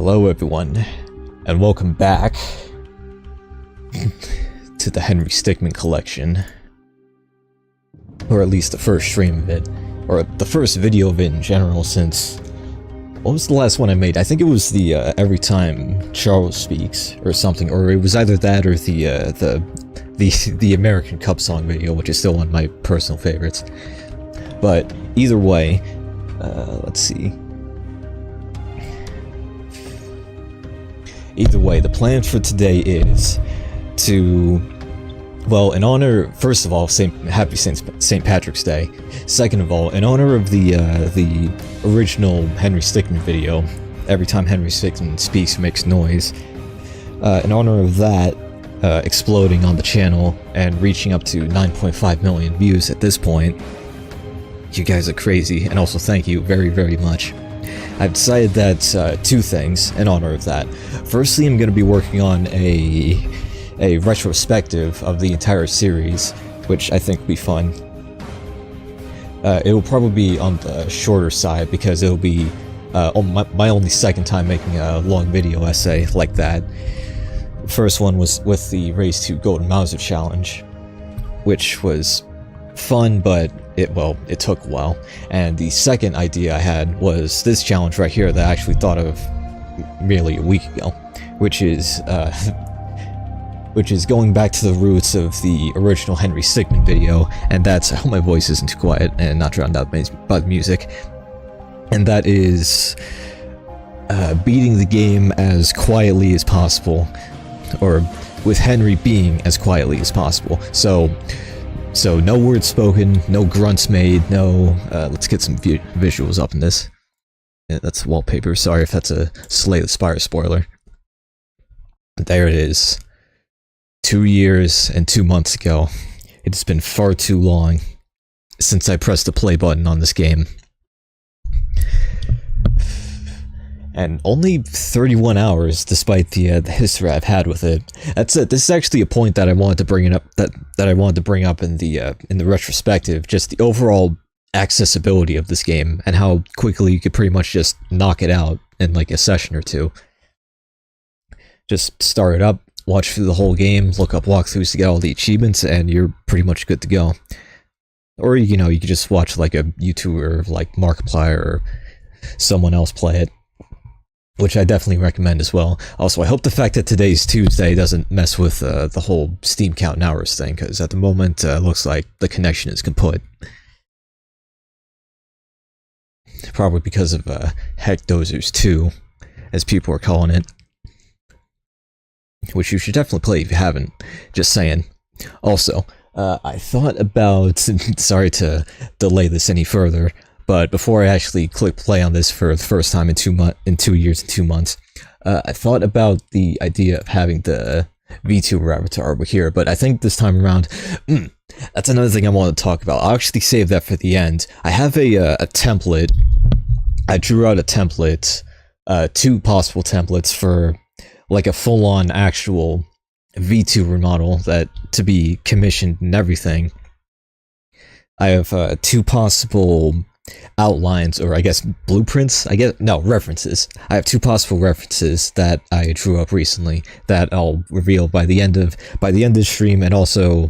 Hello everyone, and welcome back to the Henry Stickmin Collection. Or at least the first stream of it, or the first video of it in general since... What was the last one I made? I think it was the Every Time Charles Speaks, or something, or it was either that or the American Cup song video, which is still one of my personal favorites. But either way, let's see. Either way, the plan for today is to, well, in honor, first of all, Happy St. Patrick's Day. Second of all, in honor of the original Henry Stickmin video, Every Time Henry Stickmin Speaks Makes Noise, in honor of that exploding on the channel and reaching up to 9.5 million views at this point. You guys are crazy, and also thank you very, very much. I've decided that two things in honor of that. Firstly, I'm going to be working on a retrospective of the entire series, which I think will be fun. It will probably be on the shorter side because it'll be my only second time making a long video essay like that. The first one was with the Race to Golden Mauser challenge, which was fun, but it took a while. And the second idea I had was this challenge right here that I actually thought of merely a week ago, which is going back to the roots of the original Henry Stickmin video, and that's, I hope my voice isn't too quiet and not drowned out by the music, and that is beating the game as quietly as possible, or with Henry being as quietly as possible. So no words spoken, no grunts made, no... let's get some visuals up in this. Yeah, that's wallpaper, sorry if that's a Slay the Spire spoiler. There it is. 2 years and 2 months ago. It's been far too long since I pressed the play button on this game. And only 31 hours, despite the history I've had with it. That's it. This is actually a point that I wanted to bring up that I wanted to bring up in the retrospective. Just the overall accessibility of this game and how quickly you could pretty much just knock it out in like a session or two. Just start it up, watch through the whole game, look up walkthroughs to get all the achievements, and you're pretty much good to go. Or you could just watch like a YouTuber like Markiplier or someone else play it, which I definitely recommend as well. Also, I hope the fact that today's Tuesday doesn't mess with the whole Steam count hours thing, because at the moment it looks like the connection is kaput. Probably because of Heck Dozers 2, as people are calling it. Which you should definitely play if you haven't. Just saying. Also, I thought about... sorry to delay this any further, but before I actually click play on this for the first time in 2 years and 2 months, I thought about the idea of having the VTuber avatar over here, but I think this time around, that's another thing I want to talk about. I'll actually save that for the end. I have a template. I drew out a template, two possible templates for like a full-on actual VTuber model that to be commissioned and everything. I have two possible outlines, or I guess blueprints, references. I have two possible references that I drew up recently that I'll reveal by the end of the stream, and also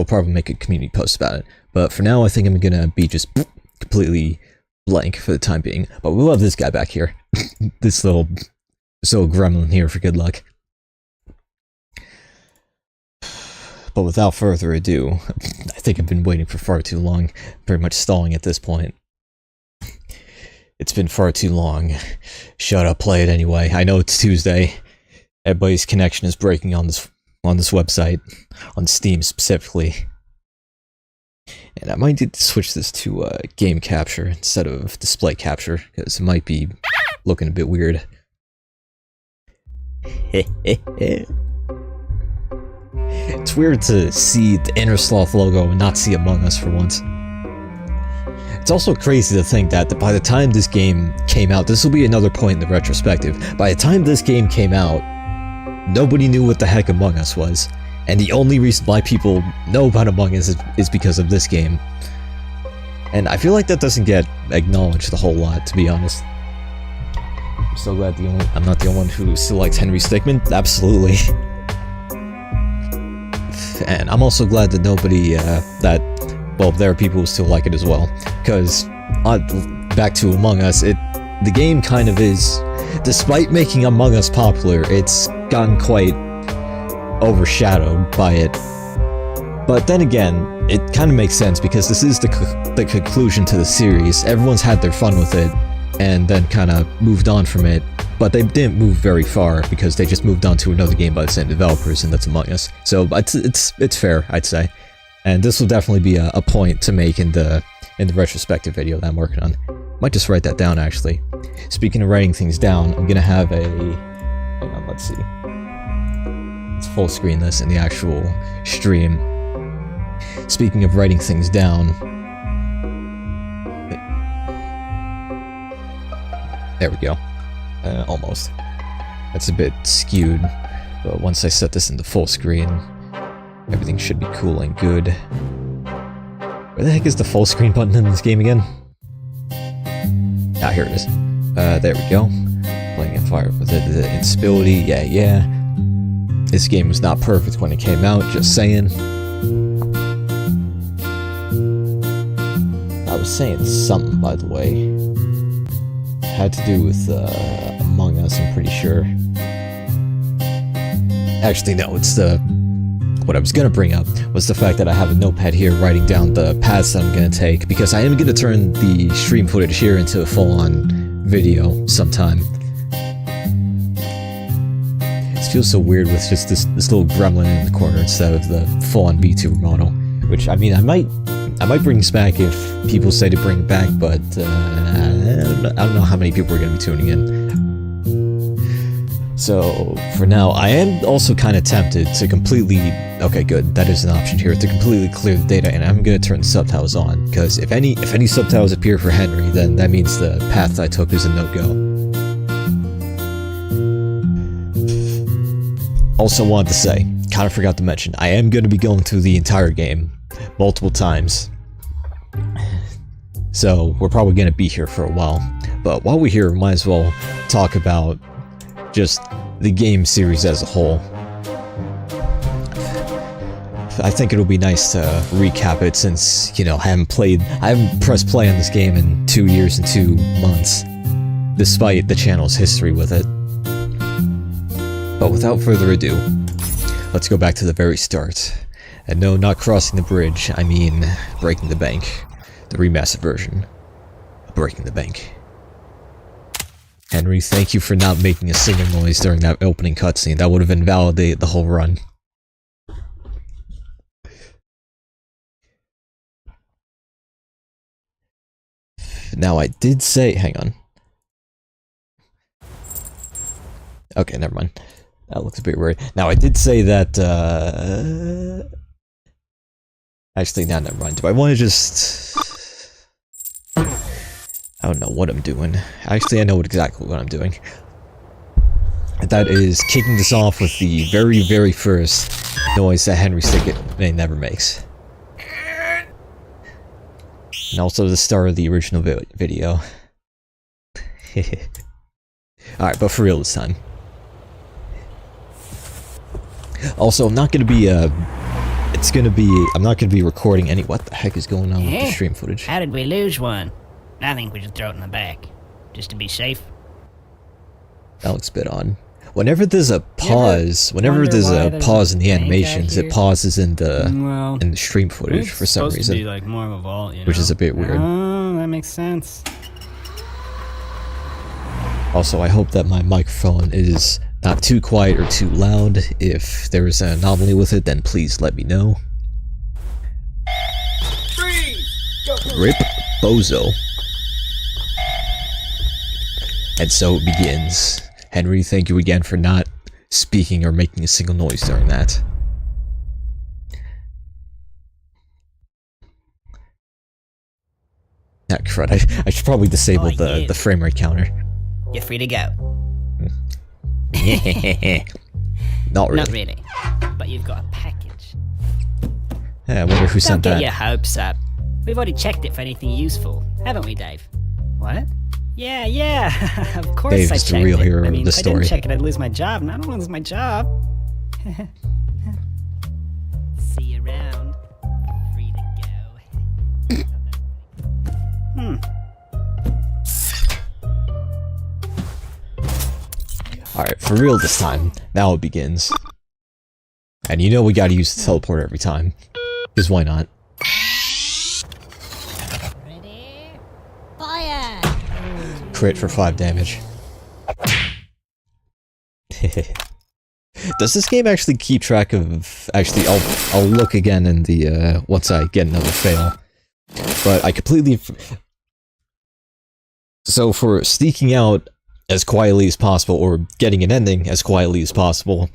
probably make a community post about it. But for now, I think I'm gonna be just completely blank for the time being. But we'll have this guy back here, this little gremlin here for good luck. But without further ado, I think I've been waiting for far too long, pretty much stalling at this point. It's been far too long. Shut up, play it anyway. I know it's Tuesday. Everybody's connection is breaking on this website, on Steam specifically. And I might need to switch this to game capture instead of display capture, because it might be looking a bit weird. It's weird to see the Inner Sloth logo and not see Among Us for once. It's also crazy to think that by the time this game came out, this will be another point in the retrospective, by the time this game came out, nobody knew what the heck Among Us was, and the only reason why people know about Among Us is because of this game. And I feel like that doesn't get acknowledged a whole lot, to be honest. I'm so glad I'm not the only one who still likes Henry Stickmin. Absolutely. And I'm also glad that nobody, well, there are people who still like it as well. Because, back to Among Us, the game kind of is, despite making Among Us popular, it's gotten quite overshadowed by it. But then again, it kind of makes sense because this is the conclusion to the series. Everyone's had their fun with it, and then kind of moved on from it. But they didn't move very far because they just moved on to another game by the same developers, and that's Among Us. So it's fair, I'd say. And this will definitely be a point to make in the retrospective video that I'm working on. Might just write that down, actually. Speaking of writing things down, I'm gonna have a... hang on, let's see. Let's full screen this in the actual stream. Speaking of writing things down... there we go. Almost. That's a bit skewed, but once I set this into full screen, everything should be cool and good. Where the heck is the full screen button in this game again? Ah, here it is. There we go. Playing a fire with the instability, yeah. This game was not perfect when it came out, just saying. I was saying something, by the way. Had to do with Among Us, I'm pretty sure. Actually, no, it's what I was gonna bring up was the fact that I have a notepad here writing down the paths that I'm gonna take, because I am gonna turn the stream footage here into a full-on video sometime. It feels so weird with just this little gremlin in the corner instead of the full-on VTuber model. Which, I mean, I might bring this back if people say to bring it back, but I don't know how many people are going to be tuning in. So, for now, I am also kind of tempted to completely... okay, good, that is an option here, to completely clear the data, and I'm going to turn the subtitles on, because if any subtitles appear for Henry, then that means the path I took is a no-go. Also wanted to say, kind of forgot to mention, I am going to be going through the entire game multiple times. So, we're probably going to be here for a while. But while we're here, we might as well talk about just the game series as a whole. I think it'll be nice to recap it since, you know, I haven't pressed play on this game in 2 years and 2 months, despite the channel's history with it. But without further ado, let's go back to the very start. And no, not crossing the bridge, I mean breaking the bank. The remastered version of Breaking the Bank. Henry, thank you for not making a single noise during that opening cutscene. That would have invalidated the whole run. Now I did say... hang on. Okay, never mind. That looks a bit weird. Now I did say that, actually, now never mind. Do I want to just... I don't know what I'm doing. Actually, I know exactly what I'm doing. That is kicking this off with the very, very first noise that Henry Stickmin never makes. And also the start of the original video. Alright, but for real this time. Also, I'm not gonna be, I'm not gonna be recording any- what the heck is going on with the stream footage? How did we lose one? I think we should throw it in the back, just to be safe. That looks a bit odd. Whenever there's a pause, in the animations, it pauses in the stream footage for some reason. To be like more of a vault, you know? Which is a bit weird. Oh, that makes sense. Also, I hope that my microphone is not too quiet or too loud. If there is an anomaly with it, then please let me know. Rip Bozo. And so it begins. Henry, thank you again for not speaking or making a single noise during that. Ah, crud, I should probably disable the frame rate counter. You're free to go. Not really. Not really. But you've got a package. Yeah, I wonder who sent that. Don't get your hopes up. We've already checked it for anything useful, haven't we, Dave? What? Yeah. Of course Dave I is checked the real it. hero I of mean, the if I story. didn't check it, I'd lose my job, and I don't want to lose my job. See you around. Free to go. Alright, for real this time. Now it begins. And you know we gotta use the teleporter every time. Because why not? Ready? Fire! Crit for 5 damage. Does this game actually keep track of... Actually, I'll look again in the, once I get another fail. But I completely... So for sneaking out as quietly as possible, or getting an ending as quietly as possible...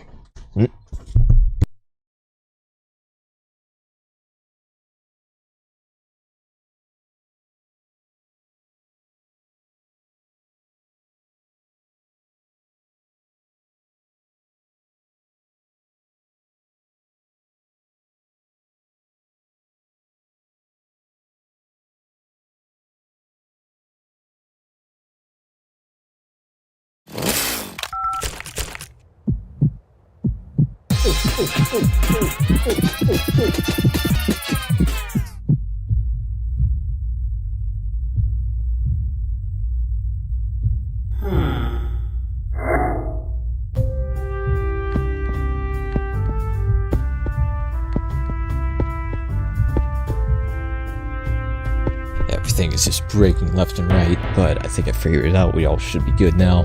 Everything is just breaking left and right, but I think I figured it out. We all should be good now.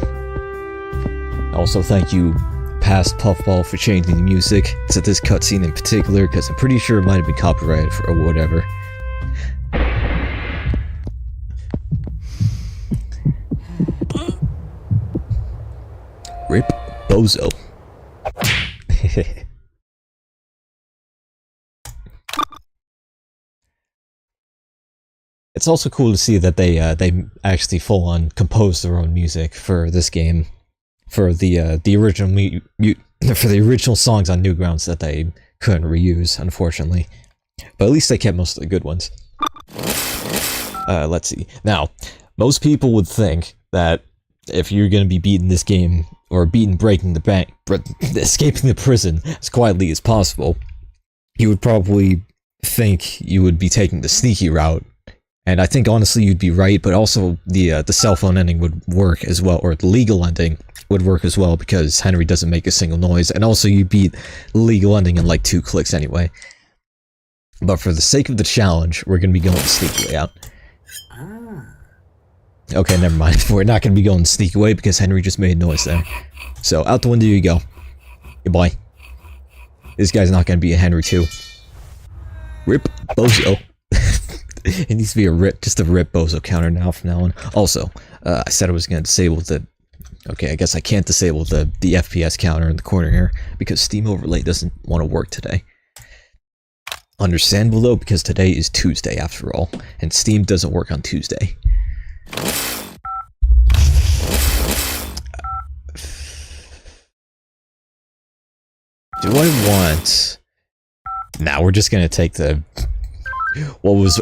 Also, thank you, Past Puffball, for changing the music to this cutscene in particular, because I'm pretty sure it might have been copyrighted or whatever. Rip Bozo. It's also cool to see that they actually full on composed their own music for this game, for the original for the original songs on Newgrounds that they couldn't reuse, unfortunately. But at least they kept most of the good ones. Let's see. Now, most people would think that if you're gonna be beating this game, or breaking the bank, escaping the prison as quietly as possible, you would probably think you would be taking the sneaky route. And I think honestly you'd be right, but also the cell phone ending would work as well, or the legal ending would work as well, because Henry doesn't make a single noise, and also you beat the legal ending in like 2 clicks anyway. But for the sake of the challenge, we're gonna be going the sneaky way out. Okay, never mind. We're not gonna be going the sneaky way because Henry just made noise there. So out the window you go. Goodbye. This guy's not gonna be a Henry 2. Rip Bozo. It needs to be just a rip Bozo counter now from now on. Also, I said I was going to disable the... Okay, I guess I can't disable the FPS counter in the corner here, because Steam Overlay doesn't want to work today. Understandable though, because today is Tuesday after all, and Steam doesn't work on Tuesday. Do I want... Nah, we're just going to take the... What was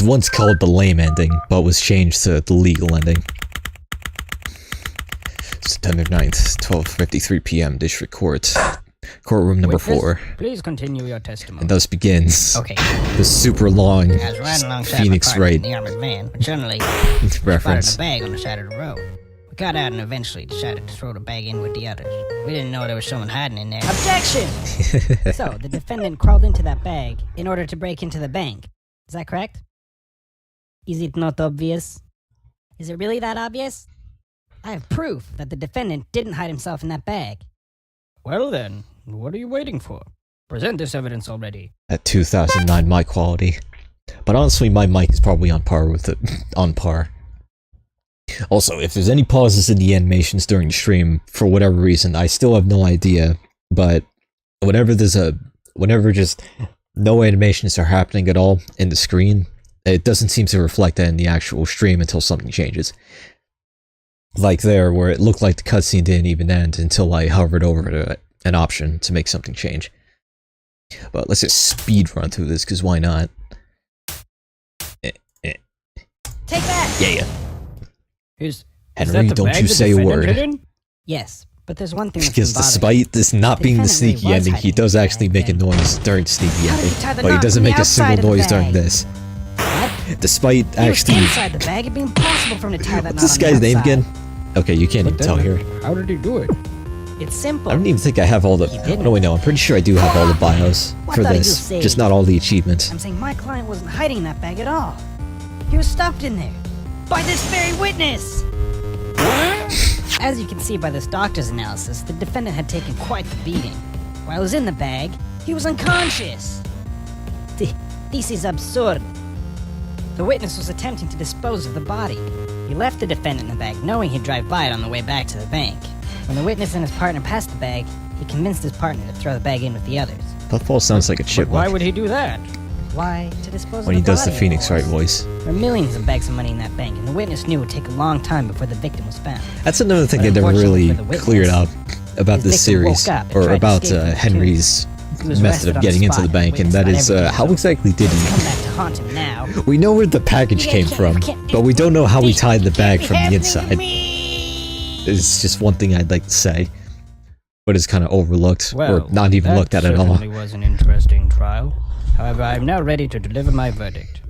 once called the lame ending, but was changed to the legal ending. September 9th, 12:53 p.m. District Court. Courtroom number 4. Please continue your testimony. And thus begins Okay. the super long I was riding alongside Phoenix my partner in Wright the armored van, but suddenly spotted reference. a bag on the side of the road. We got out and eventually decided to throw the bag in with the others. We didn't know there was someone hiding in there. Objection! So, the defendant crawled into that bag in order to break into the bank. Is that correct? Is it not obvious? Is it really that obvious? I have proof that the defendant didn't hide himself in that bag. Well then, what are you waiting for? Present this evidence already. At 2009 mic quality. But honestly, my mic is probably on par with it. On par. Also, if there's any pauses in the animations during the stream, for whatever reason, I still have no idea, but whenever just no animations are happening at all in the screen, it doesn't seem to reflect that in the actual stream until something changes. Like there, where it looked like the cutscene didn't even end until I hovered over to an option to make something change. But let's just speed run through this, because why not? Take that! Yeah. Henry, don't you say a word. Yes, but there's one thing that's Because despite this not being the sneaky ending, he does actually make a noise during sneaky ending. But he doesn't make a single noise during this. What? Despite actually... inside the bag, it'd be impossible for him to tie that knot. What's this guy's name again? Okay, you can't even tell here. How did he do it? It's simple. I don't even think I have all the... No, wait, no, I'm pretty sure I do have all the bios for this. Just not all the achievements. I'm saying my client wasn't hiding that bag at all. He was stuffed in there. By this very witness! As you can see by this doctor's analysis, the defendant had taken quite the beating. While he was in the bag, he was unconscious. This is absurd. The witness was attempting to dispose of the body. He left the defendant in the bag, knowing he'd drive by it on the way back to the bank. When the witness and his partner passed the bag, he convinced his partner to throw the bag in with the others. Puffball sounds like a chipmunk. Why would he do that? Why? To dispose when of he the does the body, Phoenix of Wright course. voice. There were millions of bags of money in that bank, and the witness knew it would take a long time before the victim was found. That's another thing But they never unfortunately really for the witness, cleared up about his this victim woke series, up and or tried to about escape from the Henry's He was method arrested of on getting the into the spot, bank, and witness that got is, everything, how so exactly did come he... back to haunt him now. We know where the package came from, but we don't know how he tied the bag from the inside. It's just one thing I'd like to say, but it's kind of overlooked, or not even looked at all. That certainly was an interesting trial. However, I am now ready to deliver my verdict.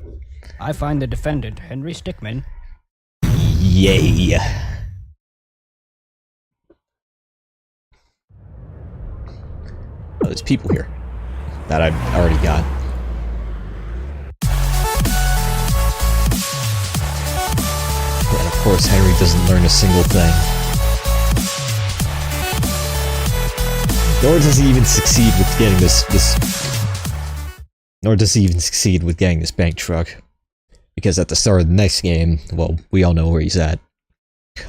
I find the defendant, Henry Stickmin. Yay. Oh, there's people here that I've already got. And of course, Henry doesn't learn a single thing. Nor does he even succeed with getting Nor does he even succeed with getting this bank truck. Because at the start of the next game, well, we all know where he's at.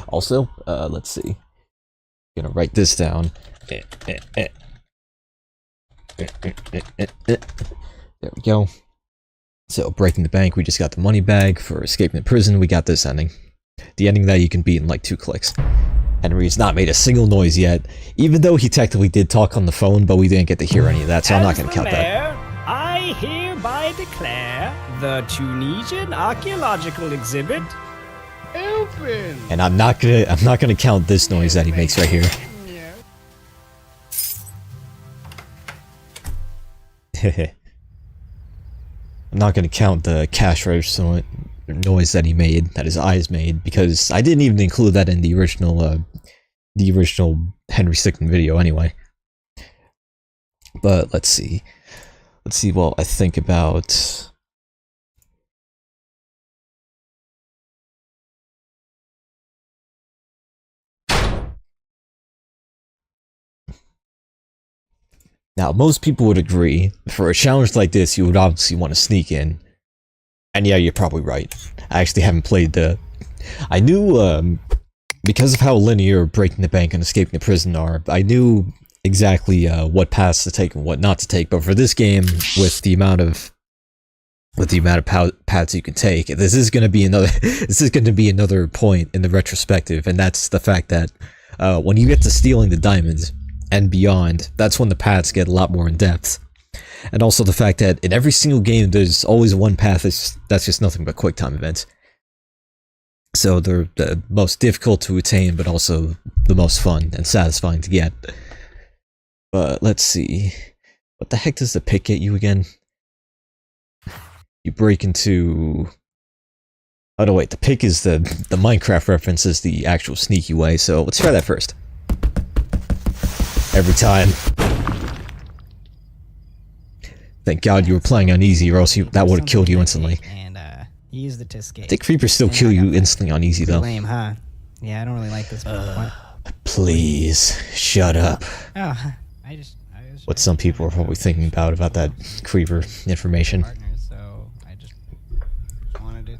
Also, let's see. I'm gonna write this down. There we go. So, breaking the bank, we just got the money bag. For escaping the prison, we got this ending. The ending that you can beat in like 2 clicks. Henry's not made a single noise yet, even though he technically did talk on the phone, but we didn't get to hear any of that, so I'm not gonna count that. I hereby declare the Tunisian archaeological exhibit open. And I'm not gonna count this noise that he makes right here. I'm not gonna count the cash register noise that he made, that his eyes made, because I didn't even include that in the original Henry Stickmin video anyway. But let's see what I think about. Now, most people would agree, for a challenge like this, you would obviously want to sneak in. And yeah, you're probably right. I actually haven't played the... I knew, because of how linear Breaking the Bank and Escaping the Prison are, I knew exactly what paths to take and what not to take, but for this game, with the amount of paths you can take, this is going to be another point in the retrospective, and that's the fact that when you get to stealing the diamonds and beyond, that's when the paths get a lot more in depth. And also the fact that in every single game, there's always one path that's just nothing but quick time events. So they're the most difficult to attain, but also the most fun and satisfying to get. But let's see. What the heck does the pick get you again? You break into... Oh no, wait, the pick is the Minecraft reference is the actual sneaky way, so let's try that first. Every time. Thank God you were playing on easy, or else that would have killed you instantly. And used it to escape. I think creepers still kill you instantly on easy though. Lame, huh? Yeah, I don't really like this. Please shut up. Oh, I just What some people are probably thinking about that creeper information. partners, so I just wanted to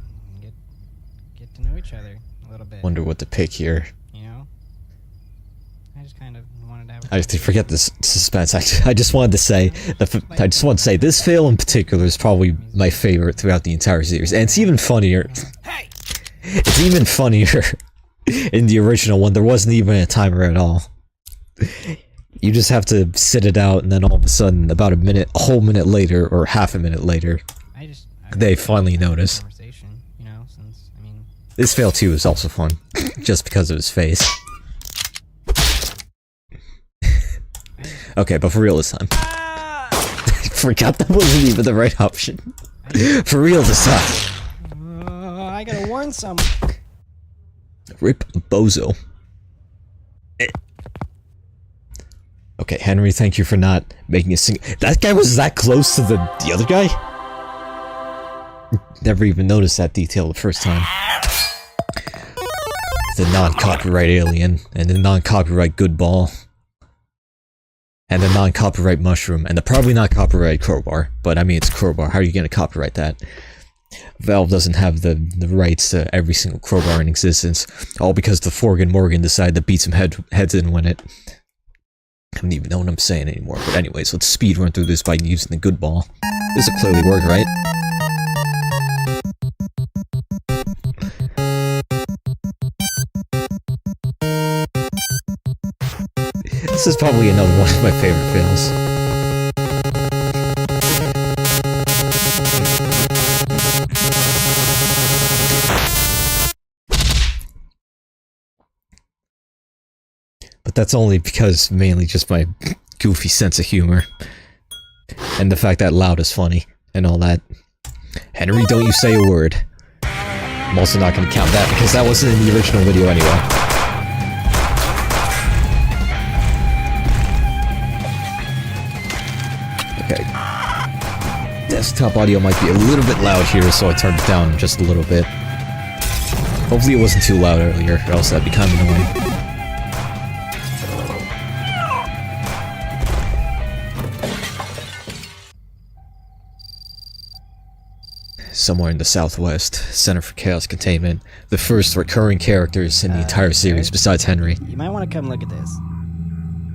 get to know each other a little bit. Wonder what to pick here. You know, I just kind of wanted to have. I have to forget this suspense. I just wanted to say this fail in particular is probably my favorite throughout the entire series, and it's even funnier. It's even funnier in the original one. There wasn't even a timer at all. You just have to sit it out, and then all of a sudden, about a whole minute later, or half a minute later, they finally notice. Conversation, you know, since I mean, This fail too is also fun, just because of his face. Okay, but for real this time. Forgot that wasn't even the right option. For real this time. I gotta warn someone. Rip Bozo. Okay, Henry, thank you for not making a single— That guy was that close to the other guy? Never even noticed that detail the first time. The non-copyright alien, and the non-copyright good ball. And the non-copyright mushroom, and the probably not copyright crowbar. But I mean, it's a crowbar, how are you gonna copyright that? Valve doesn't have the rights to every single crowbar in existence, all because the Forgan Morgan decided to beat some heads in when it— I don't even know what I'm saying anymore, but anyways, let's speed run through this by using the good ball. This will clearly work, right? This is probably another one of my favorite fails. But that's only because mainly just my goofy sense of humor. And the fact that loud is funny, and all that. Henry, don't you say a word. I'm also not gonna count that, because that wasn't in the original video anyway. Okay. Desktop audio might be a little bit loud here, so I turned it down just a little bit. Hopefully it wasn't too loud earlier, or else that'd be kind of annoying. Somewhere in the Southwest, Center for Chaos Containment, the first recurring characters in the entire series besides Henry. You might want to come look at this.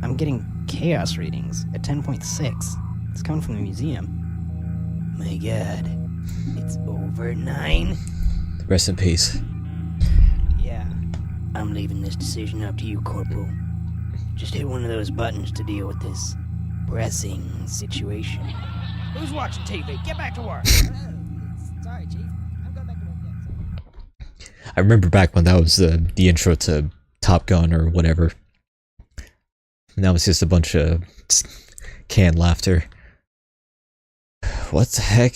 I'm getting chaos readings at 10.6. It's coming from the museum. My god. It's over 9? Rest in peace. Yeah. I'm leaving this decision up to you, Corporal. Just hit one of those buttons to deal with this pressing situation. Who's watching TV? Get back to work. Sorry, Chief. I'm going back to work yet. I remember back when that was the intro to Top Gun or whatever. And that was just a bunch of canned laughter. What the heck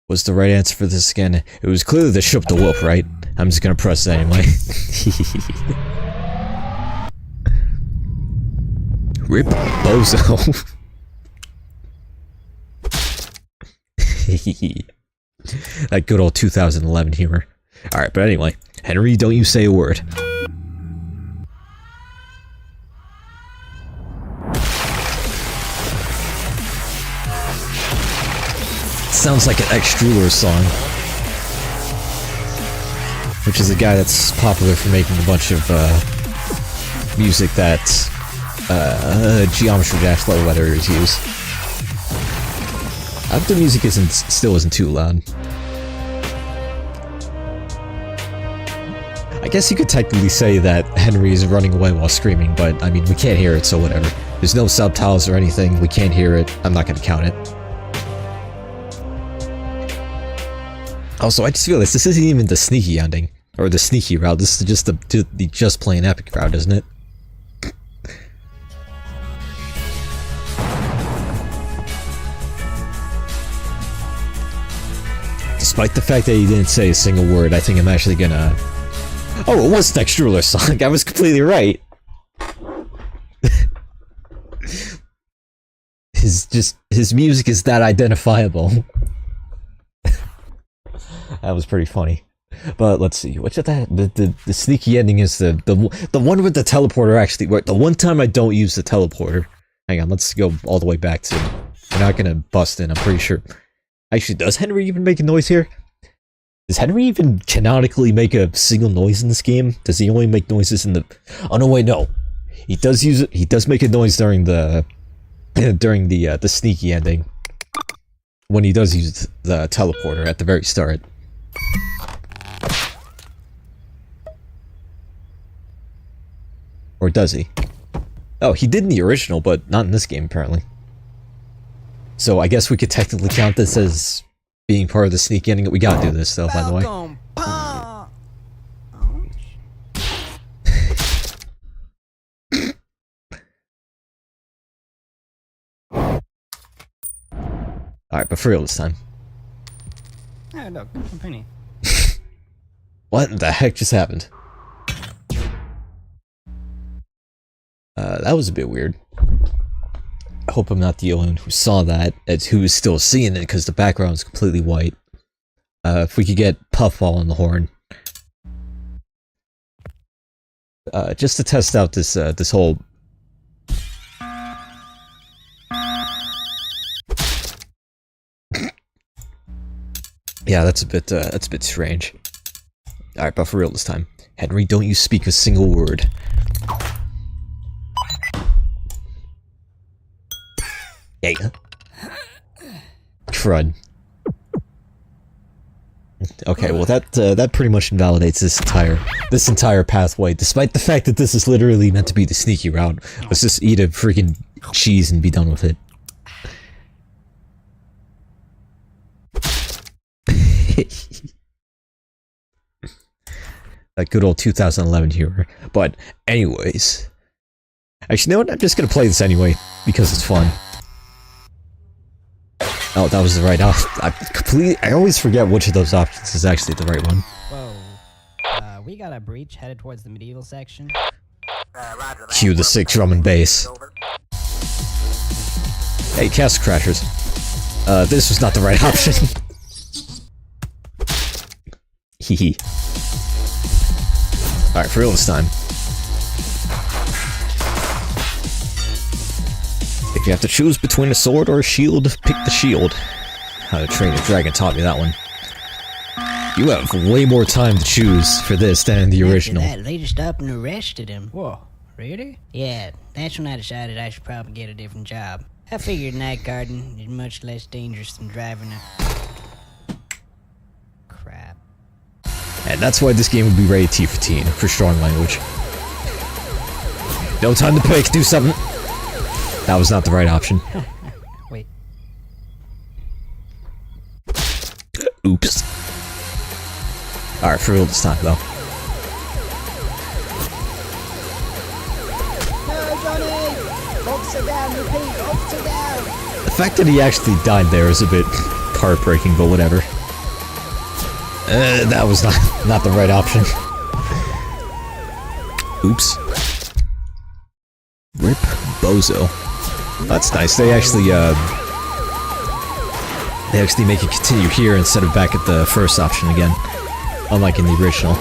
was the right answer for this again? It was clearly the Shoop the Whoop, right? I'm just gonna press it anyway. Rip Bozo. That good old 2011 humor. Alright, but anyway, Henry, don't you say a word. Sounds like an X-Druler song. Which is a guy that's popular for making a bunch of music that Geometry Dash level editors use. I hope the music still isn't too loud. I guess you could technically say that Henry is running away while screaming, but I mean, we can't hear it, so whatever. There's no subtitles or anything, we can't hear it, I'm not gonna count it. Also, I just feel this isn't even the sneaky ending, or the sneaky route, this is just the just plain epic route, isn't it? Despite the fact that he didn't say a single word, I think I'm actually gonna... Oh, it was Next Druler's song, I was completely right! His music is that identifiable. That was pretty funny. But let's see, what's that? The sneaky ending is the one with the teleporter actually worked. The one time I don't use the teleporter. Hang on, let's go all the way back to... We're not gonna bust in, I'm pretty sure. Actually, does Henry even make a noise here? Does Henry even canonically make a single noise in this game? Does he only make noises in the... Oh no, wait, no. He does use it. He does make a noise during the the sneaky ending. When he does use the teleporter at the very start. Or does he? Oh, he did in the original, but not in this game, apparently. So I guess we could technically count this as being part of the sneak ending. We gotta do this, though, by the way. Alright, but for real this time. Oh, look, a penny. What the heck just happened? That was a bit weird. I hope I'm not the only one who saw that, as who is still seeing it, because the background's completely white. If we could get Puffball on the horn. Just to test out this, this whole... Yeah, that's a bit strange. Alright, but for real this time. Henry, don't you speak a single word. Hey. Crud. Okay, well that pretty much invalidates this entire pathway, despite the fact that this is literally meant to be the sneaky route. Let's just eat a freaking cheese and be done with it. That good old 2011 humor. But anyways, actually, you know what? I'm just gonna play this anyway because it's fun. Oh, that was the right option. I always forget which of those options is actually the right one. Whoa. We got a breach headed towards the medieval section. Cue the sick drum and bass. Hey, Castle Crashers. This was not the right option. Hehe. Alright, for real this time. If you have to choose between a sword or a shield, pick the shield. How to Train Your Dragon taught me that one. You have way more time to choose for this than the original. After that, they just up and arrested him. Whoa, really? Yeah, that's when I decided I should probably get a different job. I figured night guarding is much less dangerous than driving a... Crap. And that's why this game would be rated T for teen, for strong language. No time to pick, do something! That was not the right option. Wait. Oops. Alright, for real this time, though. No, Johnny! Upside down, repeat, upside down! The fact that he actually died there is a bit heartbreaking, but whatever. That was not the right option. Oops. Rip Bozo. That's nice. They actually make it continue here instead of back at the first option again. Unlike in the original.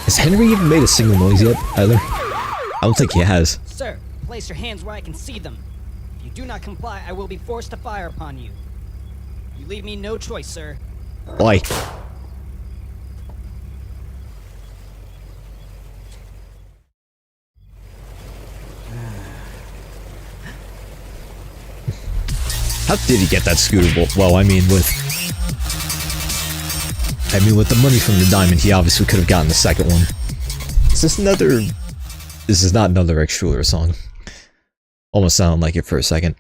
Has Henry even made a single noise yet, either? I don't think he has. Sir, place your hands where I can see them. If you do not comply, I will be forced to fire upon you. You leave me no choice, sir. Why? How did he get that scooter? Well, I mean, with the money from the diamond, he obviously could have gotten the second one. Is this another... This is not another Rex Schuler song. Almost sounded like it for a second.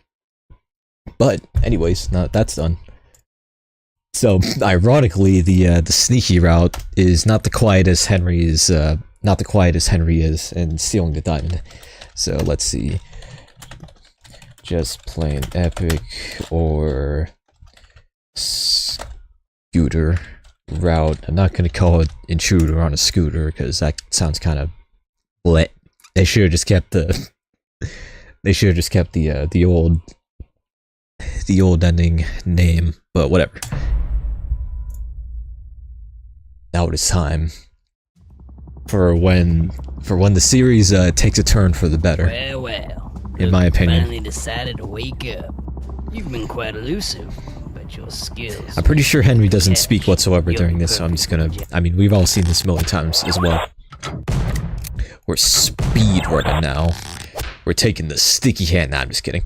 But, anyways, now that's done. So, ironically, the sneaky route is not the quietest Henry is, not the quietest Henry is in stealing the diamond. So, let's see. Just plain epic or scooter route. I'm not gonna call it intruder on a scooter because that sounds kind of bleh. They should have just kept the. They should have just kept the old ending name, but whatever. Now it is time for when the series takes a turn for the better. Well. In my opinion. Finally decided to wake up. You've been quite elusive, but your skills... I'm pretty sure Henry doesn't speak whatsoever during this, so I'm just gonna... I mean, we've all seen this a million times as well. We're speed running now. We're taking the sticky hand. Nah, I'm just kidding.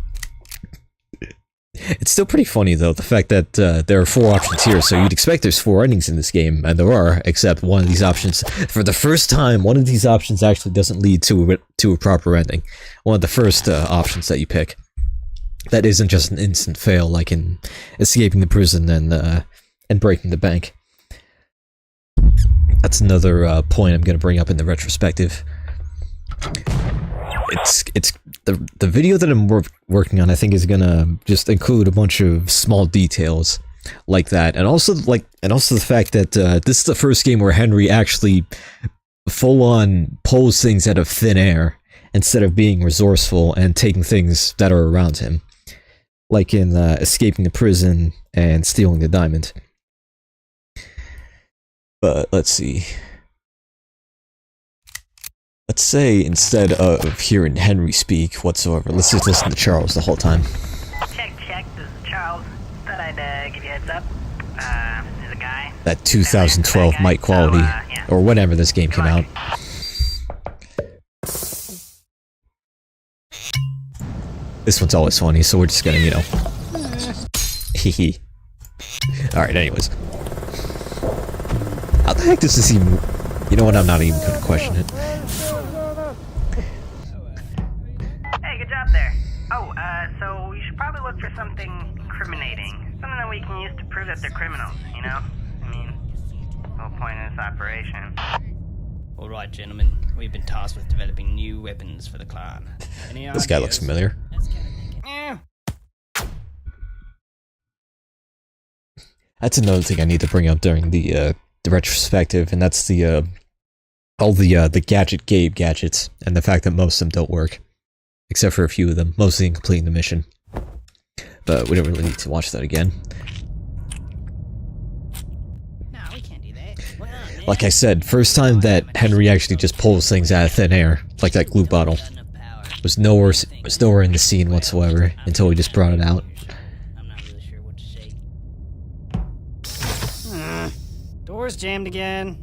It's still pretty funny, though, the fact that there are 4 options here, so you'd expect there's 4 endings in this game, and there are, except one of these options, for the first time, one of these options actually doesn't lead to a proper ending. One of the first options that you pick. That isn't just an instant fail, like in escaping the prison and breaking the bank. That's another point I'm going to bring up in the retrospective. it's the video that I'm working on. I think is gonna just include a bunch of small details like that, and also the fact that this is the first game where Henry actually full on pulls things out of thin air instead of being resourceful and taking things that are around him, like in escaping the prison and stealing the diamond. But let's see. Let's say instead of hearing Henry speak whatsoever, let's just listen to Charles the whole time. Check. This is Charles. Thought I'd give you a heads up. There's a guy. That 2012 mic quality, yeah. or whenever this game came out. This one's always funny, so we're just gonna, you know. Hehe. Alright, anyways. How the heck does this even... You know what, I'm not even gonna question it. Hey, good job there. Oh, so you should probably look for something incriminating. Something that we can use to prove that they're criminals, you know? I mean, the whole point of this operation. Alright, gentlemen. We've been tasked with developing new weapons for the clan. This guy looks familiar. That's another thing I need to bring up during the retrospective, and that's the all the Gadget Gabe gadgets, and the fact that most of them don't work. Except for a few of them, mostly in completing the mission. But we don't really need to watch that again. No, we can't do that. Why not, man? Like I said, first time that Henry actually just pulls things out of thin air, like that glue bottle, was nowhere in the scene whatsoever until we just brought it out. I'm not really sure what to say. Door's jammed again.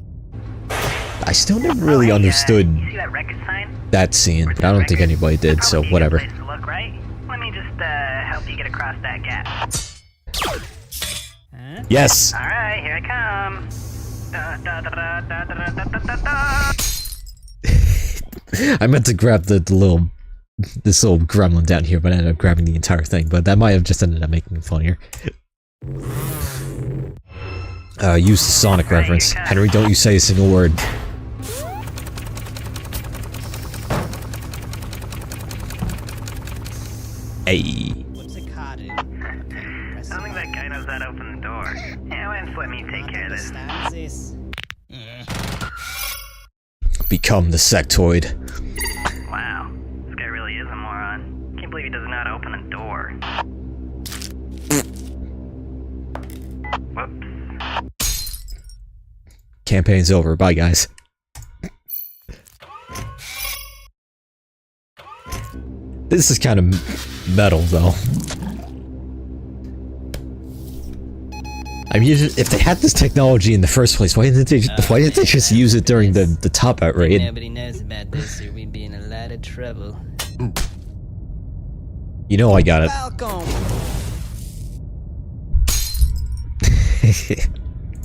I still never really understood You see that record sign? that scene, but I don't think anybody did, so Probably a whatever. good place to look, right? Let me just help you get across that gap. Yes! Alright, here I come. Da, da, da, da, da, da, da, da, da. I meant to grab this little gremlin down here, but I ended up grabbing the entire thing, but that might have just ended up making it funnier. Use the Sonic reference. Henry, don't you say a single word. Hey. What's a card in? I don't think that guy knows how to open the door. Yeah, why don't let me take care of this? Understands this. Become the sectoid. Wow, this guy really is a moron. Can't believe he doesn't know how to open a door. Whoops. Campaign's over. Bye, guys. This is kind of metal, though. I mean, if they had this technology in the first place, why didn't they just use it during the top out raid? Nobody knows about this, or we'd be in a lot of trouble. You know I got it. Welcome.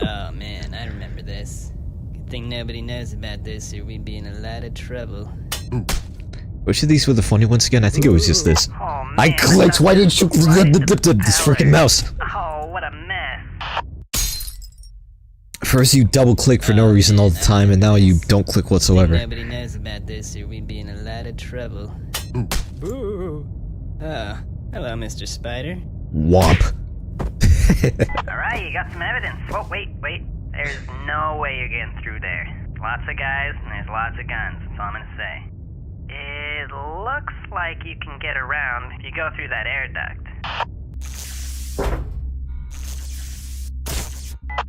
Oh man, I remember this. Good thing nobody knows about this, or we'd be in a lot of trouble. Which of these were the funny ones again? I think it was just this. Oh, man, I clicked! Why didn't you this freaking mouse? Oh, what a mess. First you double click for no reason all the time, and now you don't click whatsoever. Nobody knows about this, or we'd be in a lot of trouble. Ooh. Oh, hello, Mr. Spider. Womp. Alright, you got some evidence. Oh, wait. There's no way you're getting through there. Lots of guys, and there's lots of guns. That's all I'm gonna say. It looks like you can get around if you go through that air duct.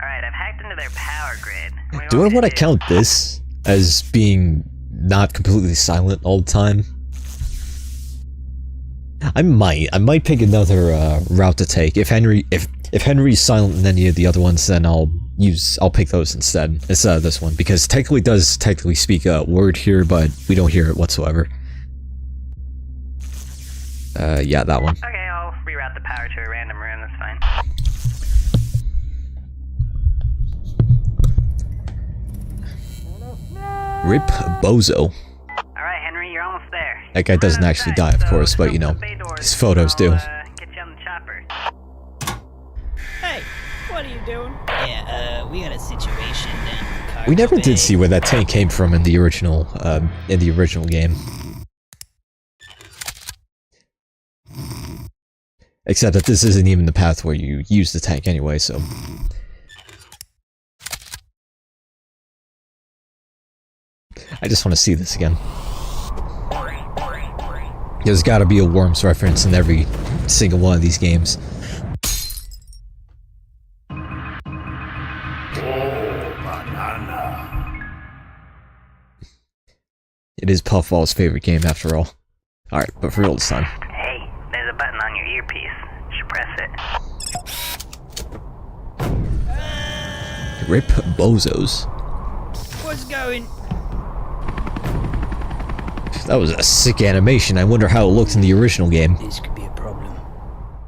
Alright, I've hacked into their power grid. Do I want to count this as being not completely silent all the time? I might pick another route to take. If Henry's silent in any of the other ones, then I'll pick those instead of this one, because does technically speak a word here, but we don't hear it whatsoever. Yeah, that one. Okay, I'll reroute the power to a random room, that's fine. Rip Bozo. Alright, Henry, you're almost there. That guy doesn't actually die, of course, but you know, his photos do. Get you on the chopper. Hey, what are you doing? Yeah, we got a situation down. We never did see where that tank came from in the original game. Except that this isn't even the path where you use the tank anyway, so... I just want to see this again. There's gotta be a Worms reference in every single one of these games. It is Puffball's favorite game after all. Alright, but for real this time. Hey, there's a button on your earpiece. You should press it. Rip Bozos. What's going? That was a sick animation. I wonder how it looked in the original game. This could be a problem.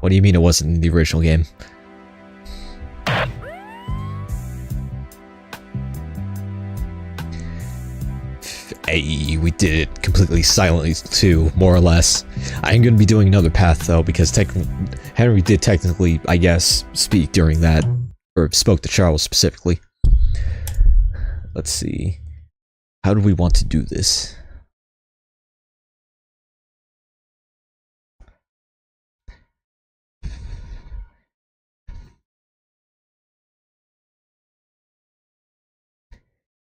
What do you mean it wasn't in the original game? Hey, we did it completely silently too, more or less. I am going to be doing another path though, because Henry did technically, I guess, speak during that, or spoke to Charles specifically. Let's see. How do we want to do this?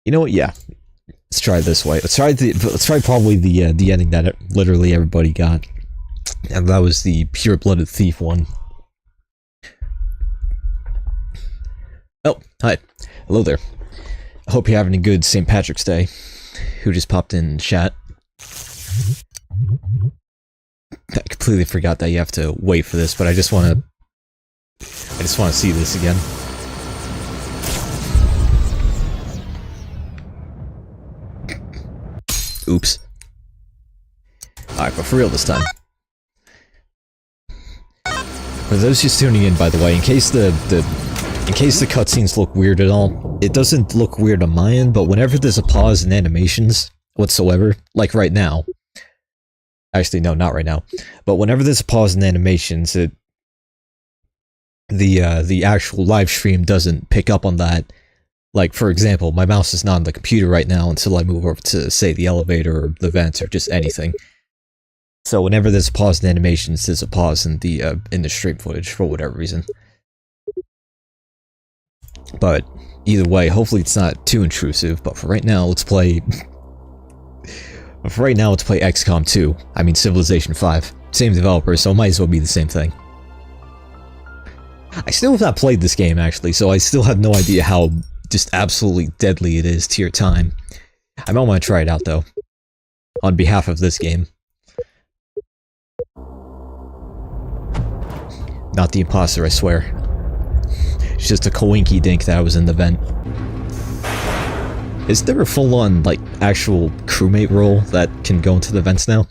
You know what? Yeah. Let's try it this way. Let's try probably the ending that literally everybody got, and that was the pure-blooded thief one. Oh, hi, hello there. I hope you're having a good St. Patrick's Day. Who just popped in chat? I completely forgot that you have to wait for this, but I just want to see this again. Oops. Alright, but for real this time. For those just tuning in, by the way, in case the cutscenes look weird at all, it doesn't look weird on my end, but whenever there's a pause in animations whatsoever, like right now. Actually, no, not right now. But whenever there's a pause in animations, the actual live stream doesn't pick up on that. Like, for example, my mouse is not on the computer right now until I move over to, say, the elevator or the vents or just anything. So whenever there's a pause in animations, there's a pause in the stream footage for whatever reason. But either way, hopefully it's not too intrusive. But for right now, let's play. XCOM 2. I mean Civilization 5. Same developer, so it might as well be the same thing. I still have not played this game actually, so I still have no idea how just absolutely deadly it is to your time. I might want to try it out though, on behalf of this game. Not the imposter, I swear. It's just a coinky dink that I was in the vent. Is there a full-on, like, actual crewmate role that can go into the vents now?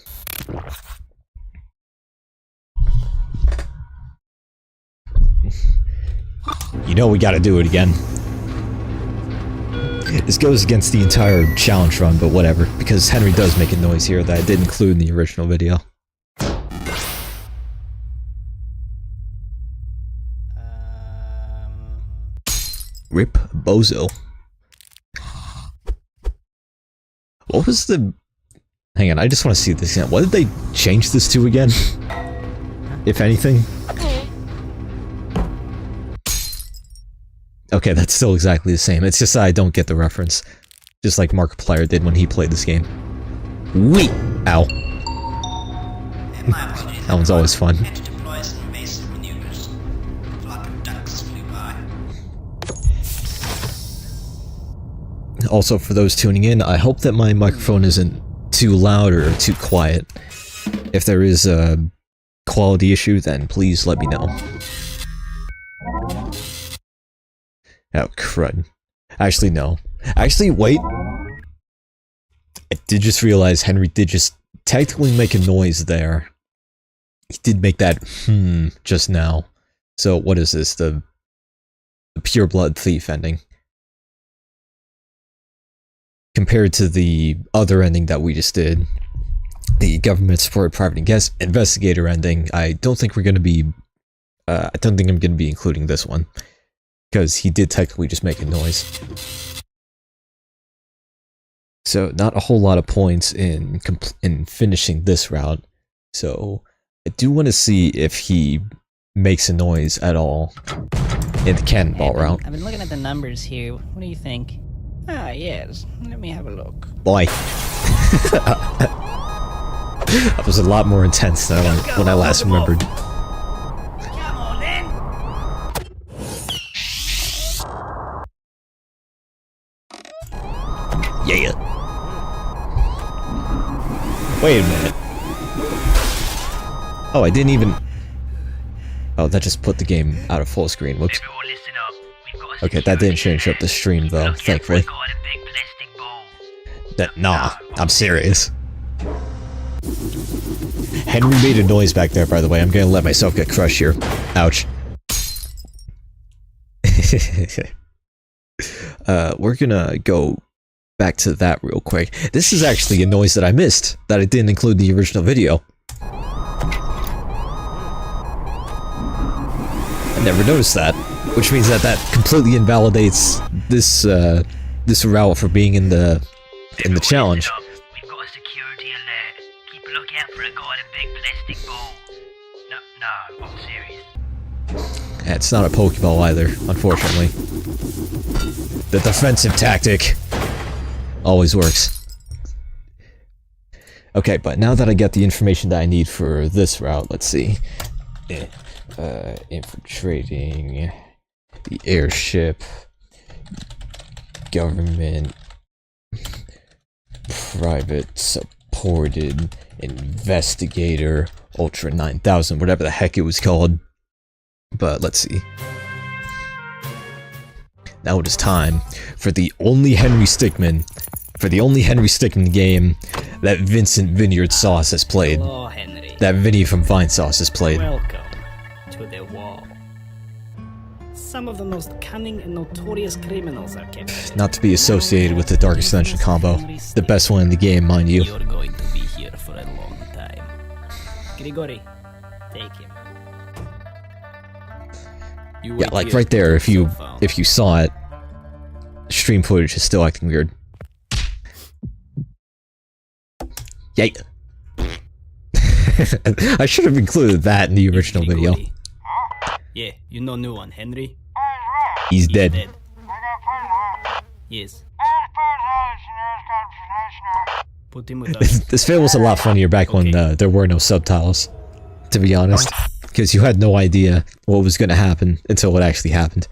You know we gotta do it again. This goes against the entire challenge run, but whatever, because Henry does make a noise here that I did include in the original video. Rip Bozo. What was the... Hang on, I just want to see this again. What did they change this to again? If anything? Okay, that's still exactly the same. It's just that I don't get the reference. Just like Markiplier did when he played this game. Wee! Ow. That one's always fun. Also, for those tuning in, I hope that my microphone isn't too loud or too quiet. If there is a quality issue, then please let me know. Oh, crud. Actually, no. Actually, wait. I did just realize Henry did just technically make a noise there. He did make that just now. So, what is this? The pure blood thief ending. Compared to the other ending that we just did, the government-supported private investigator ending, I don't think we're going to be... I don't think I'm going to be including this one. Because he did technically just make a noise. So, not a whole lot of points in finishing this route. So, I do want to see if he makes a noise at all in the cannonball route. I've been looking at the numbers here. What do you think? Ah, yes. Let me have a look. Boy. That was a lot more intense than when I last remembered. Come on then. Yeah. Wait a minute. Oh, I didn't even... Oh, that just put the game out of full screen. Whoops. Everyone listen up. We've got a Okay, that didn't change up the stream though, thankfully. got a big plastic ball. Nah, I'm serious. Henry made a noise back there, by the way. I'm gonna let myself get crushed here. Ouch. We're gonna go back to that real quick. This is actually a noise that I missed, that I didn't include in the original video. I never noticed that, which means that completely invalidates this this route for being in the challenge. We've got a security alert. Keep a lookout for a guy with a big plastic ball. No, I'm serious. Yeah, it's not a Pokeball either, unfortunately. The defensive tactic always works. Okay, but now that I get the information that I need for this route, let's see. Infiltrating the airship, government, private supported investigator, Ultra 9000, whatever the heck it was called. But let's see. Now it is time for the only Henry Stickmin game that Vincent Vineyard Sauce has played. Hello, Henry. That Vinny from Vine Sauce has played. Welcome to the wall. Some of the most cunning and notorious criminals are kept. Not to be associated with the Dark Extension combo. The best one in the game, mind you. You're going to be here for a long time. Grigori, take him. You Yeah, wait like here right there, if you until found. saw it, stream footage is still acting weird. Yay. I should have included that in the original video. Grigori. Yeah, you know new one, Henry. He's dead. Yes. Put him with us. This film was a lot funnier back when there were no subtitles, to be honest. Because you had no idea what was going to happen until it actually happened.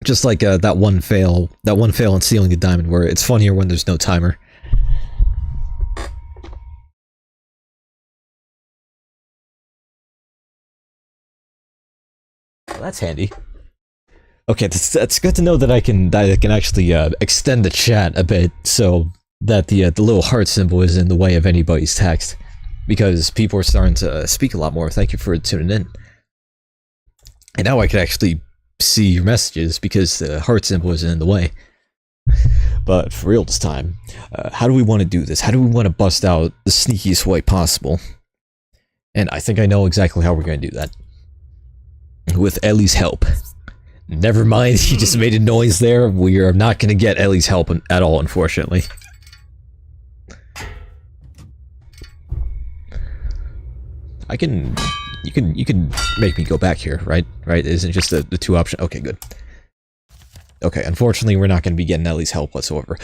Just like that one fail in stealing the diamond, where it's funnier when there's no timer. Well, that's handy. Okay, that's good to know that I can actually extend the chat a bit so that the little heart symbol is in the way of anybody's text, because people are starting to speak a lot more. Thank you for tuning in. And now I can actually see your messages because the heart symbol isn't in the way. But for real this time, how do we want to do this? How do we want to bust out the sneakiest way possible? And I think I know exactly how we're going to do that. With Ellie's help. Never mind, he just made a noise there. We are not going to get Ellie's help at all, unfortunately. You can make me go back here, right? Right? It isn't just the two options. Okay, good. Okay, unfortunately, we're not going to be getting Ellie's help whatsoever.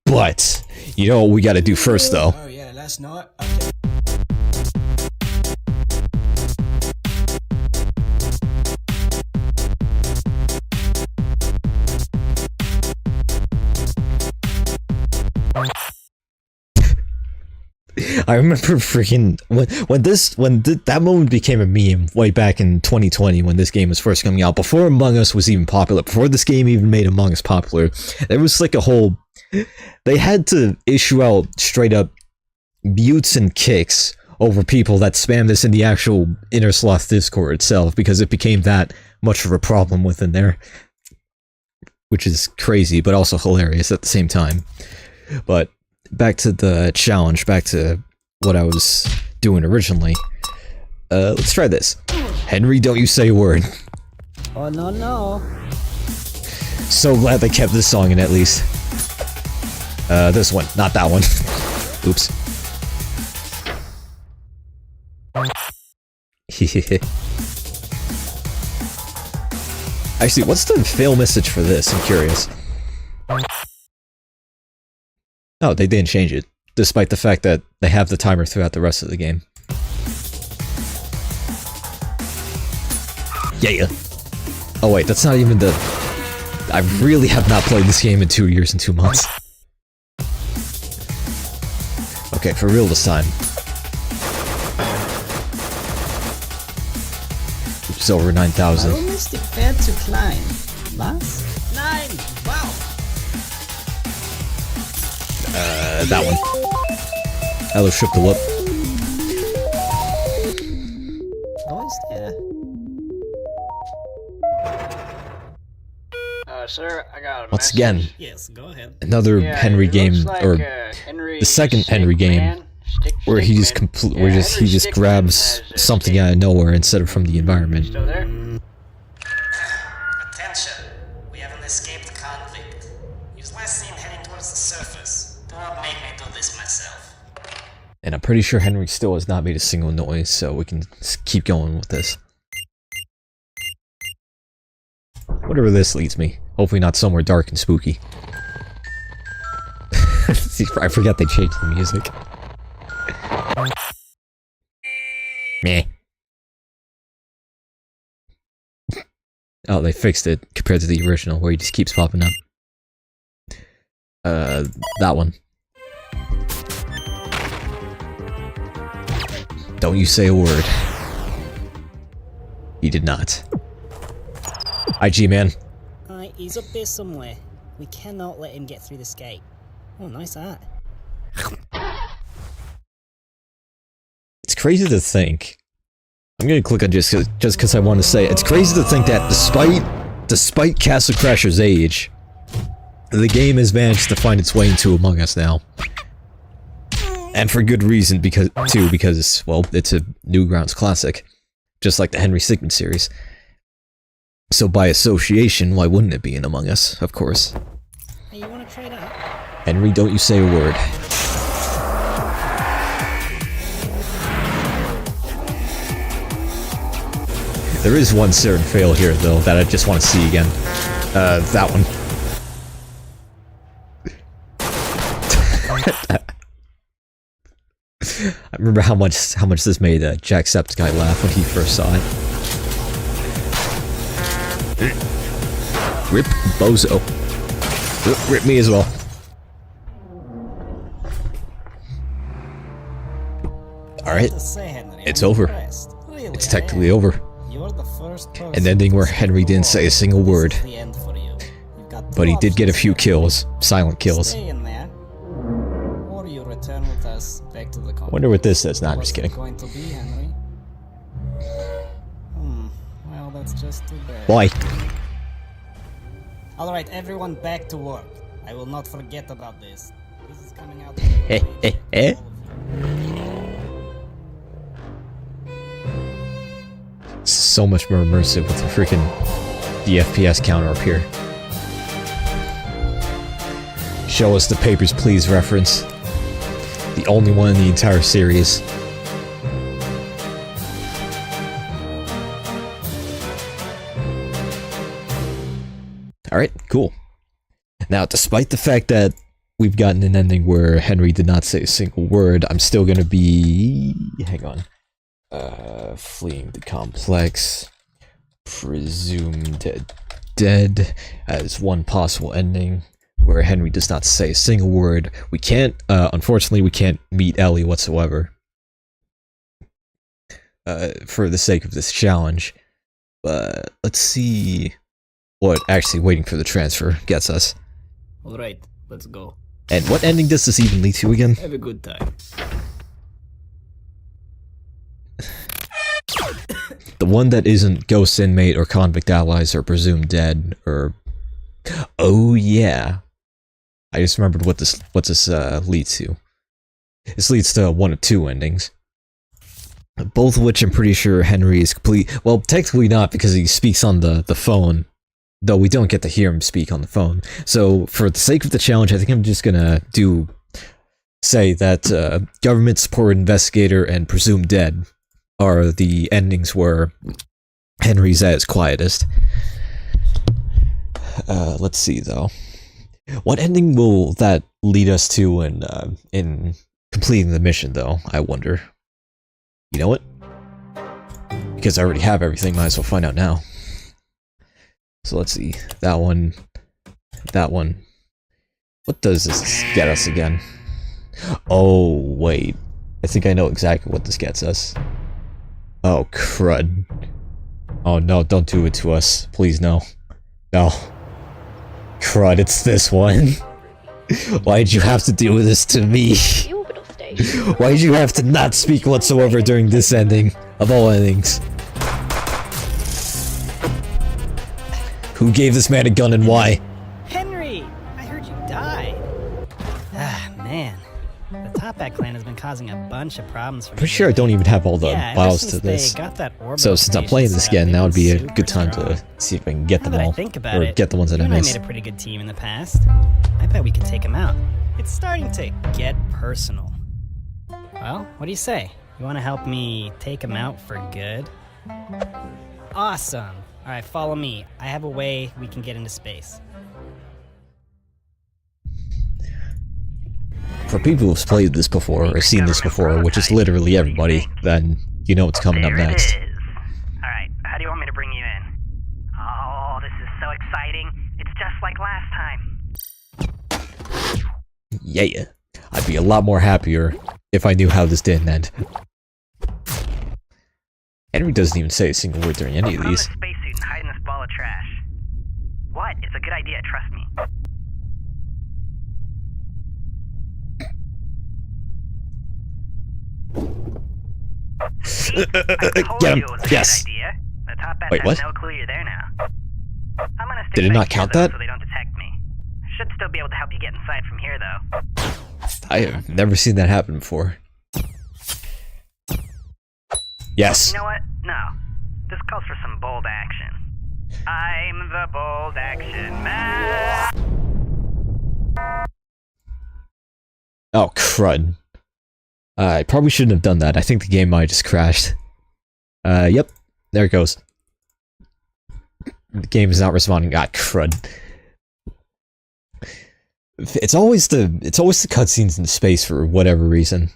But you know what we got to do first, though. Oh yeah, last night. I remember freaking when that moment became a meme way back in 2020 when this game was first coming out, before Among Us was even popular, before this game even made Among Us popular. There was like a whole, they had to issue out straight up mutes and kicks over people that spam this in the actual Inner Sloth Discord itself, because it became that much of a problem within there, which is crazy but also hilarious at the same time. But back to the challenge, back to what I was doing originally. Let's try this. Henry, don't you say a word. Oh no. So glad they kept this song in at least. This one, not that one. Oops. Actually, what's the fail message for this? I'm curious. Oh, they didn't change it, despite the fact that they have the timer throughout the rest of the game. Yeah. Oh wait, that's not even the... I really have not played this game in 2 years and 2 months. Okay, for real this time. It's over 9,000. Warum ist die Pferd zu klein? Was? Nein! Wow! That one. Hello, shook the lip. Wo ist er? Sir, I got a Once message. again, Yes, go ahead. another Yeah, Henry it game, looks like, or Henry the second Henry game, where he just where he just grabs something out of nowhere instead of from the environment. Still there? Attention! We have an escaped convict. He was last seen heading towards the surface. Do not make me do this myself. And I'm pretty sure Henry still has not made a single noise, so we can keep going with this. Whatever this leads me. Hopefully not somewhere dark and spooky. See, I forgot they changed the music. Meh. Oh, they fixed it compared to the original, where he just keeps popping up. That one. Don't you say a word. He did not. IG, man. Alright, he's up there somewhere. We cannot let him get through this gate. Oh, nice art. It's crazy to think. I'm gonna click on just because I want to say it's crazy to think that despite Castle Crasher's age, the game has managed to find its way into Among Us now, and for good reason. Because well, it's a Newgrounds classic, just like the Henry Stickmin series. So by association, why wouldn't it be in Among Us? Of course. Hey, you wanna try that? Henry, don't you say a word. There is one certain fail here, though, that I just want to see again. That one. I remember how much this made Jacksepticeye laugh when he first saw it. Rip Bozo. Rip me as well. Alright, To say, Henry, it's I'm over. impressed. Really, It's I technically am. over. You're the first person An ending where to Henry didn't say a single this word, is the end for you. You've got but two he did get a options few here. kills. Silent kills. Stay in there, or you return with us back to the company. Wonder what this says. Nah, I'm just What's it kidding. going to be, Henry? Well, that's just too bad. Why? All right, everyone, back to work. I will not forget about this. This is coming out. So much more immersive with the FPS counter up here. Show us the Papers, Please reference. The only one in the entire series. Alright, cool. Now, despite the fact that we've gotten an ending where Henry did not say a single word, I'm still gonna be... hang on. Fleeing the complex, presumed dead as one possible ending, where Henry does not say a single word. We can't, unfortunately, we can't meet Ellie whatsoever. For the sake of this challenge. But let's see what actually waiting for the transfer gets us. All right, let's go. And what ending does this even lead to again? Have a good time. The one that isn't ghost inmate or convict allies are presumed dead, or... Oh yeah. I just remembered what this leads to. This leads to one of two endings. Both of which I'm pretty sure Henry is complete... Well, technically not, because he speaks on the phone. Though we don't get to hear him speak on the phone. So, for the sake of the challenge, I think I'm just gonna say that government-supported investigator and presumed dead are the endings where Henry's at his quietest. Let's see though. What ending will that lead us to in completing the mission though, I wonder. You know what? Because I already have everything, might as well find out now. So let's see. That one. That one. What does this get us again? Oh, wait. I think I know exactly what this gets us. Oh, crud. Oh no, don't do it to us. Please, no. No. Crud, it's this one. Why did you have to do this to me? Why did you have to not speak whatsoever during this ending, of all endings? Who gave this man a gun and why? Henry! I heard you died. Ah, man. The Top Hat clan has been causing a bunch of problems for me. Pretty sure I don't even have all the yeah, files ever to since they this. got that So since I'm orbital playing station this set up, again, they've now would be a been good time super strong. to see if I can get Now them that all. I think about Or it, get the ones that you I and I missed. made a pretty good team in the past. I bet we could take them out. It's starting to get personal. Well, what do you say? You want to help me take them out for good? Awesome. All right, follow me. I have a way we can get into space. For people who've played this before, or seen this before, which is literally everybody, then you know what's coming up There next. it is. Alright, how do you want me to bring you in? Oh, this is so exciting. It's just like last time. Yeah. I'd be a lot more happier if I knew how this didn't end. Henry doesn't even say a single word during any of Put on these. this spacesuit and hide in this ball of trash. What? It's a good idea, trust me. See? I told Get him. you it was a Yes. good idea. The Top Hat Wait, has what? no clue you're there now. I'm gonna stick Did it back not here, count though, that? so they don't detect me. Should still be able to help you get inside from here, though. I have never seen that happen before. Yes. You know what? No. This calls for some bold action. I'm the bold action man. Oh, crud. I probably shouldn't have done that. I think the game might have just crashed. Yep. There it goes. The game is not responding. Ah, crud. It's always the cutscenes in space for whatever reason,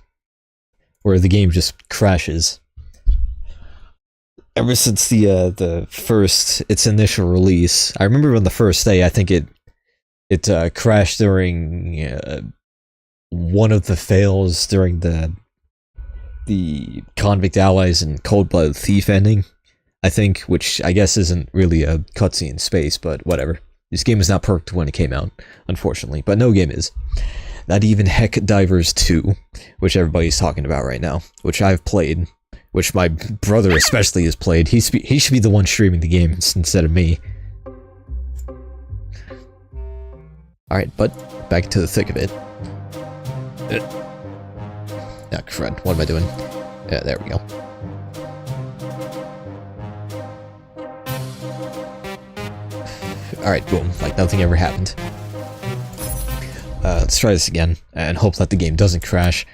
where the game just crashes. Ever since its initial release, I remember on the first day, I think it crashed during one of the fails during the Convict Allies and Cold-Blooded Thief ending, I think, which I guess isn't really a cutscene in space, but whatever. This game is not perfect when it came out, unfortunately, but no game is. Not even Heck Divers 2, which everybody's talking about right now, which I've played, which my brother especially has played. He should be the one streaming the game instead of me. Alright, but back to the thick of it. Ah, crud. What am I doing? Yeah, there we go. Alright, boom. Like nothing ever happened. Let's try this again, and hope that the game doesn't crash.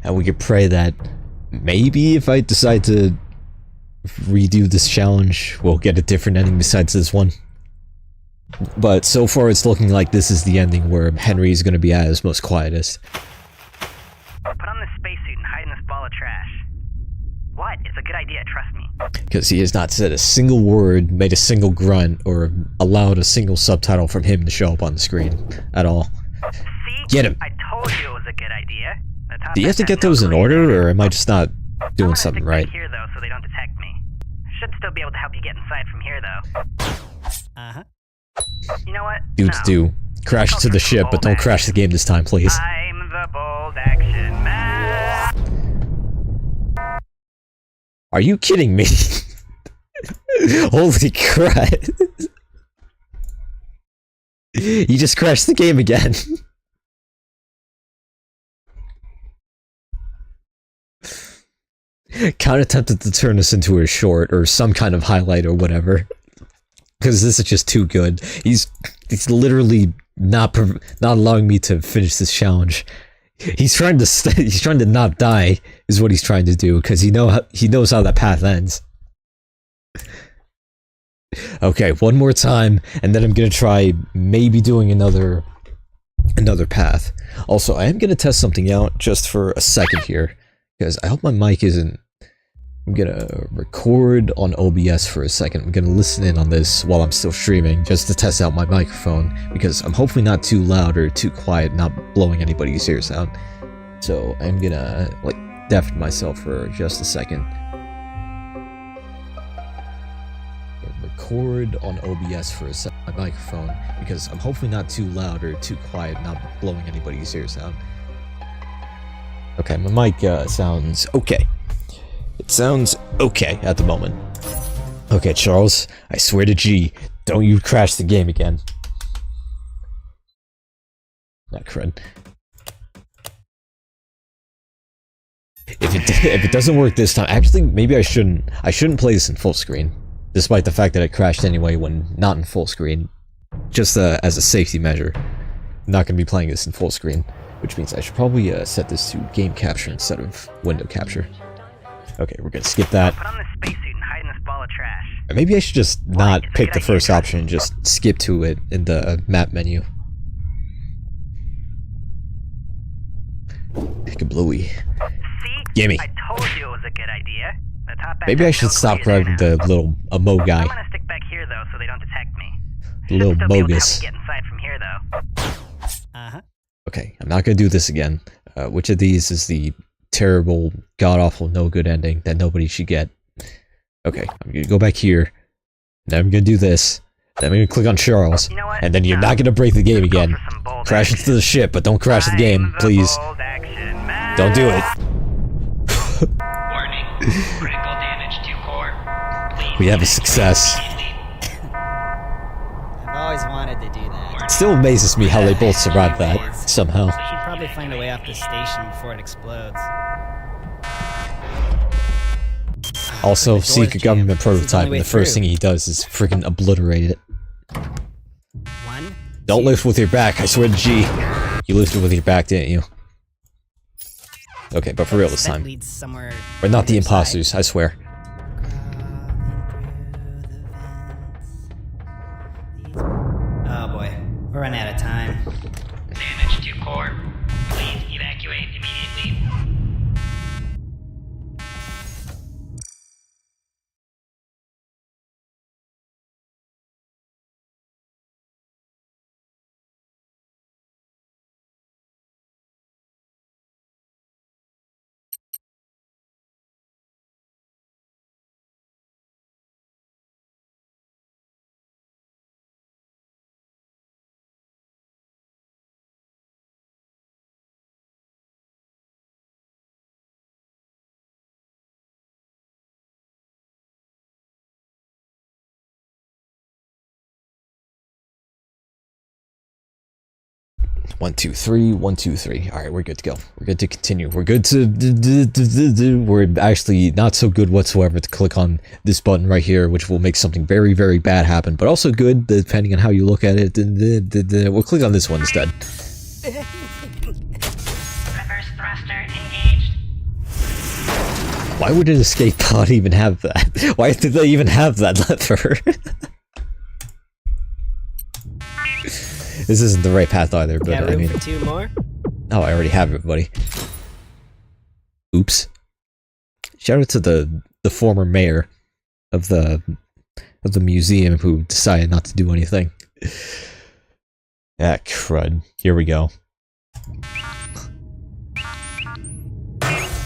And we could pray that maybe if I decide to redo this challenge, we'll get a different ending besides this one. But so far it's looking like this is the ending where Henry is going to be at his most quietest. Put on this spacesuit and hide in this ball of trash. What? It's a good idea, trust me. Because he has not said a single word, made a single grunt, or allowed a single subtitle from him to show up on the screen at all. See? Get him! I told you it was a good idea. The Top Do you have to Hat get has no those in clue order, you're there. or am I just not I'm doing gonna something stick right? back here, though, so they don't detect me. Should still be able to help you get inside from here, though. Uh-huh. You know what? Dudes No. do. Crash to the ship, but don't crash the game this time, please. I'm the bold action man. Are you kidding me? Holy crap. You just crashed the game again. Kind of tempted to turn this into a short or some kind of highlight or whatever, because this is just too good. He's literally not allowing me to finish this challenge. He's trying to not die is what he's trying to do, because he knows how that path ends. Okay, one more time, and then I'm gonna try maybe doing another path. Also, I am gonna test something out just for a second here, because I hope my mic isn't... I'm gonna record on OBS for a second. I'm gonna listen in on this while I'm still streaming, just to test out my microphone, because I'm hopefully not too loud or too quiet, not blowing anybody's ears out. So I'm gonna, like, deafen myself for just a second. Record on OBS for a second, my microphone, because I'm hopefully not too loud or too quiet, not blowing anybody's ears out. Okay, my mic sounds okay. It sounds okay at the moment. Okay, Charles, I swear to G, don't you crash the game again. Not crud. If it doesn't work this time, actually, maybe I shouldn't play this in full screen, despite the fact that it crashed anyway when not in full screen, just as a safety measure. I'm not going to be playing this in full screen, which means I should probably set this to game capture instead of window capture. Okay, we're gonna skip that. Put on this spacesuit and hide in this ball of trash. Or maybe I should just not pick the first option and just skip to it in the map menu. Pick a bluey. See? Gimme. I told you it was a good idea. The top back Maybe I has should no stop clue you're grabbing there the little Mo now. guy. I'm gonna stick back here though, so they don't detect me. The little Should still be able to bogus. help me get inside from here though. Uh huh. Okay, I'm not gonna do this again. Which of these is the terrible, god-awful, no-good ending that nobody should get? Okay, I'm gonna go back here. Then I'm gonna do this. Then I'm gonna click on Charles. You know what? And then you're No. not gonna break the game Let's go again. for some bold Crash action. into the ship, but don't crash the game, Time's a please. bold action, man. Don't do it. Warning. Critical damage to core. Please We have a success. I've always wanted to do that. It still amazes me how they both survived that, somehow. I should probably find a way off this station before it explodes. Also, The door's secret government jammed. This is the prototype, only and way the first through. thing he does is freaking obliterate it. One. Don't lift with your back, I swear to G. You lifted with your back, didn't you? Okay, but for real this That time. leads somewhere. We're not the on other side. imposters, I swear. Oh boy, we're running out of time. Damage to core. Please evacuate immediately. One, two, three, 1, 2, 3. Alright, we're good to go. We're good to continue. We're good to... We're actually not so good whatsoever to click on this button right here, which will make something very, very bad happen, but also good, depending on how you look at it. We'll click on this one instead. Reverse thruster engaged. Why would an escape pod even have that? Why did they even have that lever? This isn't the right path either, but Got I room mean... for two more? Oh, I already have it, buddy. Oops. Shout out to the former mayor of the museum who decided not to do anything. Ah, crud. Here we go.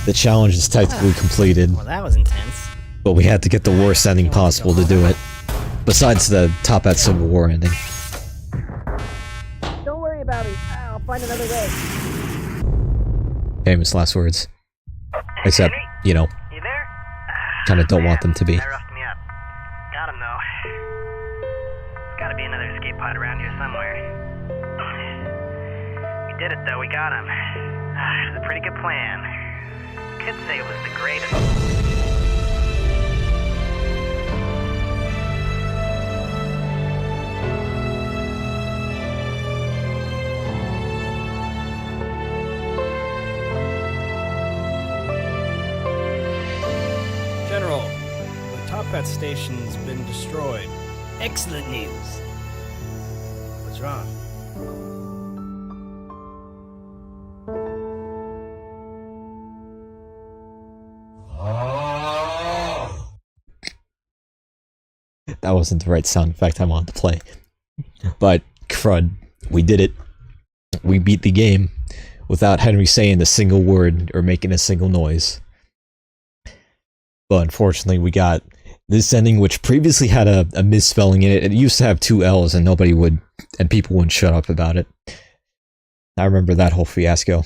The challenge is technically completed, Well, that was intense. but we had to get the worst ending possible to do it. Besides the Top Hat Civil War ending. Don't worry about it. I'll find another way. Famous last words. Except, Henry? you know, You there? kinda don't want them to be. That roughed me up. Got him though. There's gotta be another escape pod around here somewhere. We did it though, we got him. It was a pretty good plan. Could say it was the greatest. General, the Top Hat station's been destroyed. Excellent news. What's wrong? That wasn't the right sound effect I wanted to play. But, crud, we did it. We beat the game without Henry saying a single word or making a single noise. But unfortunately, we got this ending, which previously had a misspelling in it. It used to have 2 L's and people wouldn't shut up about it. I remember that whole fiasco.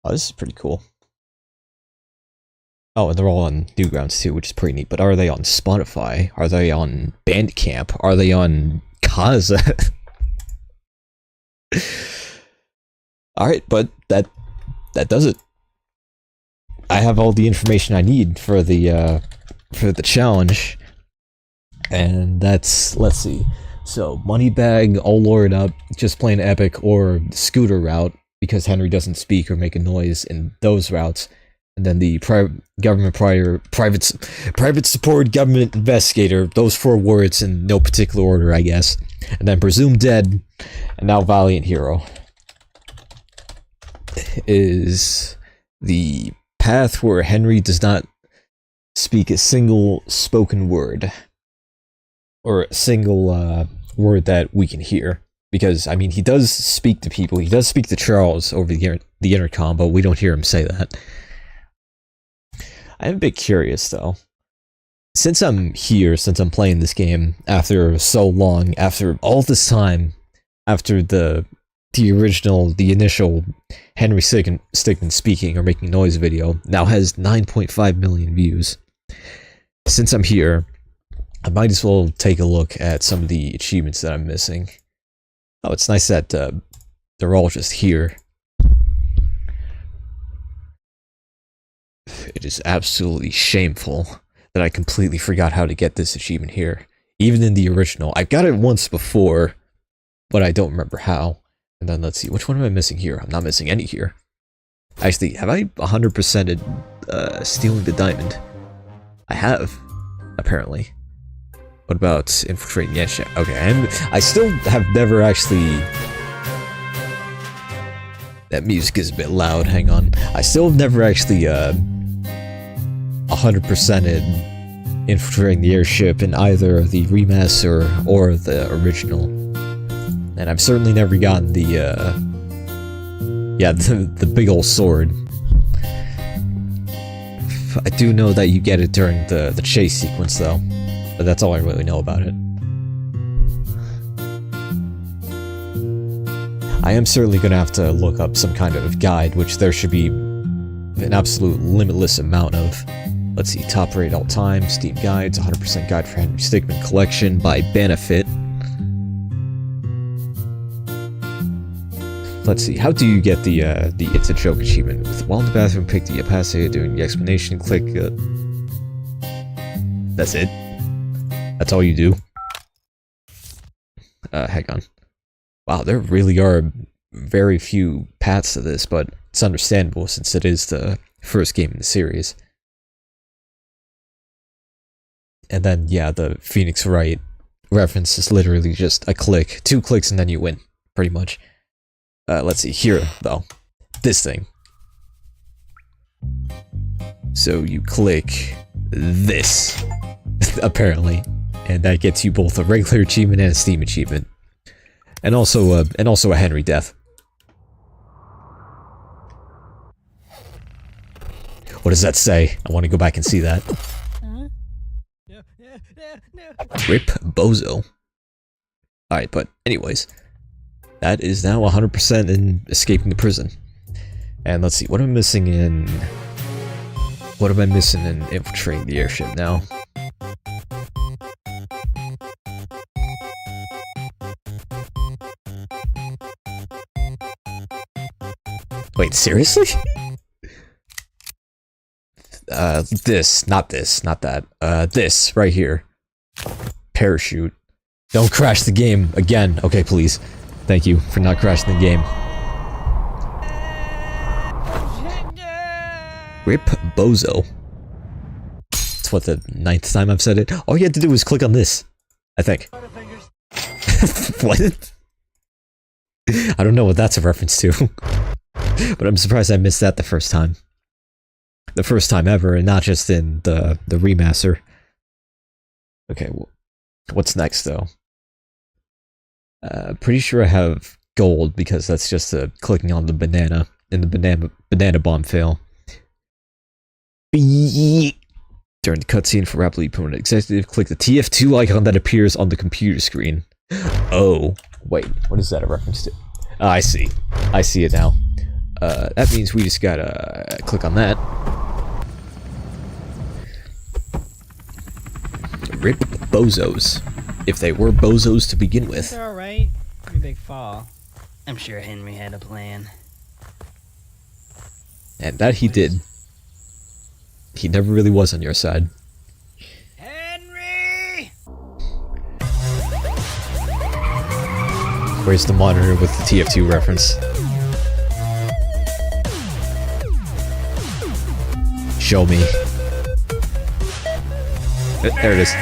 Oh, this is pretty cool. Oh, and they're all on Newgrounds too, which is pretty neat. But are they on Spotify? Are they on Bandcamp? Are they on Kazaa? Alright, but that does it. I have all the information I need for the challenge. And that's, let's see. So, Moneybag, All Lord Up, Just Plain Epic, or Scooter route, because Henry doesn't speak or make a noise in those routes. And then the private support government investigator, those 4 words in no particular order, I guess. And then Presumed Dead, and now Valiant Hero. Is the path where Henry does not speak a single spoken word. Or a single word that we can hear. Because, I mean, he does speak to people. He does speak to Charles over the intercom, but we don't hear him say that. I'm a bit curious, though. Since I'm here, since I'm playing this game, after so long, after all this time, after the initial Henry Stickmin speaking or making noise video, now has 9.5 million views. Since I'm here, I might as well take a look at some of the achievements that I'm missing. Oh, it's nice that they're all just here. It is absolutely shameful that I completely forgot how to get this achievement here. Even in the original. I got it once before, but I don't remember how. And then let's see, which one am I missing here? I'm not missing any here. Actually, have I 100%ed stealing the diamond? I have, apparently. What about infiltrating the edge? Okay, I still have never actually... That music is a bit loud, hang on. I still have never actually 100%ed infiltrating the airship in either the remaster or the original. And I've certainly never gotten the big ol' sword. I do know that you get it during the chase sequence though, but that's all I really know about it. I am certainly gonna have to look up some kind of guide, which there should be an absolute limitless amount of. Let's see, top rated all time, Steam guides, 100% guide for Henry Stickmin Collection by Benefit. Let's see, how do you get the It's a Joke achievement? While in the bathroom, pick the opacity doing the explanation, click, that's it? That's all you do? Hang on. Wow, there really are very few paths to this, but it's understandable since it is the first game in the series. And then, yeah, the Phoenix Wright reference is literally just a click, 2 clicks, and then you win, pretty much. Let's see, here, though. This thing. So you click this, apparently. And that gets you both a regular achievement and a Steam achievement. And also a Henry death. What does that say? I want to go back and see that. Rip Bozo. Alright, but anyways. That is now 100% in escaping the prison. And let's see, what am I missing in... What am I missing in infiltrating the airship now? Wait, seriously? Not that. This, right here. Parachute. Don't crash the game again. Okay, please. Thank you for not crashing the game. Rip Bozo. That's what, the 9th time I've said it? All you had to do was click on this, I think. What? I don't know what that's a reference to. But I'm surprised I missed that the first time. The first time ever, and not just in the remaster. Okay, well, what's next, though? Pretty sure I have gold, because that's just clicking on the banana in the banana bomb fail. During the cutscene for rapidly promoted executive, click the TF2 icon that appears on the computer screen. Oh, wait, what is that a reference to? Oh, I see. I see it now. That means we just gotta click on that. Rip bozos. If they were bozos to begin with. They're alright. Pretty big fall. I'm sure Henry had a plan. And that he did. He never really was on your side. Henry! Where's the monitor with the TF2 reference? Show me. There it is.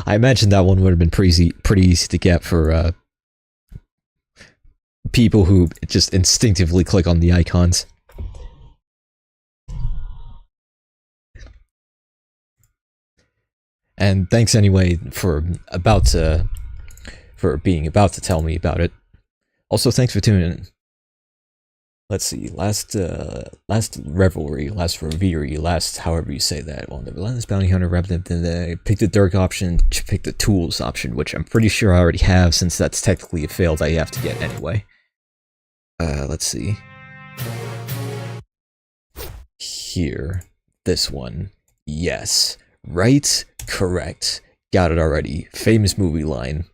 I imagine that one would have been pretty easy to get for people who just instinctively click on the icons. And thanks anyway for being about to tell me about it. Also, thanks for tuning in. Let's see, last revelry, last reverie, last however you say that. Well, the Relentless Bounty Hunter wrapped up in the pick the Dirk option, pick the Tools option, which I'm pretty sure I already have, since that's technically a fail that you have to get anyway. Let's see. Here. This one. Yes. Right? Correct. Got it already. Famous movie line.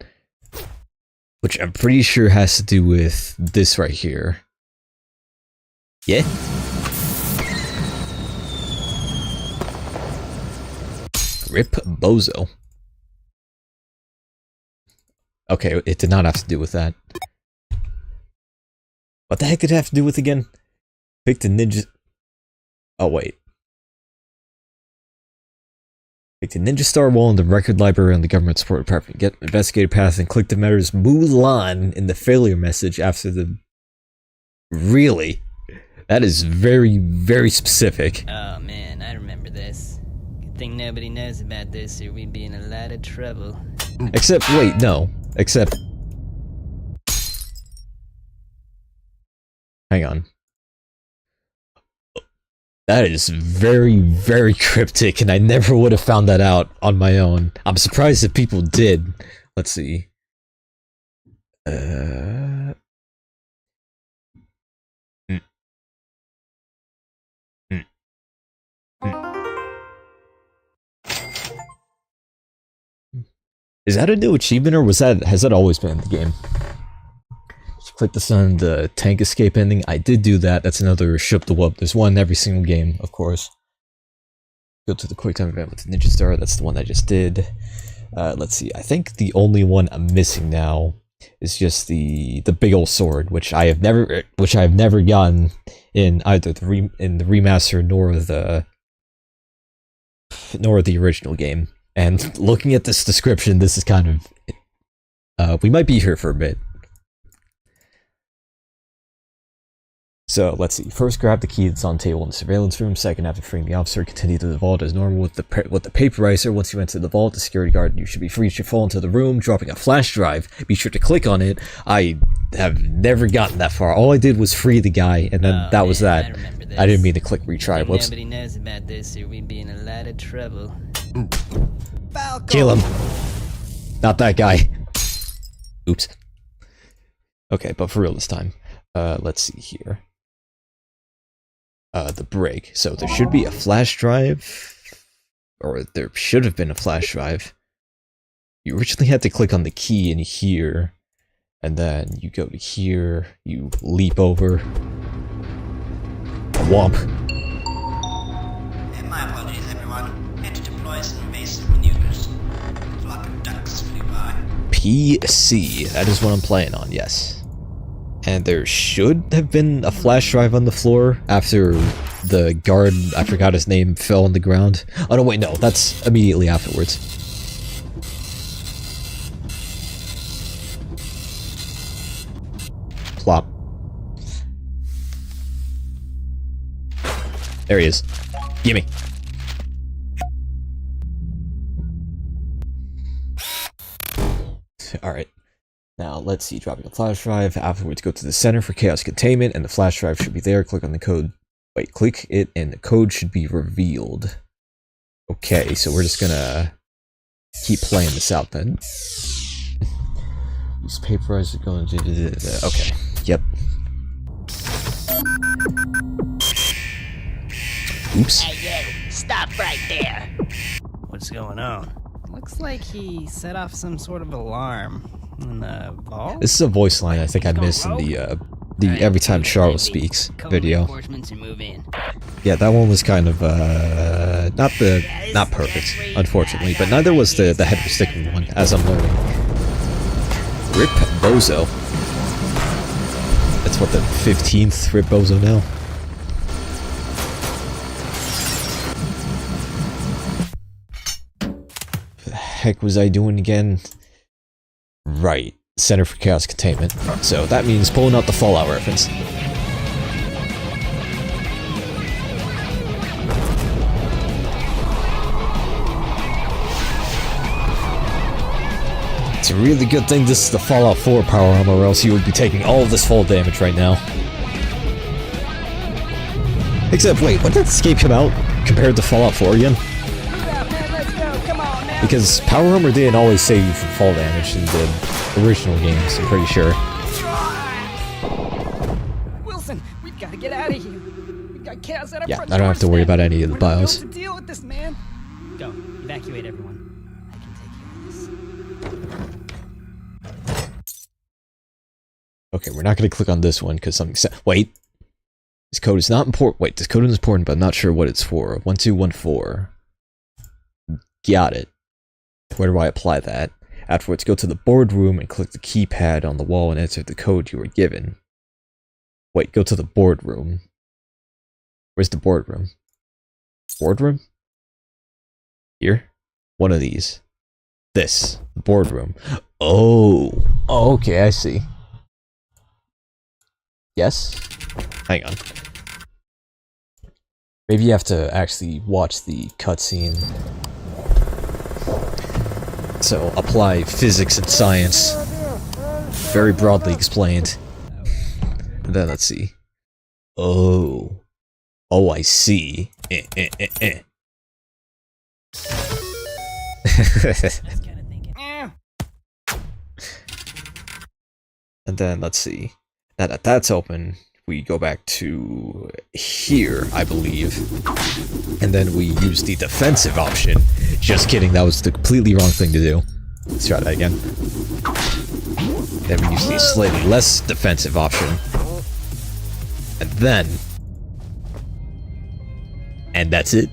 Which I'm pretty sure has to do with this right here. Yeah? Rip Bozo. Okay, it did not have to do with that. What the heck did it have to do with again? Pick the ninja... Oh, wait. Pick the Ninja Star wall in the record library on the government support department. Get investigator path and click the matters Mulan in the failure message after the... Really? That is very, very specific. Oh man, I remember this. Good thing nobody knows about this or we'd be in a lot of trouble. Except, wait, no. Except... Hang on. That is very, very cryptic, and I never would have found that out on my own. I'm surprised if people did. Let's see. Is that a new achievement, or has that always been in the game? Just click this on the tank escape ending. I did do that. That's another ship the whoop. There's one in every single game, of course. Go to the quick time event with the Ninja Star. That's the one I just did. Let's see. I think the only one I'm missing now is just the big old sword, which I have never gotten in either the remaster nor the original game. And looking at this description, this is kind of... we might be here for a bit. So, let's see. First, grab the key that's on the table in the surveillance room. Second, after freeing the officer, continue to the vault as normal with the paperizer. Once you enter the vault, the security guard, you should be free to fall into the room, dropping a flash drive. Be sure to click on it. I have never gotten that far. All I did was free the guy, and then that was that. I didn't mean to click retry. Whoops. Nobody knows about this or we'd be in a lot of trouble. Kill him. Not that guy. Oops. Okay, but for real this time. Let's see here. The break. So there should be a flash drive. Or there should have been a flash drive. You originally had to click on the key in here. And then you go to here. You leap over. Womp. My apologies, everyone. Had to deploy some invasive maneuvers. A flock of ducks flew by. PC. That is what I'm playing on, yes. And there should have been a flash drive on the floor after the guard, I forgot his name, fell on the ground. Oh no, wait, no, that's immediately afterwards. Plop. There he is. Gimme. Alright. Now, let's see, dropping a flash drive, afterwards go to the center for chaos containment, and the flash drive should be there, click on the code, wait, click it, and the code should be revealed. Okay, so we're just gonna keep playing this out then. Use paperizer going to, okay, yep. Oops. Hey, you, stop right there. What's going on? Looks like he set off some sort of alarm in the vault. This is a voice line I think I missed in the Every Time Charles Speaks video. Yeah, that one was kind of not perfect, unfortunately, but neither was the Henry Stickmin one, as I'm learning. Rip Bozo. That's what, the 15th Rip Bozo now? What the heck was I doing again? Right, Center for Chaos Containment. So that means pulling out the Fallout reference. It's a really good thing this is the Fallout 4 power armor, or else you would be taking all of this fall damage right now. Except, wait, when did Escape come out compared to Fallout 4 again? Because power armor didn't always save you from fall damage in the original games, I'm pretty sure. Wilson, we've got to get out of here. We've got chaos at our Yeah, front I don't have to worry about any of the We're not bios. built to deal with this, man. Go, evacuate everyone. I can take care of this. Okay, we're not going to click on this one because something wait. This code is not important. Wait, this code is important, but I'm not sure what it's for. 1214. Got it. Where do I apply that? Afterwards, go to the boardroom and click the keypad on the wall and enter the code you were given. Wait, go to the boardroom. Where's the boardroom? Boardroom? Here? One of these. This. The boardroom. Oh, okay, I see. Yes? Hang on. Maybe you have to actually watch the cutscene. So, apply physics and science. Very broadly explained. And then let's see. Oh. Oh, I see. And then let's see. Now that that's open, we go back to here, I believe. And then we use the defensive option. Just kidding, that was the completely wrong thing to do. Let's try that again. Then we use the slightly less defensive option. And then... and that's it.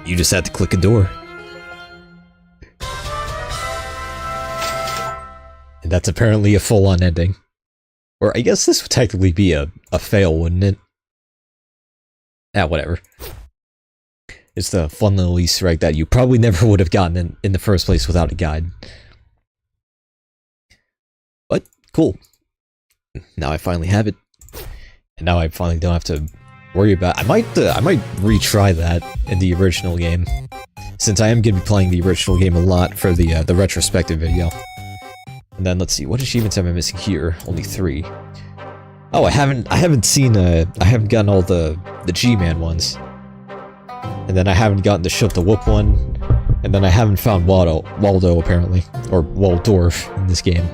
You just had to click a door. And that's apparently a full-on ending. Or I guess this would technically be a fail, wouldn't it? Ah, whatever. It's the fun little Easter egg that you probably never would have gotten in the first place without a guide. But, cool. Now I finally have it. And now I finally don't have to worry about... I might retry that in the original game. Since I am going to be playing the original game a lot for the retrospective video. And then let's see, what achievements am I missing here? Only 3. Oh, I haven't gotten all the G-Man ones. And then I haven't gotten the Shut the Whoop one. And then I haven't found Waldo apparently. Or Waldorf in this game.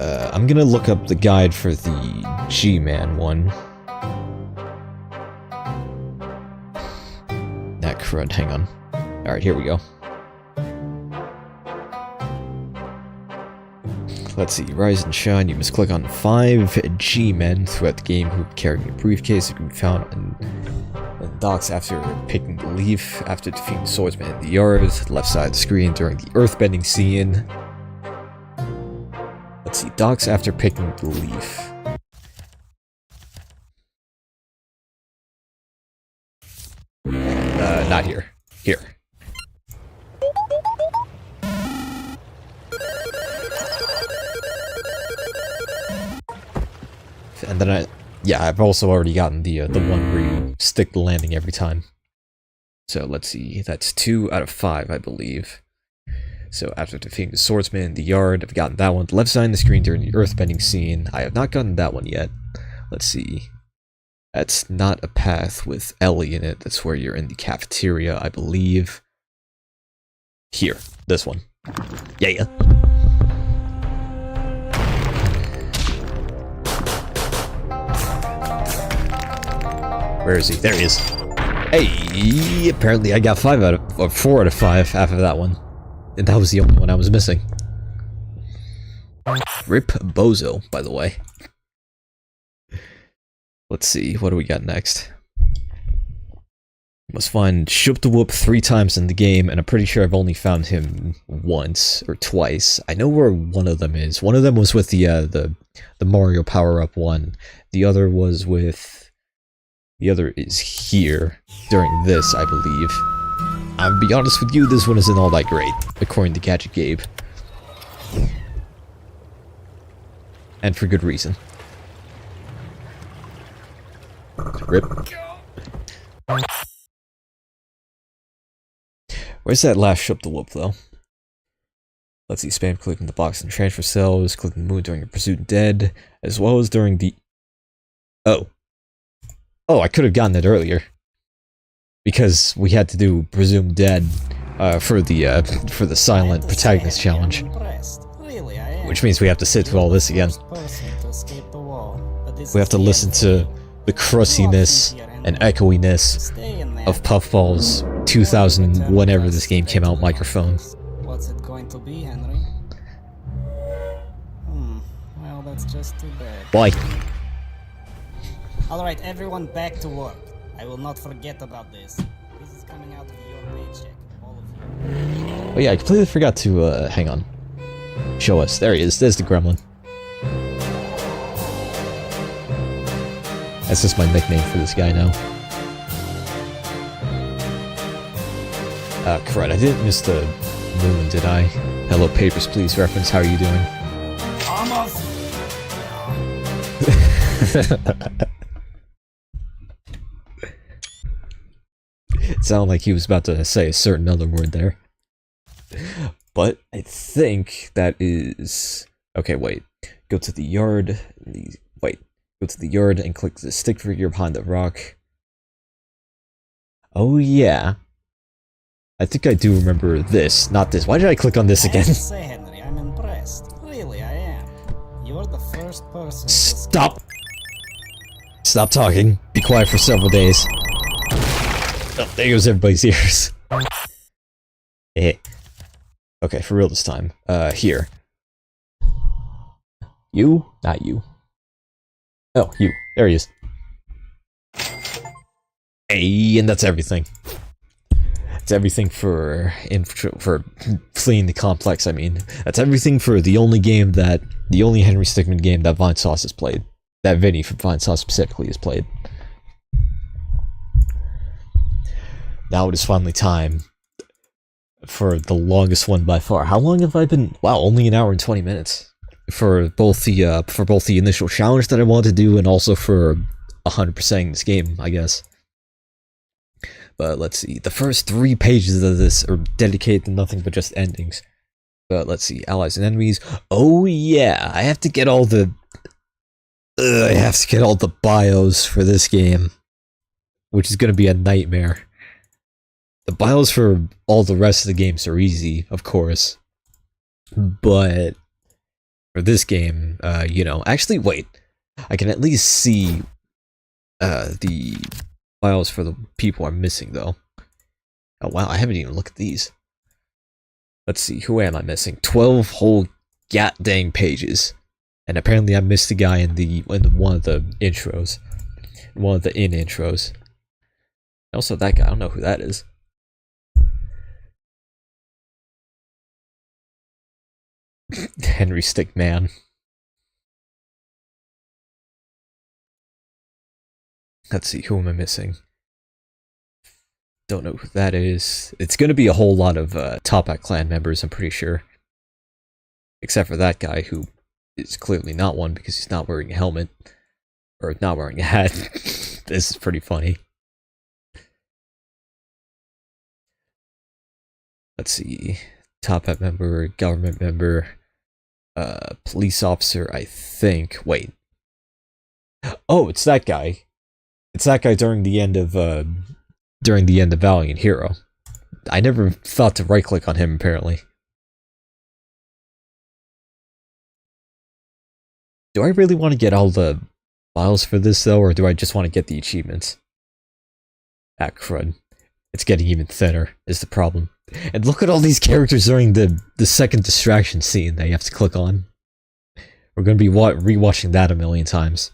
I'm gonna look up the guide for the G-Man one. That crud, hang on. Alright, here we go. Let's see, Rise and Shine, you must click on 5 G-Men throughout the game who carry a briefcase that can be found in docks after picking the leaf, after defeating the swordsman in the yard, left side of the screen during the earthbending scene. Let's see, docks after picking the leaf. Not here. Here. And then I've also already gotten the one where you stick the landing every time. So let's see, that's 2 out of 5, I believe. So after defeating the swordsman in the yard, I've gotten that one. The left side of the screen during the earthbending scene, I have not gotten that one yet. Let's see. That's not a path with Ellie in it. That's where you're in the cafeteria, I believe. Here, this one. Yeah. Where is he? There he is. Hey, apparently I got 4 out of 5 after that one. And that was the only one I was missing. Rip Bozo, by the way. Let's see, what do we got next? Must find Shubtawhoop 3 times in the game, and I'm pretty sure I've only found him once or twice. I know where one of them is. One of them was with the Mario power-up one. The other was with... The other is here, during this, I believe. I'll be honest with you, this one isn't all that great, according to Gadget Gabe. And for good reason. Rip. Where's that last Shubtawhoop, though? Let's see, spam clicking the box and transfer cells, clicking the moon during a pursuit dead, as well as during the... Oh, I could have gotten it earlier. Because we had to do presumed dead for the silent protagonist challenge. Which means we have to sit through all this again. We have to listen to the crustiness and echoiness of Puffball's 2000 whenever this game came out microphone. What's it going to be, Henry? Well, that's just too bad. Bye. Alright, everyone back to work. I will not forget about this. This is coming out of your paycheck, all of you. Oh yeah, I completely forgot to, hang on. Show us. There he is. There's the gremlin. That's just my nickname for this guy now. Crud, I didn't miss the moon, did I? Hello, Papers, Please reference. How are you doing? Almost! It sounded like he was about to say a certain other word there. But I think that is... Okay, wait. Go to the yard. Go to the yard and click the stick figure behind the rock. Oh yeah. I think I do remember this, not this. Why did I click on this again? I have to say, Henry, I'm impressed. Really, I am. You're the first person... Stop! Stop talking. Be quiet for several days. Oh, there goes everybody's ears. Okay, for real this time. Here. You? Not you. Oh, you. There he is. Hey, and that's everything. It's everything for fleeing the complex, I mean. That's everything for the only Henry Stickmin game that Vinesauce has played. That Vinny from Vinesauce specifically has played. Now it is finally time for the longest one by far. How long have I been? Wow, only an hour and 20 minutes. For both the initial challenge that I wanted to do and also for 100%ing this game, I guess. But let's see. The first 3 pages of this are dedicated to nothing but just endings. But let's see. Allies and enemies. Oh yeah, I have to get all the bios for this game, which is gonna be a nightmare. The bios for all the rest of the games are easy, of course. But for this game, you know, actually wait. I can at least see the files for the people I'm missing though. Oh wow, I haven't even looked at these. Let's see, who am I missing? 12 whole dang pages. And apparently I missed a guy in one of the intros. One of the intros. Also that guy, I don't know who that is. Henry Stickman. Let's see, who am I missing? Don't know who that is. It's gonna be a whole lot of Top Hat clan members, I'm pretty sure. Except for that guy, who is clearly not one because he's not wearing a helmet. Or not wearing a hat. This is pretty funny. Let's see. Top Hat member, government member, police officer, I think. Wait. Oh, it's that guy. It's that guy during the end of Valiant Hero. I never thought to right-click on him, apparently. Do I really want to get all the files for this, though, or do I just want to get the achievements? Ah, crud. It's getting even thinner, is the problem. And look at all these characters during the second distraction scene that you have to click on. We're going to be rewatching that a million times.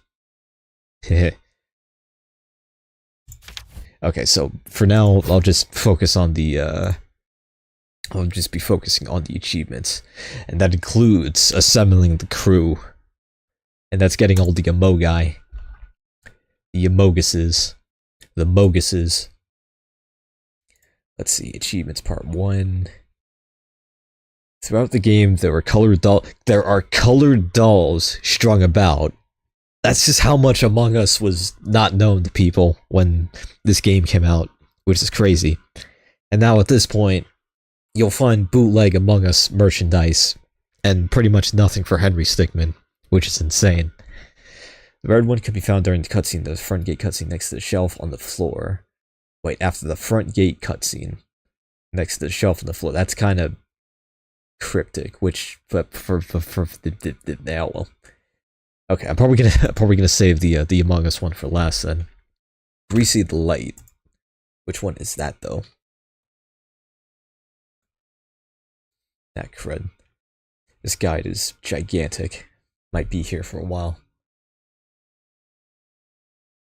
Okay, so for now, I'll just focus on the, I'll just be focusing on the achievements. And that includes assembling the crew. And that's getting all the Amogai. The Amoguses. The Moguses. Let's see, achievements part 1. Throughout the game, there are colored dolls strung about. That's just how much Among Us was not known to people when this game came out, which is crazy. And now at this point, you'll find bootleg Among Us merchandise, and pretty much nothing for Henry Stickmin, which is insane. The red one can be found during the cutscene, the front gate cutscene next to the shelf on the floor. Wait, after the front gate cutscene, next to the shelf on the floor. That's kind of cryptic, which, but for now, well. Okay, I'm probably gonna save the Among Us one for last then. Greasy the Light. Which one is that though? That crud. This guide is gigantic. Might be here for a while.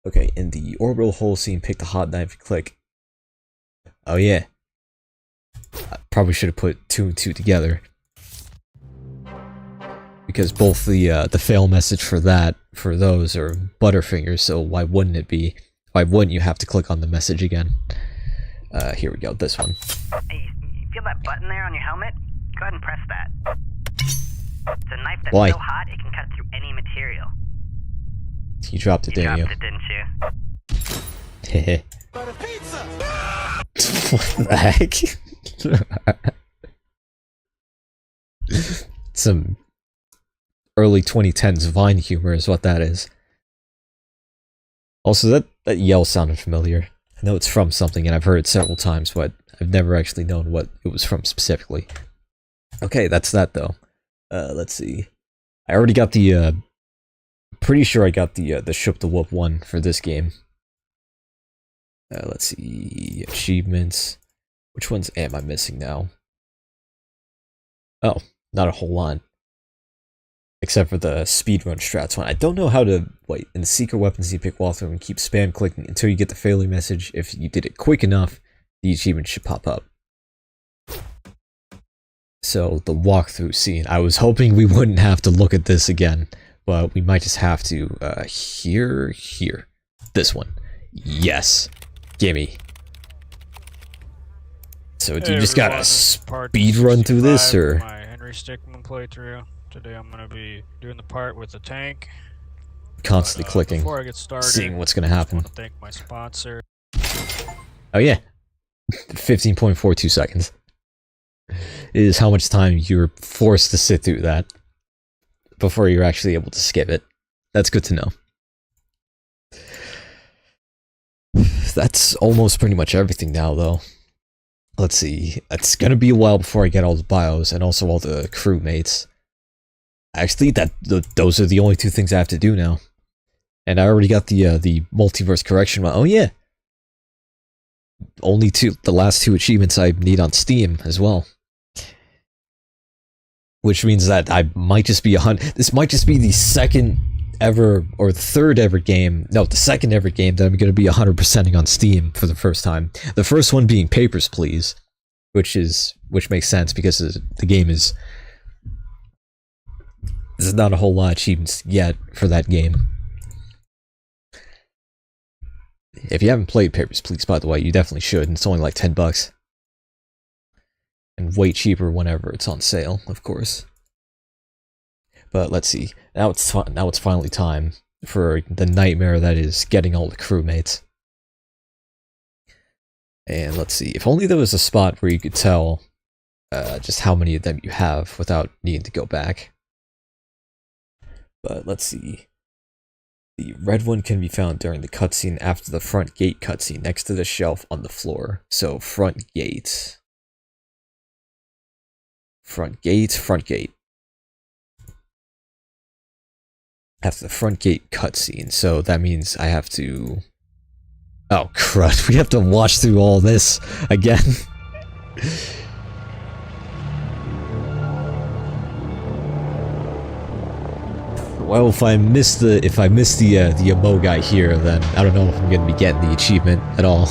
Okay, in the orbital hole scene, pick the hot knife and click. Oh yeah. I probably should have put 2 and 2 together. Because both the fail message for those are Butterfingers, so why wouldn't it be? Why wouldn't you have to click on the message again? Here we go, this one. Hey, you feel that button there on your helmet? Go ahead and press that. It's a knife that's Why? so hot it can cut through any material. You dropped it, didn't you? You dropped it, didn't you? Hehe. What the heck? Some early 2010s Vine humor is what that is. Also, that yell sounded familiar. I know it's from something and I've heard it several times, but I've never actually known what it was from specifically. Okay, that's that though. Let's see. I already got the, pretty sure I got the Shoop the Whoop one for this game. Let's see, achievements. Which ones am I missing now? Oh, not a whole lot. Except for the speedrun strats one. I don't know how to, wait, in the secret weapons you pick walkthrough and keep spam clicking until you get the failure message. If you did it quick enough, the achievement should pop up. So, the walkthrough scene. I was hoping we wouldn't have to look at this again, but we might just have to, here. This one. Yes. Gimme. So, do you just gotta speed run through this, or? My Henry Stickmin playthrough. Today I'm gonna be doing the part with the tank. Constantly clicking, before I get started, seeing what's gonna happen. I want to thank my sponsor. Oh yeah. 15.42 seconds. Is how much time you're forced to sit through that before you're actually able to skip it. That's good to know. That's almost pretty much everything now, though. Let's see. It's gonna be a while before I get all the bios and also all the crewmates. Actually, those are the only 2 things I have to do now. And I already got the multiverse correction one. Oh yeah. Only the last 2 achievements I need on Steam as well. Which means that I might just be this might just be the second ever, or the third ever game, no, the second ever game that I'm going to be 100%ing on Steam for the first time. The first one being Papers, Please, which makes sense because the game is, there's not a whole lot of achievements yet for that game. If you haven't played Papers, Please, by the way, you definitely should. It's only like $10. And way cheaper whenever it's on sale, of course. But let's see. Now it's finally time for the nightmare that is getting all the crewmates. And let's see. If only there was a spot where you could tell just how many of them you have without needing to go back. But let's see. The red one can be found during the cutscene after the front gate cutscene next to the shelf on the floor. So front gate. Front gate, front gate. After the front gate cutscene, so that means I have to... Oh crud, we have to watch through all this again. Well, if I miss the Emo guy here, then I don't know if I'm gonna be getting the achievement at all.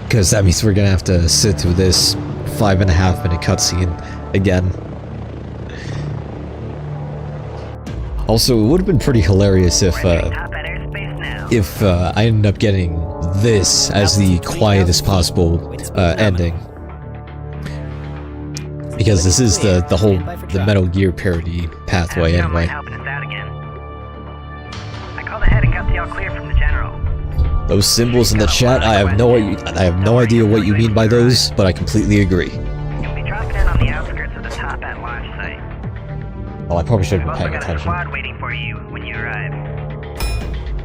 Because that means we're gonna have to sit through this 5.5-minute cutscene again. Also, it would have been pretty hilarious if I ended up getting this as the quietest possible ending. Because this is the the Metal Gear parody pathway anyway. I called ahead and got the all clear from the general. Those symbols in the chat, I have no idea what you mean by those, but I completely agree. You'll be dropping in on the outskirts of the Top Hat launch site. Well, I probably should have We've been also paying got a attention. squad waiting for you when you arrive.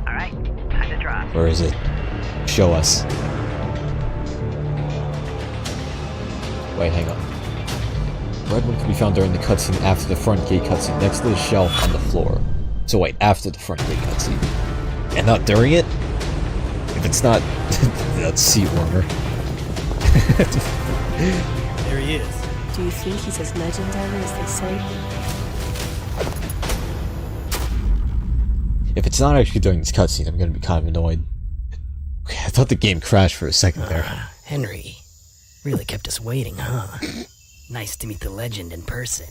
Alright, time to drop. Where is it? Show us. Wait, hang on. Red one can be found during the cutscene after the front gate cutscene, next to the shelf on the floor. So wait, after the front gate cutscene. And not during it? If it's not... that's seat warmer. There he is. Do you think he's as legendary as they say? If it's not actually during this cutscene, I'm gonna be kind of annoyed. Okay, I thought the game crashed for a second there. Henry. Really kept us waiting, huh? Nice to meet the legend in person.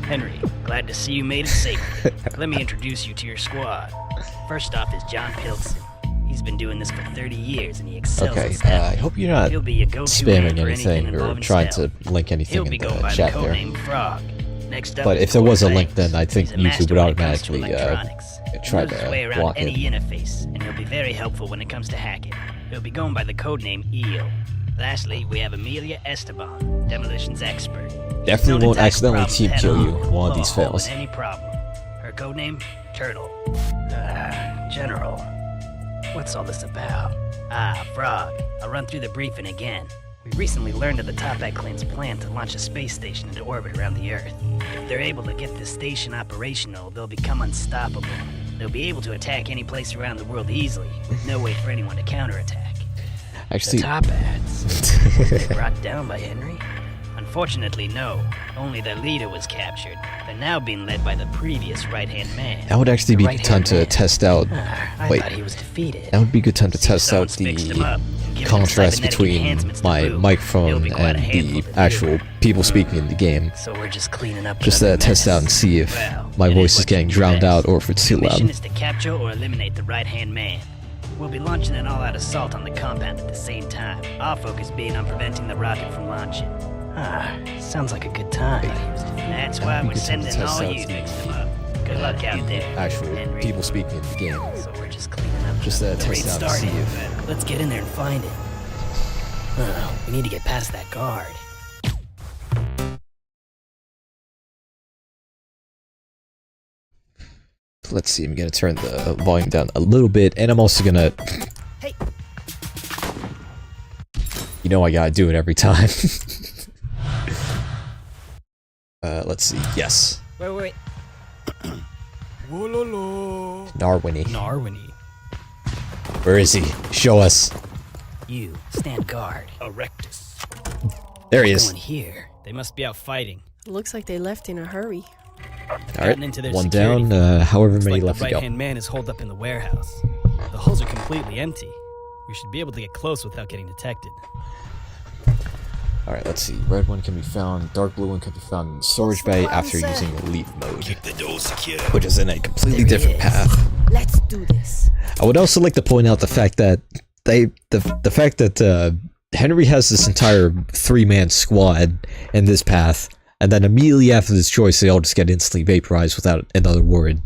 Henry, glad to see you made it safely. Let me introduce you to your squad. First off is John Pilson. He's been doing this for 30 years and he excels Okay, in stealth. I hope you're not He'll be your go-to spamming man for anything or involving trying stealth. to link anything He'll in be going the by chat the there. codename Frog. Next up But is if there was a Corey link, then I think He's a YouTube master would when it comes to automatically electronics. try He knows his way to around block any it. interface, and he'll be very helpful when it comes to hacking. He'll be going by the codename EO. Lastly, we have Amelia Esteban, demolitions expert. Definitely Known to won't tackle accidentally problems team kill head-on you and in one of blow these a hole in fails. Any problem. Her codename, Turtle. General, what's all this about? Frog. I'll run through the briefing again. We recently learned of the Top Hat clan's plan to launch a space station into orbit around the Earth. If they're able to get this station operational, they'll become unstoppable. They'll be able to attack any place around the world easily, with no way for anyone to counterattack. Actually, The Top Hats. Were they brought down by Henry? Unfortunately, no. Only their leader was captured. They're now being led by the previous right-hand man. that would actually be a good time to Right-hand man. test out. I Wait, thought he was defeated. that would be a good time to See if test out someone's fixed him up the and given him contrast cybernetic between enhancements to my boot. It'll microphone be quite a and handful the to do. actual people speaking in the game. So we're just cleaning up. Just another test mess. out and see if Well, my it voice is what getting you do drowned best. out or if it's too Your mission loud. is to capture or eliminate the right-hand man. We'll be launching an all-out assault on the compound at the same time. Our focus being on preventing the rocket from launching. Sounds like a good time. That's why That'd be we're good time to sending test all out you the- mixed them up. Good luck out there, Actual Henry. people speaking in the game. So we're just cleaning up. Just the test raid out to started. see if... Let's get in there and find it. We need to get past that guard. Let's see, I'm gonna turn the volume down a little bit, and I'm also gonna... Hey. You know I gotta do it every time. Let's see, yes. Wait. Narwini. Narwini. Where is he? Show us. You, stand guard. Erectus. There he is. Going here. They must be out fighting. Looks like they left in a hurry. Gotten into their Alright, one security down, however Looks many like left the to go. right-hand man is holed up in the warehouse. The hulls are completely empty. We should be able to get close without getting detected. Alright, let's see. Red one can be found, dark blue one can be found in the storage bay after using leaf mode, which is in a completely different path. Let's do this. I would also like to point out the fact that Henry has this entire 3-man squad in this path, and then immediately after this choice, they all just get instantly vaporized without another word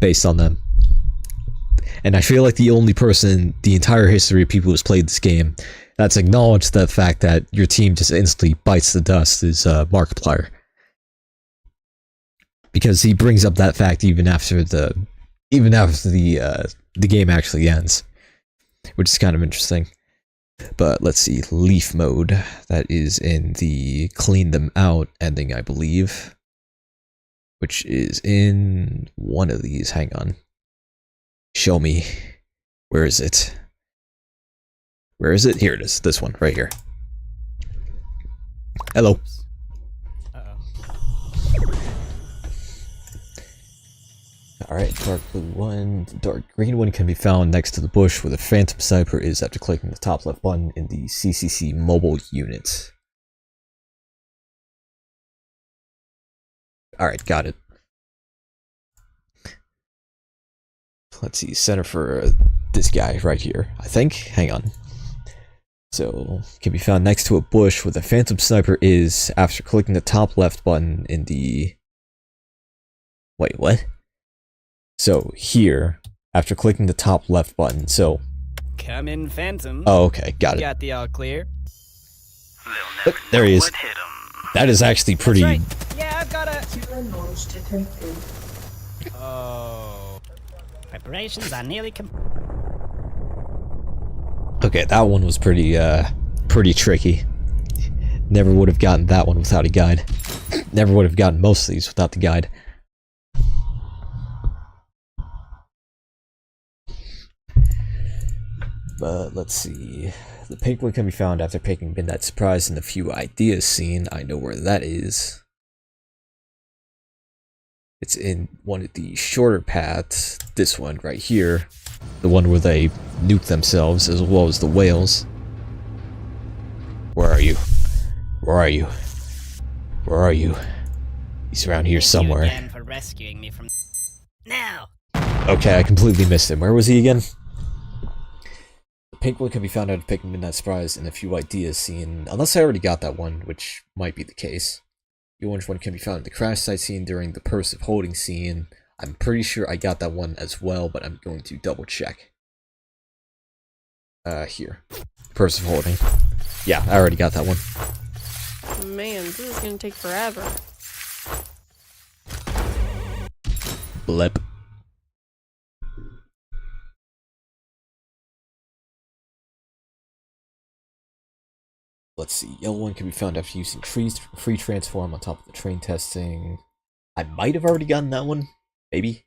based on them. And I feel like the only person in the entire history of people who's played this game that's acknowledged the fact that your team just instantly bites the dust is Markiplier. Because he brings up that fact even after the game actually ends, which is kind of interesting. But let's see, leaf mode, that is in the clean them out ending, I believe, which is in one of these. Hang on. Show me. Where is it? Where is it? Here it is. This one, right here. Hello. Alright, dark blue one. The dark green one can be found next to the bush where the phantom sniper is after clicking the top left button in the CCC mobile unit. Alright, got it. Let's see, center for this guy right here, I think. Hang on. So, can be found next to a bush where the phantom sniper is after clicking the top left button in the... Wait, what? So, here, after clicking the top left button, so... Come in, Phantom. Oh, okay, got it. Got the all clear. Oh, there he is. That is actually pretty... Right. Yeah, I've got a... Oh... Preparations are nearly Okay, that one was pretty tricky. Never would have gotten that one without a guide. Never would have gotten most of these without the guide. But let's see. The pink one can be found after picking Midnight Surprise in the Few Ideas scene. I know where that is. It's in one of the shorter paths. This one right here. The one where they nuke themselves as well as the whales. Where are you? Where are you? Where are you? He's around here somewhere. Thank you again for rescuing me from... Now! Okay, I completely missed him. Where was he again? The pink one can be found out of picking Midnight Surprise in the Few Ideas scene. Unless I already got that one, which might be the case. The orange one can be found in the crash site scene during the purse of holding scene. I'm pretty sure I got that one as well, but I'm going to double check. Here. Purse of holding. Yeah, I already got that one. Man, this is gonna take forever. Blip. Let's see, yellow one can be found after using free transform on top of the train testing. I might have already gotten that one, maybe.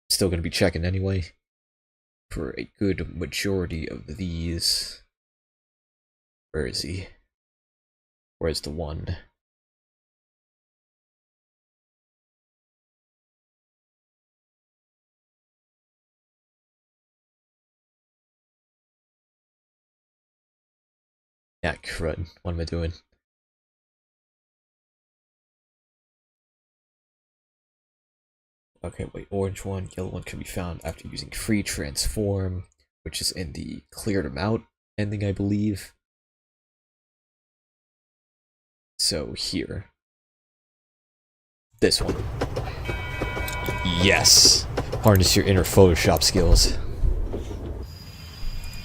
Still gonna be checking anyway. For a good majority of these. Where is he? Where's the one? Yeah, crud. What am I doing? Okay, wait. Orange one, yellow one can be found after using free transform, which is in the cleared them out ending, I believe. So here. This one. Yes! Harness your inner Photoshop skills.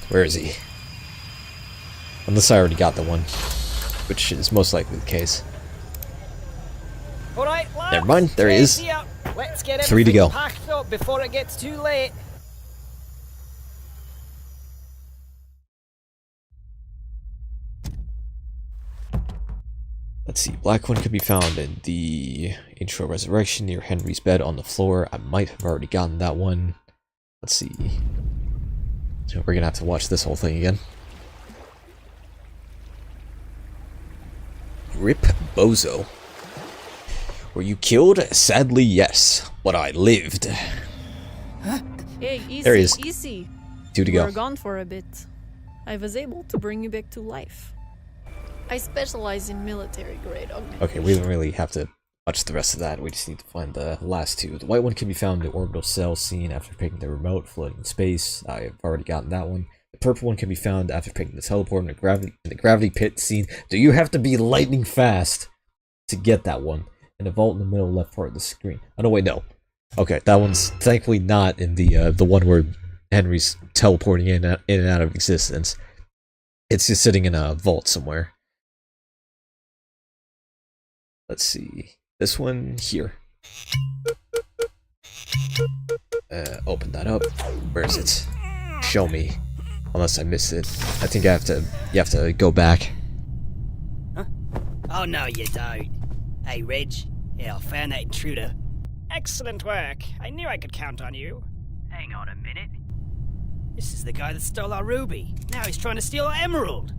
Where is he? Unless I already got the one, which is most likely the case. All right, lads, Never mind, there he is. Let's get 3 to go. packed up before it gets too late. Let's see, black one could be found in the intro resurrection near Henry's bed on the floor. I might have already gotten that one. Let's see. So we're gonna have to watch this whole thing again. Rip Bozo. Were you killed? Sadly, yes. But I lived. Hey, easy, There he is. easy. 2 to You go. were gone for a bit. I was able to bring you back to life. I specialize in military grade augmentation. Okay, we don't really have to watch the rest of that. We just need to find the last two. The white one can be found in the orbital cell scene after picking the remote, floating in space. I've already gotten that one. The purple one can be found after picking the teleport in the gravity pit scene. Do you have to be lightning fast to get that one? In the vault in the middle left part of the screen. Oh no, wait, no. Okay, that one's thankfully not in the one where Henry's teleporting in and out of existence. It's just sitting in a vault somewhere. Let's see. This one here. Open that up. Where is it? Show me. Unless I missed it. I think you have to go back. Huh? Oh no, you don't. Hey, Reg. Yeah, I found that intruder. Excellent work. I knew I could count on you. Hang on a minute. This is the guy that stole our ruby. Now he's trying to steal our emerald.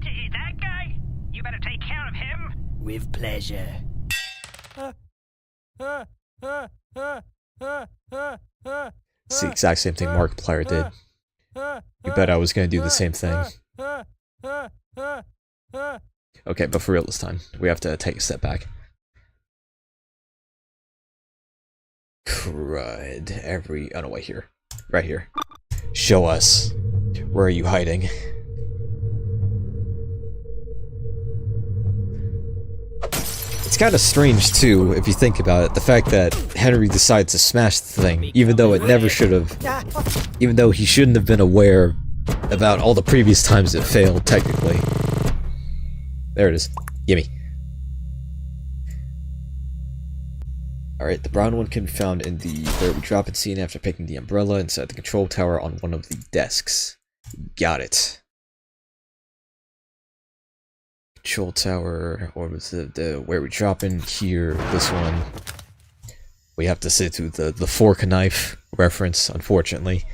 That guy? You better take care of him. With pleasure. It's the exact same thing Markiplier did. You bet I was gonna do the same thing. Okay, but for real this time, we have to take a step back. Crud. Oh no, wait, here. Right here. Show us. Where are you hiding? It's kind of strange too, if you think about it, the fact that Henry decides to smash the thing, even though it never should have, even though he shouldn't have been aware about all the previous times it failed, technically. There it is. Gimme. Alright, the brown one can be found in the where we drop it scene after picking the umbrella inside the control tower on one of the desks. Got it. Control tower, or was the where we drop in here, this one. We have to sit through the fork and knife reference, unfortunately.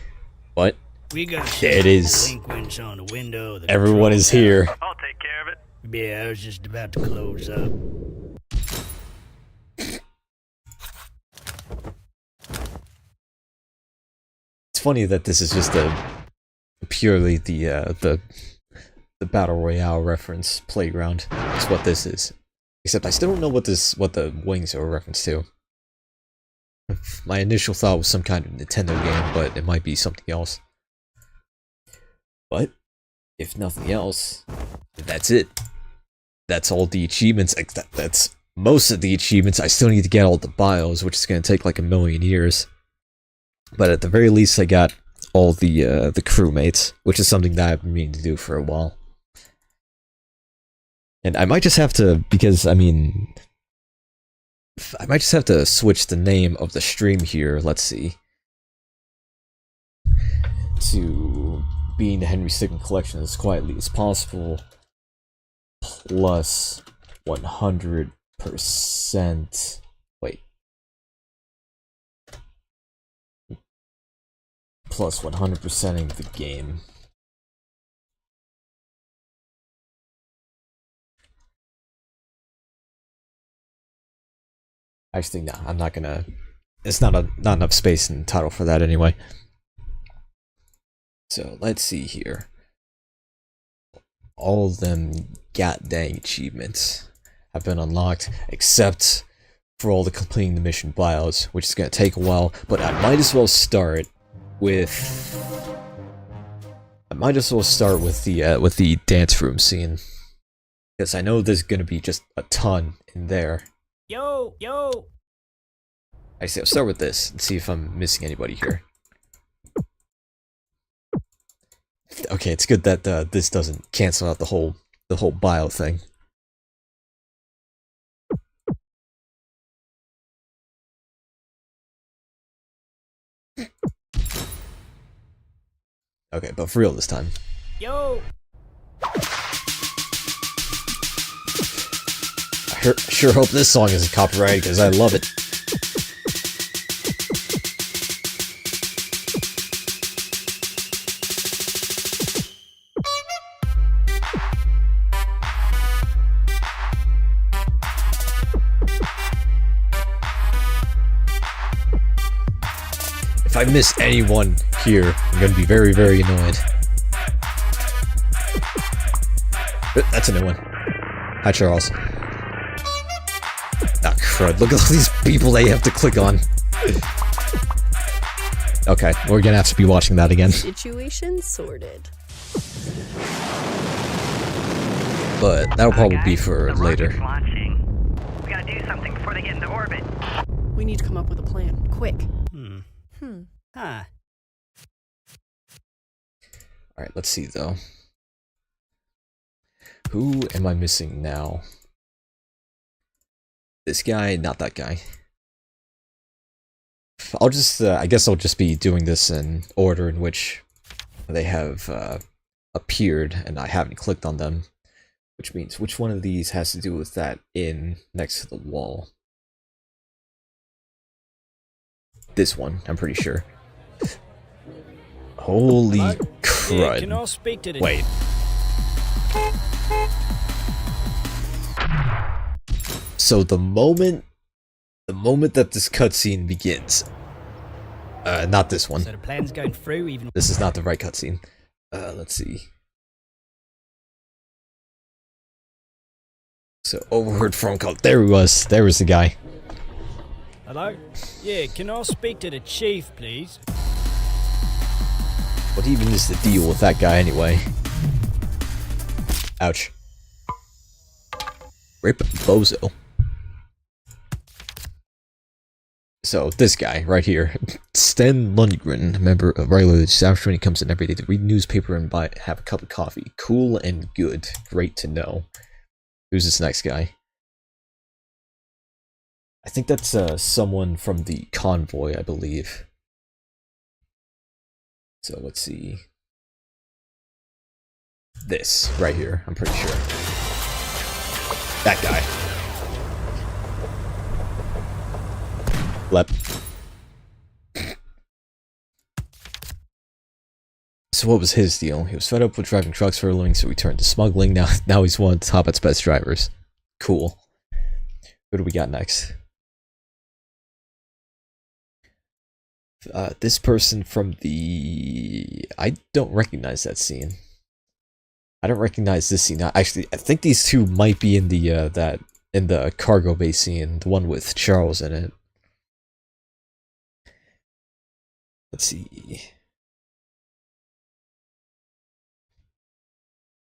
But We got there it is. delinquents on the window. The Everyone is here. I'll take care of it. Yeah, I was just about to close up. It's funny that this is just purely the battle royale reference playground. That's what this is. Except I still don't know what the wings are a reference to. My initial thought was some kind of Nintendo game, but it might be something else. But if nothing else, that's it. That's all the achievements. That's most of the achievements. I still need to get all the bios, which is going to take like a million years. But at the very least, I got all the crewmates, which is something that I've been meaning to do for a while. And I might just have to, because, I mean, I might just have to switch the name of the stream here, let's see, to being the Henry Stickmin Collection as quietly as possible, plus 100%, wait, plus 100%ing the game. Actually, no, I'm not gonna. It's not enough space in the title for that anyway. So let's see here. All of them goddamn achievements have been unlocked, except for all the completing the mission bios, which is gonna take a while. But I might as well start with. the dance room scene, because I know there's gonna be just a ton in there. Yo! Actually, I'll start with this and see if I'm missing anybody here. Okay, it's good that this doesn't cancel out the whole bio thing. Okay, but for real this time. Yo! I sure hope this song isn't copyrighted, because I love it. If I miss anyone here, I'm gonna be very, very annoyed. That's a new one. Hi, Charles. Ah, crud. Look at all these people that you have to click on. Okay, we're gonna have to be watching that again. Situation sorted. But that'll probably be for the later. rocket's launching. We gotta do something before they get into orbit. We need to come up with a plan. Quick. Huh. Alright, let's see though. Who am I missing now? This guy, not that guy. I'll just, I guess I'll just be doing this in order in which they have appeared and I haven't clicked on them. Which means, which one of these has to do with that inn next to the wall? This one, I'm pretty sure. Holy crud. Yeah, can I speak to the... Wait. So the moment that this cutscene begins, not this one. So the plan's going through even... This is not the right cutscene. Let's see. So overheard phone call. There he was. There was the guy. Hello? Yeah, can I speak to the chief, please? What even is the deal with that guy anyway? Ouch. Rip bozo. So this guy right here, Sten Lundgren, a member of regular staff when he comes in every day to read newspaper and have a cup of coffee. Cool and good. Great to know. Who's this next guy? I think that's someone from the convoy, I believe. So let's see. This right here, I'm pretty sure. That guy. Lep. So what was his deal? He was fed up with driving trucks for a living, so he turned to smuggling. Now he's one of the top best drivers. Cool. What do we got next? This person from the... I don't recognize that scene. I don't recognize this scene. Actually, I think these two might be in the in the cargo bay scene, the one with Charles in it. Let's see.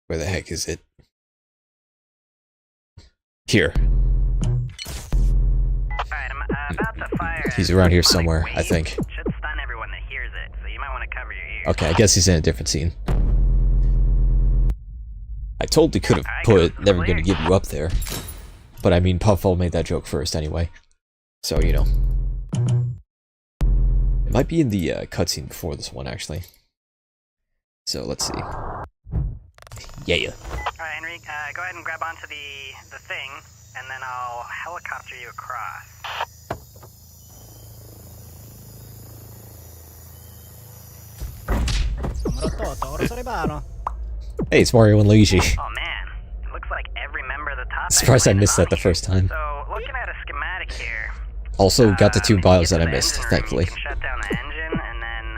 Where the heck is it? Here. Alright, I'm about to fire. He's around here somewhere, I think. Should stun everyone that hears it, so you might want to cover your ears. Okay, I guess he's in a different scene. I totally could have put "never gonna give you up" there, but I mean, Puffball made that joke first anyway, so you know. It might be in the cutscene before this one, actually. So let's see. Yeah. Alright, Henry, go ahead and grab onto the thing, and then I'll helicopter you across. Hey, it's Mario and Luigi. Oh man, it looks like every member of the top. Surprised I missed that the first time. So, looking at a schematic here. Also, got the two bios get that I to the missed, engine room, thankfully. You can shut down the engine, and then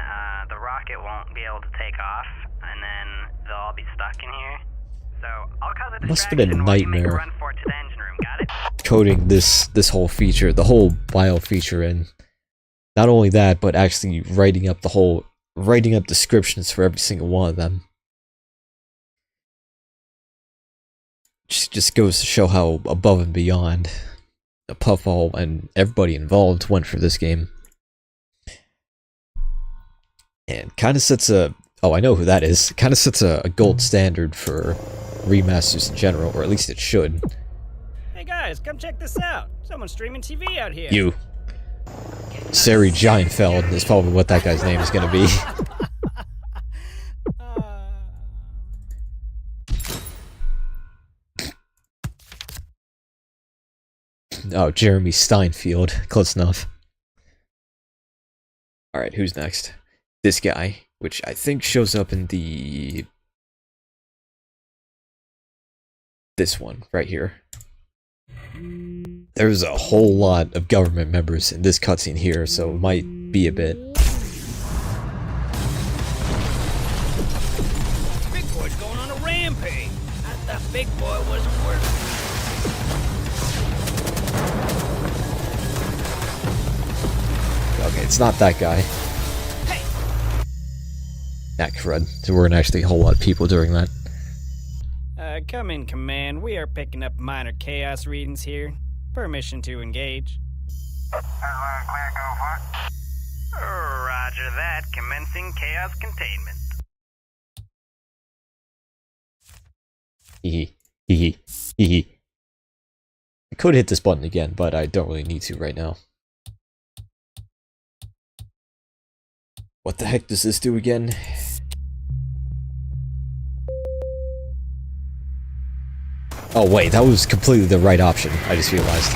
the rocket won't be able to take off, and then they'll all be stuck in here. So I'll cause a Must have been a distraction while you make a nightmare. run for it to the engine room. Got it? Coding this whole feature, the whole bio feature, and not only that, but actually writing up descriptions for every single one of them. Just goes to show how above and beyond Puffball and everybody involved went for this game. And kind of sets a... Oh, I know who that is. Kind of sets a gold standard for remasters in general, or at least it should. Hey guys, come check this out. Someone's streaming TV out here. You. Sari Giantfeld is probably what that guy's name is going to be. Oh, Jeremy Steinfeld. Close enough. Alright, who's next? This guy, which I think shows up in the... This one, right here. There's a whole lot of government members in this cutscene here, so it might be a bit... Big boy's going on a rampage. I thought Big Boy wasn't worth It's not that guy. Nah, crud. There weren't actually a whole lot of people doing that. Come in, Command. We are picking up minor chaos readings here. Permission to engage. Roger that. Commencing chaos containment. Hee hee. Hee hee. I could hit this button again, but I don't really need to right now. What the heck does this do again? Oh wait, that was completely the right option. I just realized.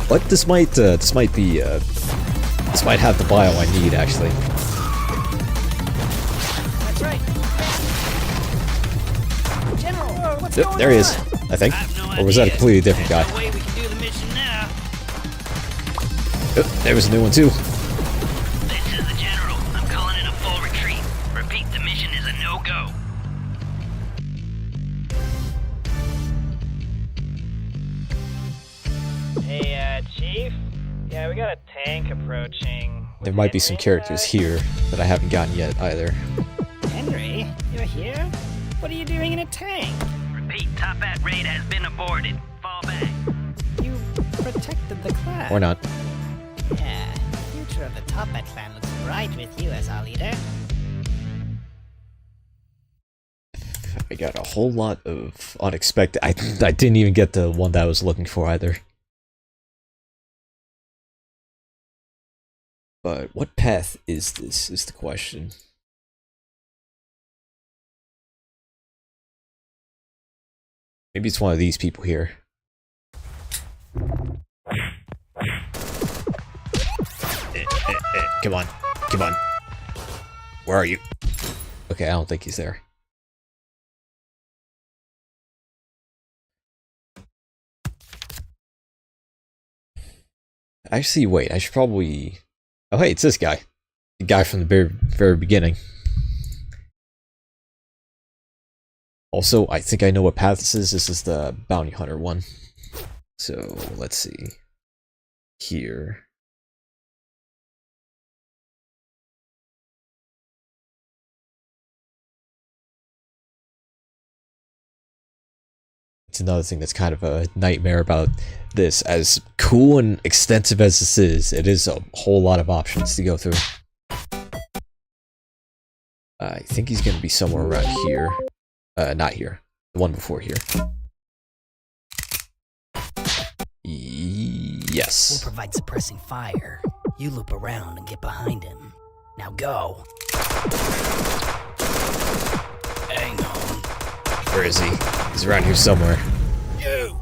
But this might be this might have the bio I need actually. That's right. General, what's going on? There he is, I think. Or was that a completely different guy? No way we can do the mission now. There was a new one too. This is the General. I'm calling in a full retreat. Repeat, the mission is a no-go. Hey, Chief? Yeah, we got a tank approaching. There might be some characters here that I haven't gotten yet either. Henry, you're here? What are you doing in a tank? Repeat, Top Hat raid has been aborted. Fall back. You protected the clan. Or not. Yeah, the future of the Top Hat clan looks bright with you as our leader. I got a whole lot of unexpected. I didn't even get the one that I was looking for either. But what path is this, is the question. Maybe it's one of these people here. Come on. Come on. Where are you? Okay, I don't think he's there. Actually, wait, I should probably... Oh, hey, it's this guy. The guy from the very beginning. Also, I think I know what path this is. This is the bounty hunter one. So, let's see. Here. It's another thing that's kind of a nightmare about this. As cool and extensive as this is, it is a whole lot of options to go through. I think he's going to be somewhere around here. Not here. The one before here. Yes. We'll provide suppressing fire. You loop around and get behind him. Now go. Hang on. Where is he? He's around here somewhere. You!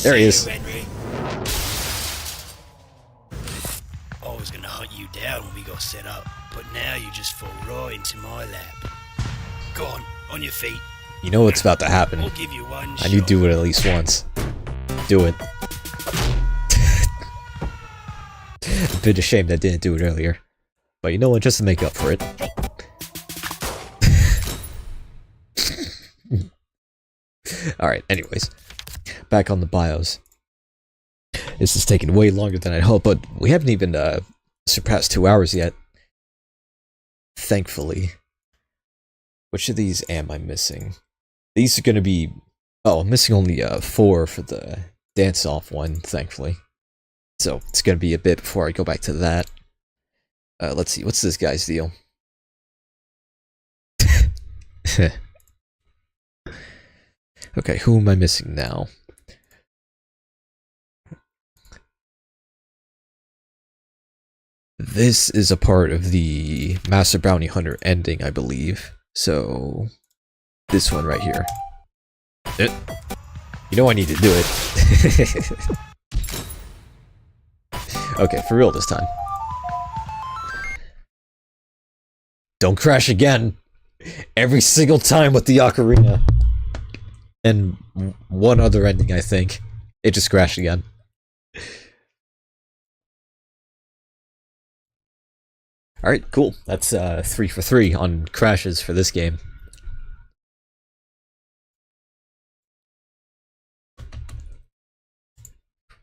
There he is. Henry. I was gonna hunt you down when we got set up, but now you just fall right into my lap. Go on your feet. You know what's about to happen. I'll give you one And you do it at least once. Do it. A bit ashamed I didn't do it earlier. But you know what, just to make up for it. Alright, anyways. Back on the bios. This is taking way longer than I'd hoped, but we haven't even surpassed 2 hours yet. Thankfully. Which of these am I missing? These are gonna be... Oh, I'm missing only 4 for the dance-off one, thankfully. So, it's gonna be a bit before I go back to that. Let's see, what's this guy's deal? Okay, who am I missing now? This is a part of the Master Bounty Hunter ending, I believe. So, this one right here. You know I need to do it. Okay, for real this time. Don't crash again! Every single time with the ocarina. And one other ending, I think. It just crashed again. Alright, cool. That's 3 for 3 on crashes for this game.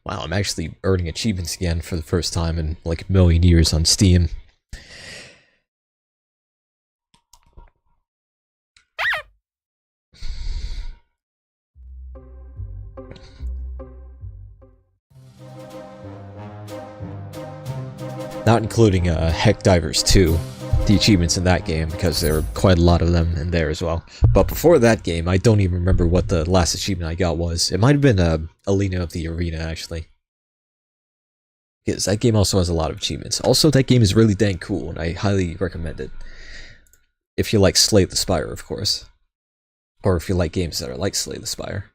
Wow, I'm actually earning achievements again for the first time in like a million years on Steam. Not including Heck Divers 2, the achievements in that game, because there are quite a lot of them in there as well. But before that game, I don't even remember what the last achievement I got was. It might have been Alina of the Arena, actually. Because that game also has a lot of achievements. Also, that game is really dang cool, and I highly recommend it. If you like Slay the Spire, of course. Or if you like games that are like Slay the Spire.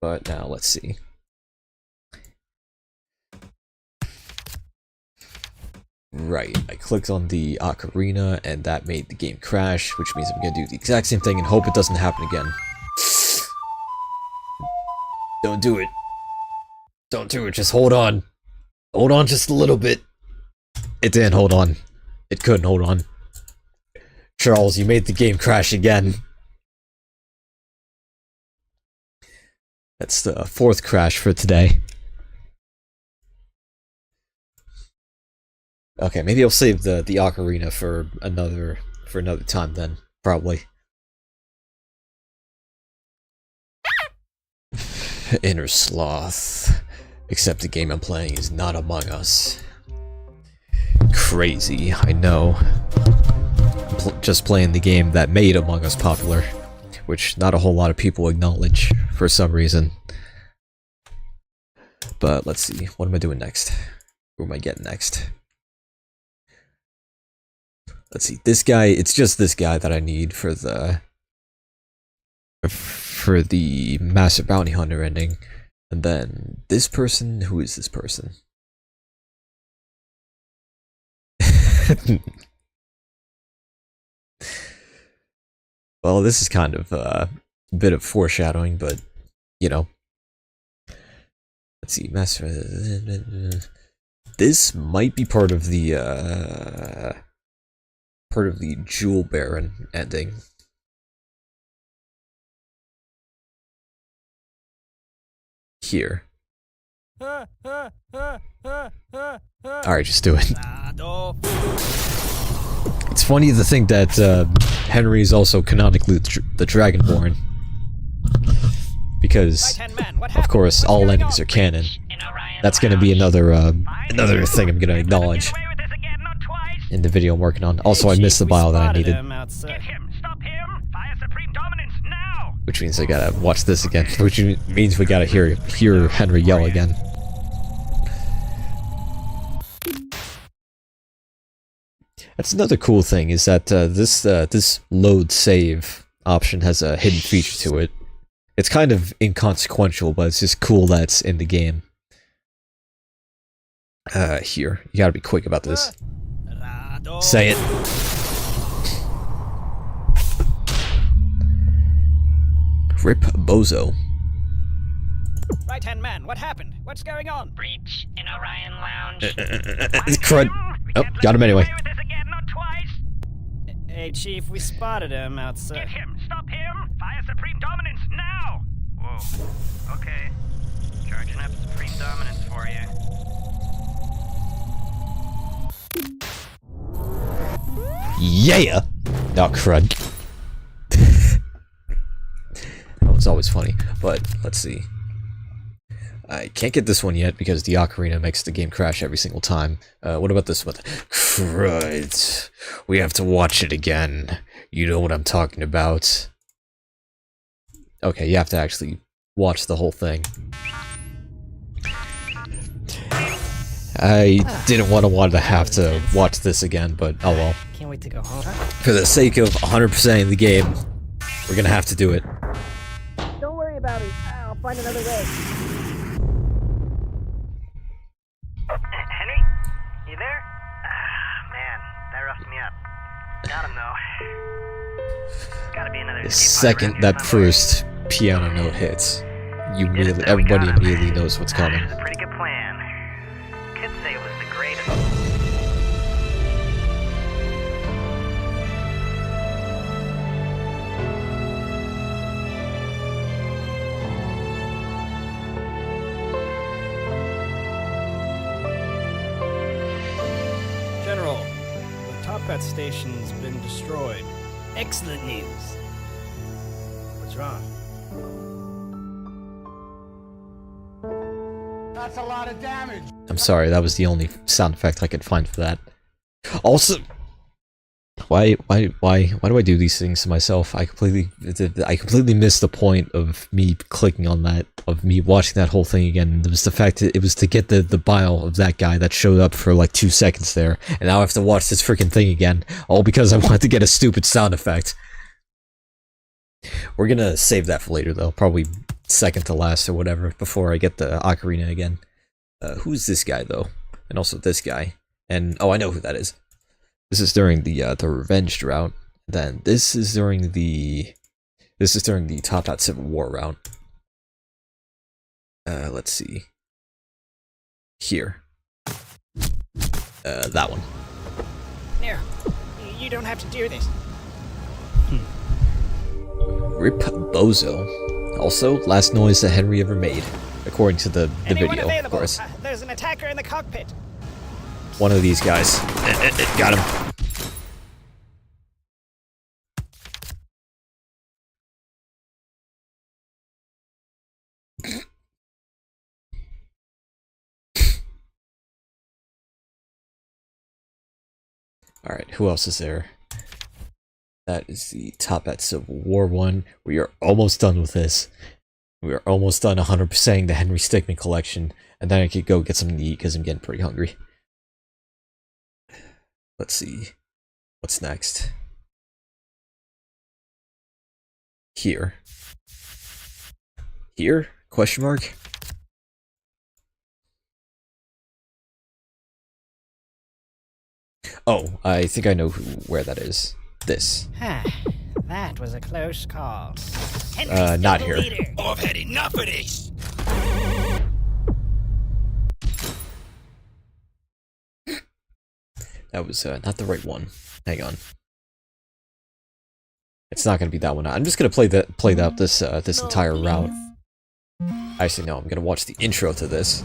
But now, let's see. Right, I clicked on the ocarina, and that made the game crash, which means I'm gonna do the exact same thing and hope it doesn't happen again. Don't do it. Don't do it, just hold on. Hold on just a little bit. It didn't hold on. It couldn't hold on. Charles, you made the game crash again. That's the 4th crash for today. Okay, maybe I'll save the ocarina for another time then, probably. Inner sloth. Except the game I'm playing is not Among Us. Crazy, I know. I'm just playing the game that made Among Us popular, which not a whole lot of people acknowledge for some reason. But let's see, what am I doing next? Who am I getting next? Let's see, this guy, it's just this guy that I need for the Master Bounty Hunter ending. And then this person, who is this person? Well, this is kind of a bit of foreshadowing, but, you know. Let's see, Master... This might be part of the Jewel Baron ending. Here. Alright, just do it. It's funny to think that Henry is also canonically the Dragonborn. Because, of course, all endings are canon. That's gonna be another thing I'm gonna acknowledge in the video I'm working on. Also, I missed the bio that I needed. Which means I gotta watch this again. Which means we gotta hear Henry yell again. That's another cool thing, is that this load save option has a hidden feature to it. It's kind of inconsequential, but it's just cool that it's in the game. Here. You gotta be quick about this. Say it. Rip Bozo. Right-hand man, what happened? What's going on? Breach in Orion Lounge. Crud. Oh, got him anyway. Hey, Chief, we spotted him outside. Get him! Stop him! Fire Supreme Dominance now! Whoa. Okay. Charging up Supreme Dominance for you. Yeah! Oh, crud. That was always funny, but let's see. I can't get this one yet because the ocarina makes the game crash every single time. What about this one? Crud. We have to watch it again. You know what I'm talking about. Okay, you have to actually watch the whole thing. I didn't want to have to watch this again, but oh well. Can't wait to go home. For the sake of 100%ing the game, we're gonna have to do it. Don't worry about it. I'll find another way. Henry? You there? Ah, man. That roughed me up. Got him, though. Gotta be another The escape pod second around that here somewhere. first piano note hits, everybody immediately knows what's coming. It's a pretty good plan. Could say it was the greatest. that station's been destroyed. Excellent news. What's wrong? That's a lot of damage. I'm sorry, that was the only sound effect I could find for that. Also, why do I do these things to myself? I completely missed the point of me clicking on that, of me watching that whole thing again. It was the fact that it was to get the bio of that guy that showed up for like 2 seconds there, and now I have to watch this freaking thing again, all because I wanted to get a stupid sound effect. We're gonna save that for later though, probably second to last or whatever, before I get the ocarina again. Who's this guy though? And also this guy. And oh, I know who that is. This is during the Revenge route. Then this is during the Top Hat Civil War route. Let's see. Here. That one. No, you don't have to do this. Rip Bozo. Also, last noise that Henry ever made, according to the video, available? of course. There's an attacker in the cockpit. One of these guys. Got him. Alright, who else is there? That is the Top Hat Civil War one. We are almost done with this. We are almost done 100%ing the Henry Stickmin Collection. And then I could go get something to eat because I'm getting pretty hungry. Let's see. What's next? Here. Here? Question mark? Oh, I think I know where that is. This. That was a close call. Not here. I've had enough of this. That was not the right one. Hang on. It's not gonna be that one. I'm just gonna play out this entire route. Actually, no. I'm gonna watch the intro to this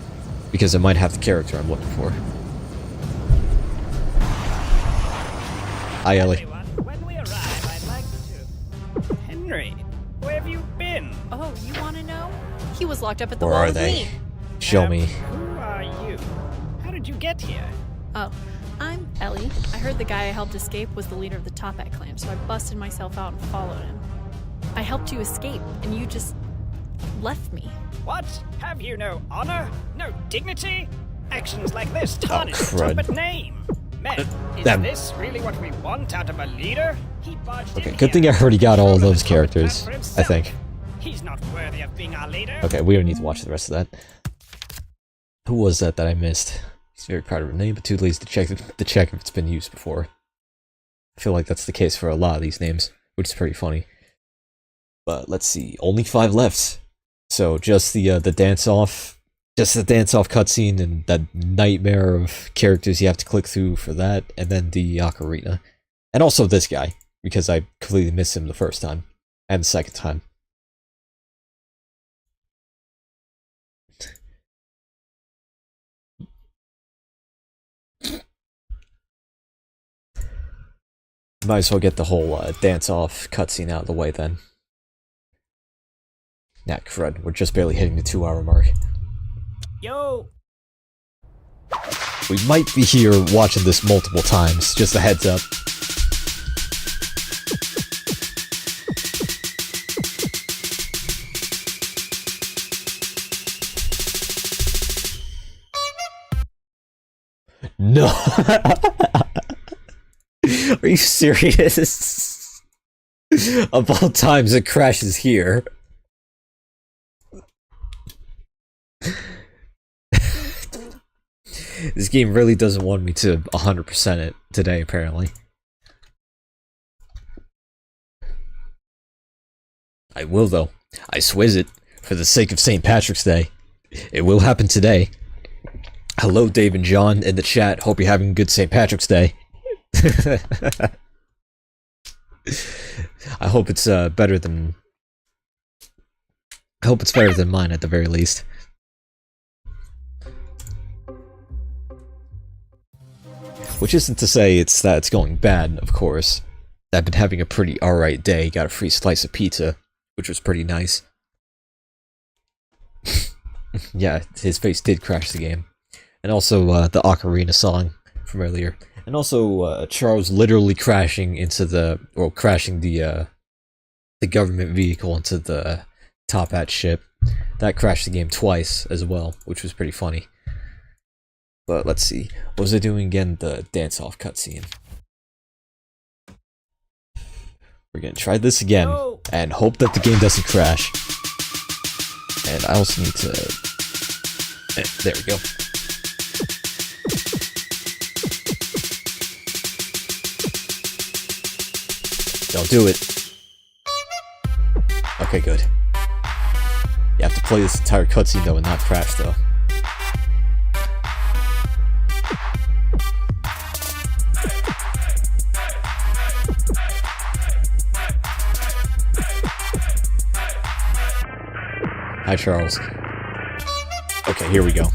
because it might have the character I'm looking for. Hi, Ellie. When we arrive, I'd like to... Henry, where have you been? Oh, you want to know? He was locked up at the Where wall are with they? me. Show me. Who are you? How did you get here? Oh, I'm Ellie. I heard the guy I helped escape was the leader of the Top Hat clan, so I busted myself out and followed him. I helped you escape, and you just left me. What? Have you no honor? No dignity? Actions like this tarnish crud. your but name. Men, is Damn. this really what we want out of a leader? He barged Okay, in good thing I here, already got all of threw those the trumpet characters, back for I himself. think. He's not worthy of being our leader. Okay, we don't need to watch the rest of that. Who was that I missed? He's very proud of her name, but too lazy to check if it's been used before. I feel like that's the case for a lot of these names, which is pretty funny. But let's see, only 5 left. So just the dance-off, cutscene and that nightmare of characters you have to click through for that, and then the ocarina. And also this guy, because I completely missed him the first time, and the second time. Might as well get the whole dance-off cutscene out of the way then. Nah, crud, we're just barely hitting the 2-hour mark. Yo! We might be here watching this multiple times, just a heads up. No! Are you serious? Of all times, it crashes here. This game really doesn't want me to 100% it today, apparently. I will, though. I swizz it, for the sake of St. Patrick's Day. It will happen today. Hello, Dave and John in the chat. Hope you're having a good St. Patrick's Day. I hope it's better than... I hope it's better than mine, at the very least. Which isn't to say it's going bad, of course. I've been having a pretty alright day, got a free slice of pizza, which was pretty nice. Yeah, his face did crash the game. And also, the Ocarina song from earlier. And also, Charles literally crashing into crashing the government vehicle into the Top Hat ship. That crashed the game twice as well, which was pretty funny. But let's see, what was I doing again? The dance-off cutscene. We're gonna try this again, and hope that the game doesn't crash. And I also need to... there we go. Don't do it. Okay, good. You have to play this entire cutscene though and not crash though. Hi, Charles. Okay, here we go.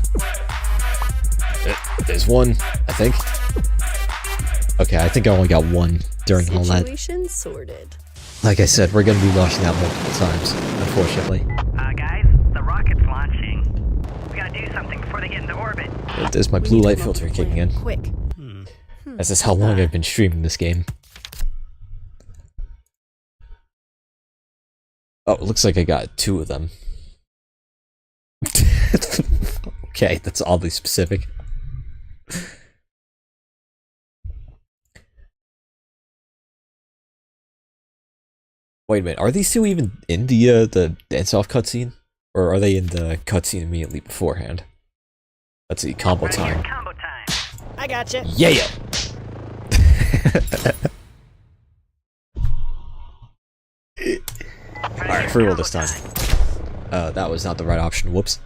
There's one, I think. Okay, I think I only got one during all that. Situation sorted. Like I said, we're gonna be launching that multiple times, unfortunately. Guys, the rocket's launching. We gotta do something before they get into orbit. There's my blue light filter kicking in. Quick. This is how long I've been streaming this game. Oh, it looks like I got 2 of them. Okay, that's oddly specific. Wait a minute, are these 2 even in the dance-off cutscene? Or are they in the cutscene immediately beforehand? Let's see, combo time. Combo time. I gotcha. Yeah! Alright, free roll this time. That was not the right option, whoops.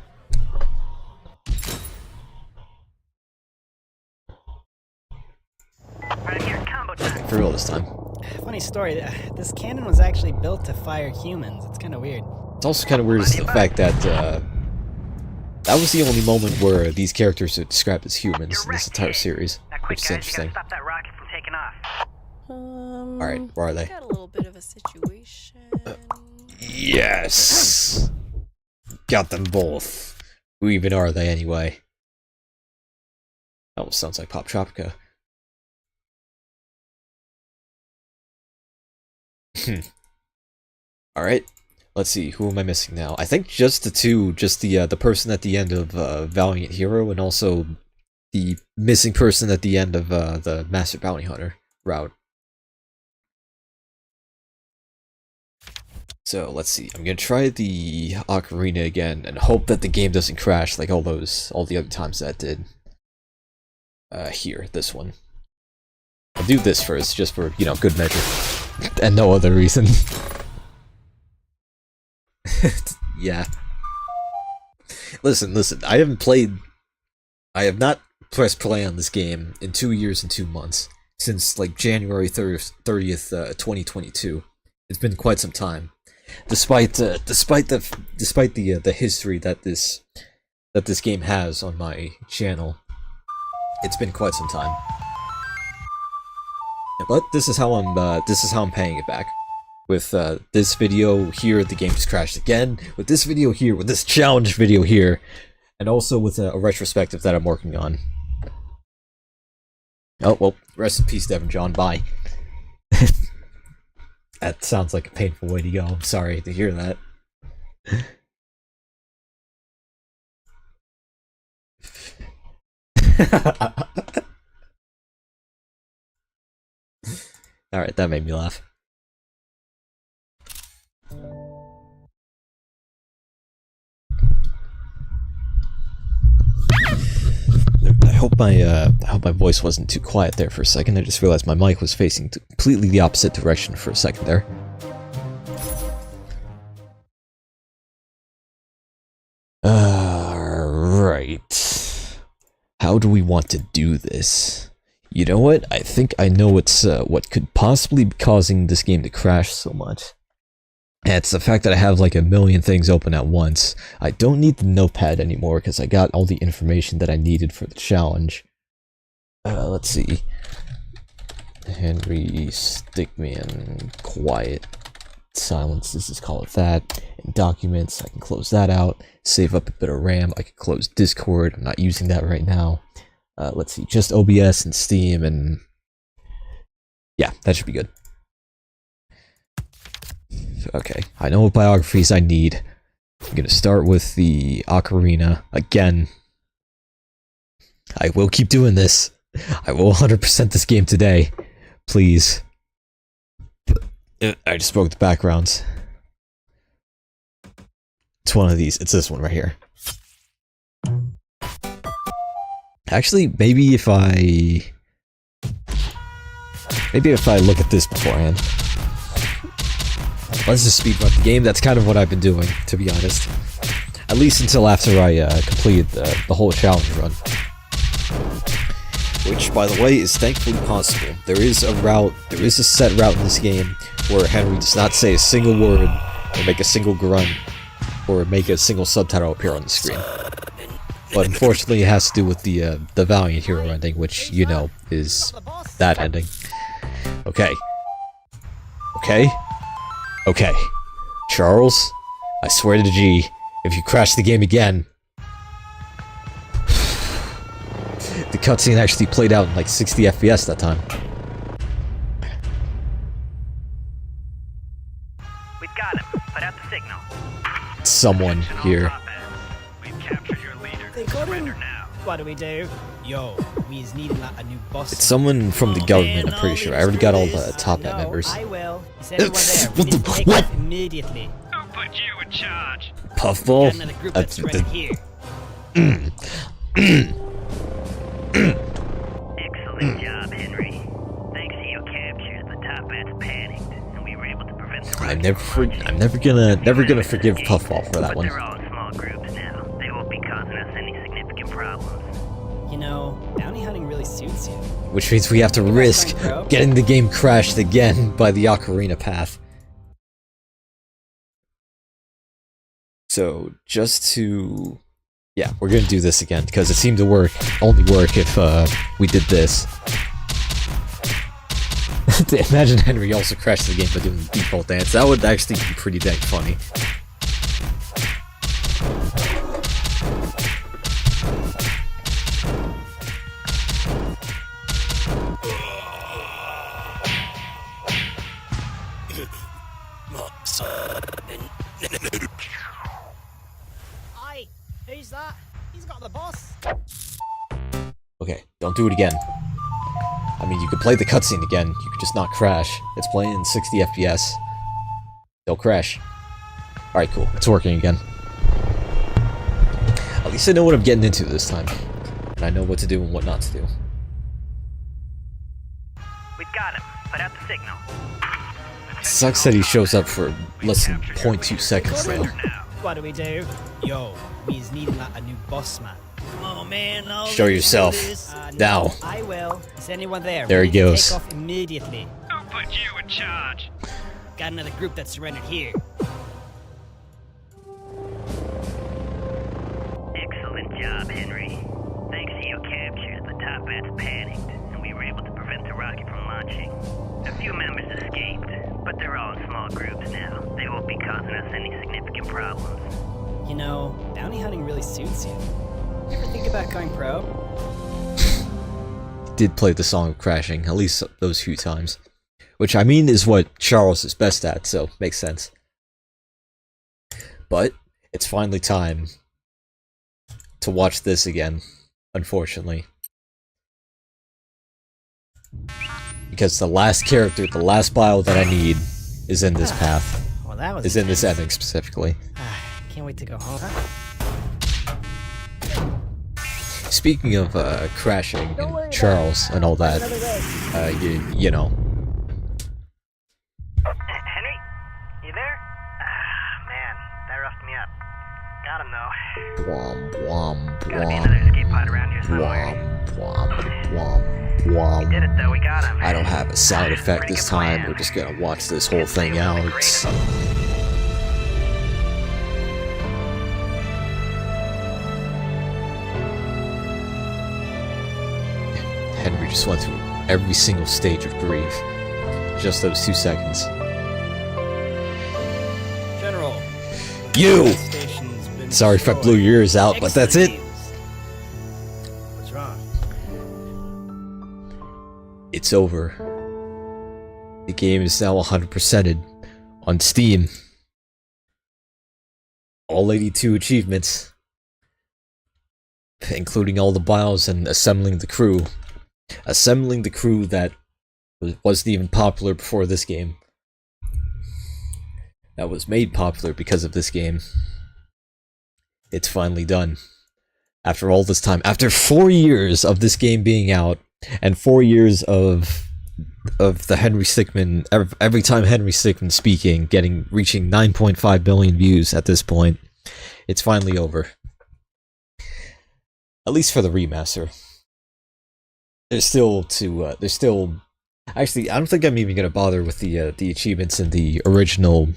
Right here, combo time. Free roll this time. Funny story, this cannon was actually built to fire humans. It's kind of weird. It's also kind of weird is the fact that, that was the only moment where these characters are described as humans in this entire series, which is interesting. Stop that rocket from taking off. Alright, where are they? Got a little bit of a situation. Yes! Got them both. Who even are they anyway? Almost sounds like Pop Tropica. Alright, let's see, who am I missing now? I think just the 2, just the person at the end of Valiant Hero, and also the missing person at the end of the Master Bounty Hunter route. So, let's see, I'm gonna try the Ocarina again, and hope that the game doesn't crash like all the other times that did. Here, this one. I'll do this first, just for, you know, good measure. And no other reason. Yeah. Listen, I have not pressed play on this game in 2 years and 2 months. Since, like, January 30th, 2022. It's been quite some time. Despite the history that this game has on my channel. It's been quite some time. But this is how I'm paying it back. With this video here, the game just crashed again. With this video here, with this challenge video here, and also with a retrospective that I'm working on. Oh well, rest in peace, Devin John. Bye. That sounds like a painful way to go. I'm sorry to hear that. Alright, that made me laugh. I hope my voice wasn't too quiet there for a second. I just realized my mic was facing completely the opposite direction for a second there. Alright. How do we want to do this? You know what? I think I know what could possibly be causing this game to crash so much. And it's the fact that I have like a million things open at once. I don't need the notepad anymore because I got all the information that I needed for the challenge. Let's see. Henry Stickmin Quiet Silence. This is called that. In documents, I can close that out. Save up a bit of RAM. I can close Discord. I'm not using that right now. Let's see. Just OBS and Steam, and yeah, that should be good. Okay, I know what biographies I need. I'm gonna start with the Ocarina again. I will keep doing this. I will 100% this game today. Please. I just broke the backgrounds. It's one of these. It's this one right here. Actually, maybe if I look at this beforehand. Let's just speedrun the game. That's kind of what I've been doing, to be honest. At least until after I completed the whole challenge run. Which, by the way, is thankfully possible. There is a set route in this game where Henry does not say a single word, or make a single grunt, or make a single subtitle appear on the screen. But unfortunately, it has to do with the Valiant Hero ending, which, you know, is that ending. Okay. Okay? Okay. Charles, I swear to G, if you crash the game again... The cutscene actually played out in like 60 FPS that time. We've got him. Put out the signal. Someone here. We've captured your leader. They got him. Now. What do we do? Yo, we is needing like a new boss. It's someone from the government, I'm pretty sure. I already got all the top net members. I will. Is anyone there? What the- Take what? off immediately. Who put you in charge? Puffball? Got another group that's ready here. Excellent job, Henry. Thanks to your capture, the top bats panicked, and we were able to prevent the I'm never gonna forgive Puffball for that But one. they're all in small groups now. They won't be causing us any significant problems. You know, bounty hunting really suits you. Which means we have to risk getting the game crashed again by the Ocarina path. So, just to... Yeah, we're gonna do this again, because it seemed to only work if we did this. Imagine Henry also crashed the game by doing the default dance. That would actually be pretty dang funny. Aye, who's that? He's got the boss. Okay, don't do it again. I mean, you could play the cutscene again, you could just not crash. It's playing in 60 FPS. Don't crash. Alright, cool. It's working again. At least I know what I'm getting into this time. And I know what to do and what not to do. We've got him. Put out the signal. Sucks that he shows up for less than 0.2 seconds, though. What do we do? Yo, we is needing like a new boss, man. Oh man, no. Show yourself. Now. No, I will. Is anyone there? There he Ready to goes. Take off immediately. Who put you in charge? Got another group that's surrendered here. Excellent job, Henry. Thanks to your capture, the top bats panicked, and we were able to prevent the rocket from launching. A few members escaped, but they're all in small groups now. They won't be causing us any significant problems. You know, bounty hunting really suits you. You ever think about going pro? Did play the song of crashing, at least those few times. Which, I mean, is what Charles is best at, so makes sense. But, it's finally time to watch this again, unfortunately. Because the last character, the last bio that I need, is in this path. Well, that was Is in this intense. ending, specifically. Can't wait to go home. Speaking of crashing and Charles and all that, you know. Henry? You there? Ah, man, that roughed me up. Got him, though. Womp womp Gotta be another womp escape pod around here somewhere. womp womp womp We did womp. it, though. We got him. I don't have a sound effect Pretty this good time. plan. We're just gonna watch this whole thing out. Henry just went through every single stage of grief. Just those 2 seconds. General. You! Station's been Sorry if I destroyed. blew your ears out, but that's it. What's wrong? It's over. The game is now 100%ed on Steam. All 82 achievements, including all the bios and assembling the crew. Assembling the crew that wasn't even popular before this game. That was made popular because of this game. It's finally done. After all this time, after 4 years of this game being out, and 4 years of the Henry Stickmin, every time Henry Stickmin speaking, reaching 9.5 billion views at this point, it's finally over. At least for the remaster. Actually, I don't think I'm even gonna bother with the achievements in the original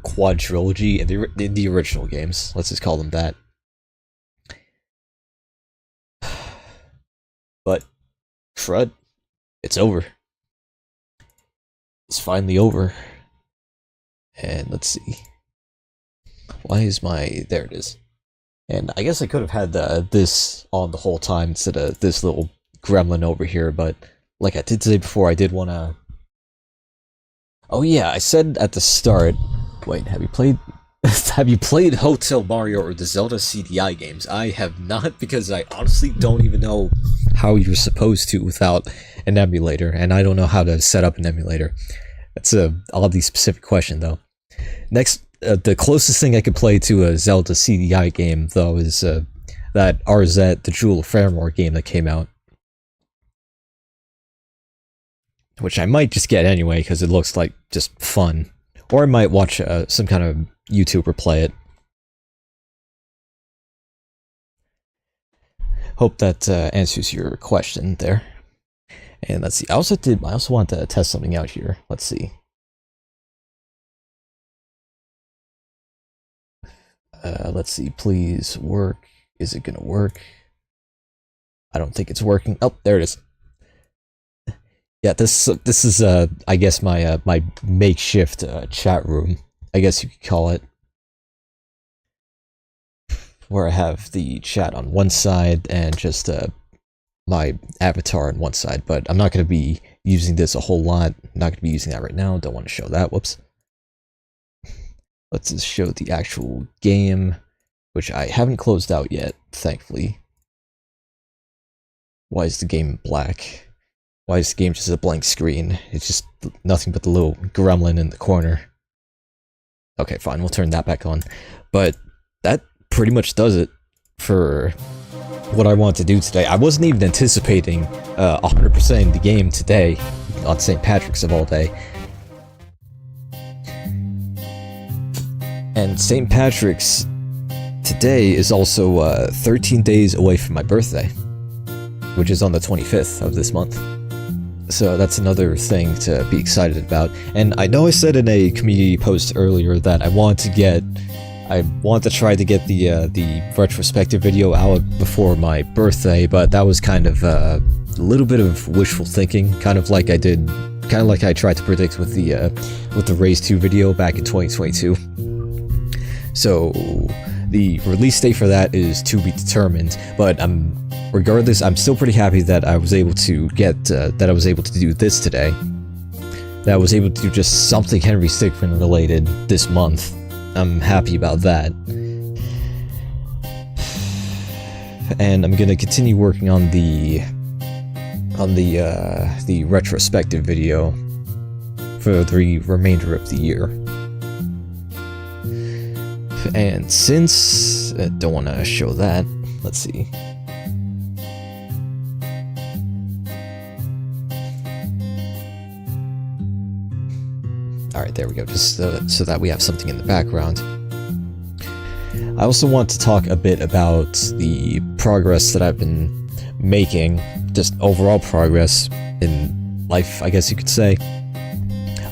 quadrilogy in the original games. Let's just call them that. But crud, it's over. It's finally over. And let's see. Why is there it is. And I guess I could have had this on the whole time instead of this little gremlin over here, but like I did say before, I did want to... Oh yeah, I said at the start... Wait, have you played Hotel Mario or the Zelda CDI games? I have not, because I honestly don't even know how you're supposed to without an emulator, and I don't know how to set up an emulator. That's a oddly specific question, though. Next, the closest thing I could play to a Zelda CDI game, though, is that RZ, the Jewel of Faramore game that came out. Which I might just get anyway, because it looks like just fun. Or I might watch some kind of YouTuber play it. Hope that answers your question there. And let's see, I also want to test something out here. Let's see. Let's see, please work. Is it gonna work? I don't think it's working. Oh, there it is. Yeah, this is I guess my my makeshift chat room, I guess you could call it, where I have the chat on one side and just my avatar on one side. But I'm not going to be using this a whole lot. I'm not going to be using that right now. Don't want to show that. Whoops. Let's just show the actual game, which I haven't closed out yet, thankfully. Why is the game black? Why is the game just a blank screen? It's just nothing but the little gremlin in the corner. Okay, fine, we'll turn that back on. But that pretty much does it for what I want to do today. I wasn't even anticipating 100%ing the game today, on St. Patrick's of all day. And St. Patrick's today is also 13 days away from my birthday, which is on the 25th of this month. So that's another thing to be excited about. And I know I said in a community post earlier that I want to try to get the retrospective video out before my birthday, but that was kind of a little bit of wishful thinking, kind of like I tried to predict with the Raise 2 video back in 2022. So the release date for that is to be determined, but regardless, I'm still pretty happy that I was able to do this today. That I was able to do just something Henry Stickmin related this month. I'm happy about that. And I'm gonna continue working on the retrospective video for the remainder of the year. And since I don't want to show that, let's see. Alright, there we go, just so that we have something in the background. I also want to talk a bit about the progress that I've been making, just overall progress in life, I guess you could say.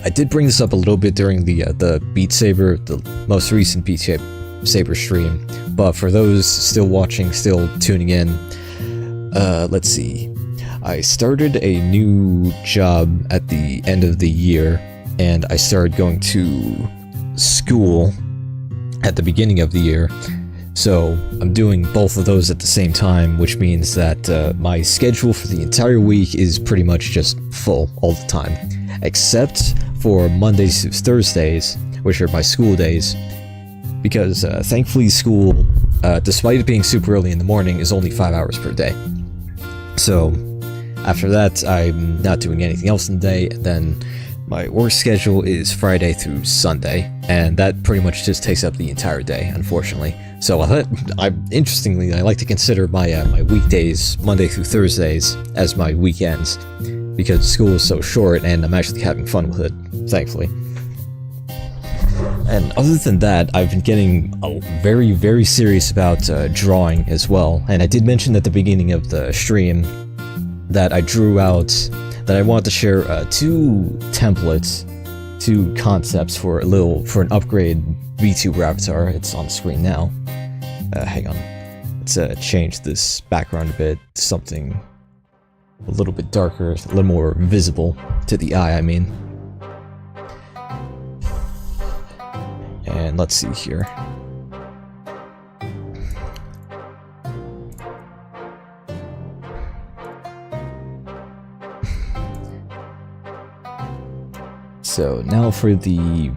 I did bring this up a little bit during the Beat Saber, the most recent Beat Saber stream, but for those still watching, still tuning in, let's see. I started a new job at the end of the year, and I started going to school at the beginning of the year. So I'm doing both of those at the same time, which means that my schedule for the entire week is pretty much just full all the time, except for Mondays to Thursdays, which are my school days, because thankfully school, despite it being super early in the morning, is only 5 hours per day. So after that, I'm not doing anything else in the day, and then my work schedule is Friday through Sunday, and that pretty much just takes up the entire day, unfortunately. So interestingly, I like to consider my weekdays, Monday through Thursdays, as my weekends, because school is so short, and I'm actually having fun with it, thankfully. And other than that, I've been getting very, very serious about drawing as well, and I did mention at the beginning of the stream that I drew out that I wanted to share 2 templates, 2 concepts for an upgrade VTuber avatar. It's on the screen now. Hang on. Let's change this background a bit to something a little bit darker, a little more visible to the eye, I mean. And let's see here. So now for the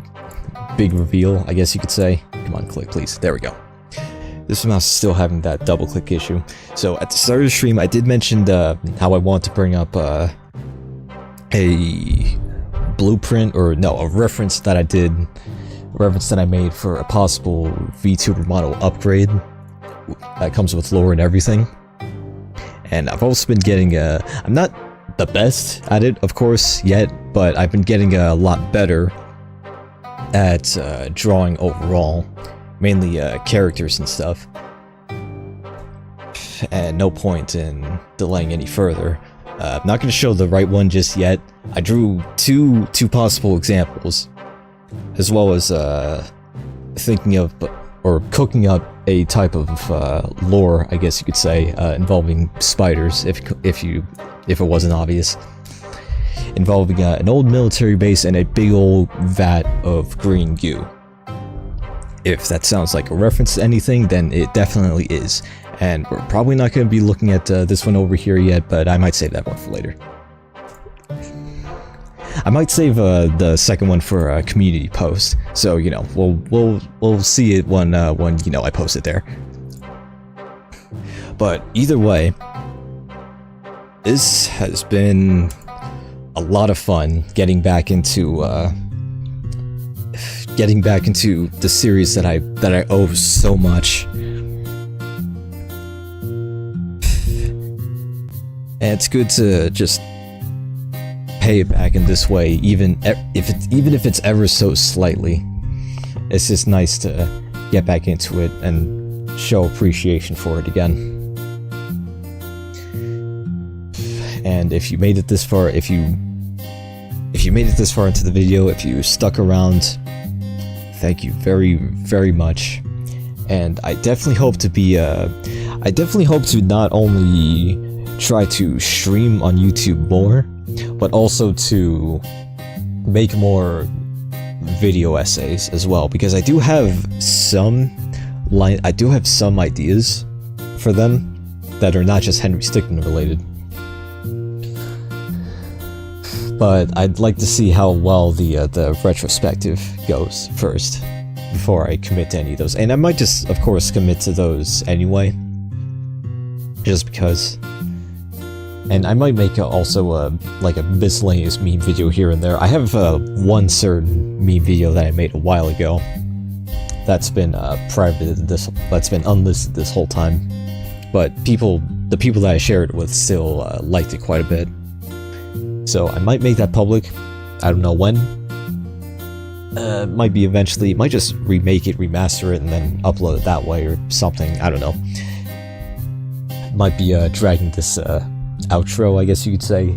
big reveal, I guess you could say. Come on, click please. There we go. This mouse is still having that double click issue. So at the start of the stream, I did mention how I want to bring up a blueprint, or no, a reference that I made for a possible VTuber model upgrade that comes with lore and everything. And I've also been getting I'm not the best at it, of course, yet, but I've been getting a lot better at drawing overall, mainly characters and stuff. And no point in delaying any further. I'm not going to show the right one just yet. I drew two possible examples, as well as thinking of or cooking up a type of lore, I guess you could say, involving spiders, if it wasn't obvious, involving an old military base and a big old vat of green goo. If that sounds like a reference to anything, then it definitely is. And we're probably not going to be looking at this one over here yet, but I might save that one for later. I might save the second one for a community post, so you know we'll see it when you know I post it there. But either way, this has been a lot of fun getting back into the series that I owe so much. And it's good to just pay it back in this way, even if it's ever so slightly. It's just nice to get back into it and show appreciation for it again. And if you made it this far, if you made it this far into the video, if you stuck around, thank you very, very much. And I definitely hope to not only try to stream on YouTube more, but also to make more video essays as well, because I do have some ideas for them that are not just Henry Stickmin related. But I'd like to see how well the retrospective goes first before I commit to any of those. And I might just, of course, commit to those anyway, just because. And I might make also like a miscellaneous meme video here and there. I have one certain meme video that I made a while ago that's been private. That's been unlisted this whole time, but the people that I shared it with still liked it quite a bit. So I might make that public. I don't know when. Might be eventually. Might just remake it, remaster it, and then upload it that way or something. I don't know. Might be dragging this outro, I guess you could say,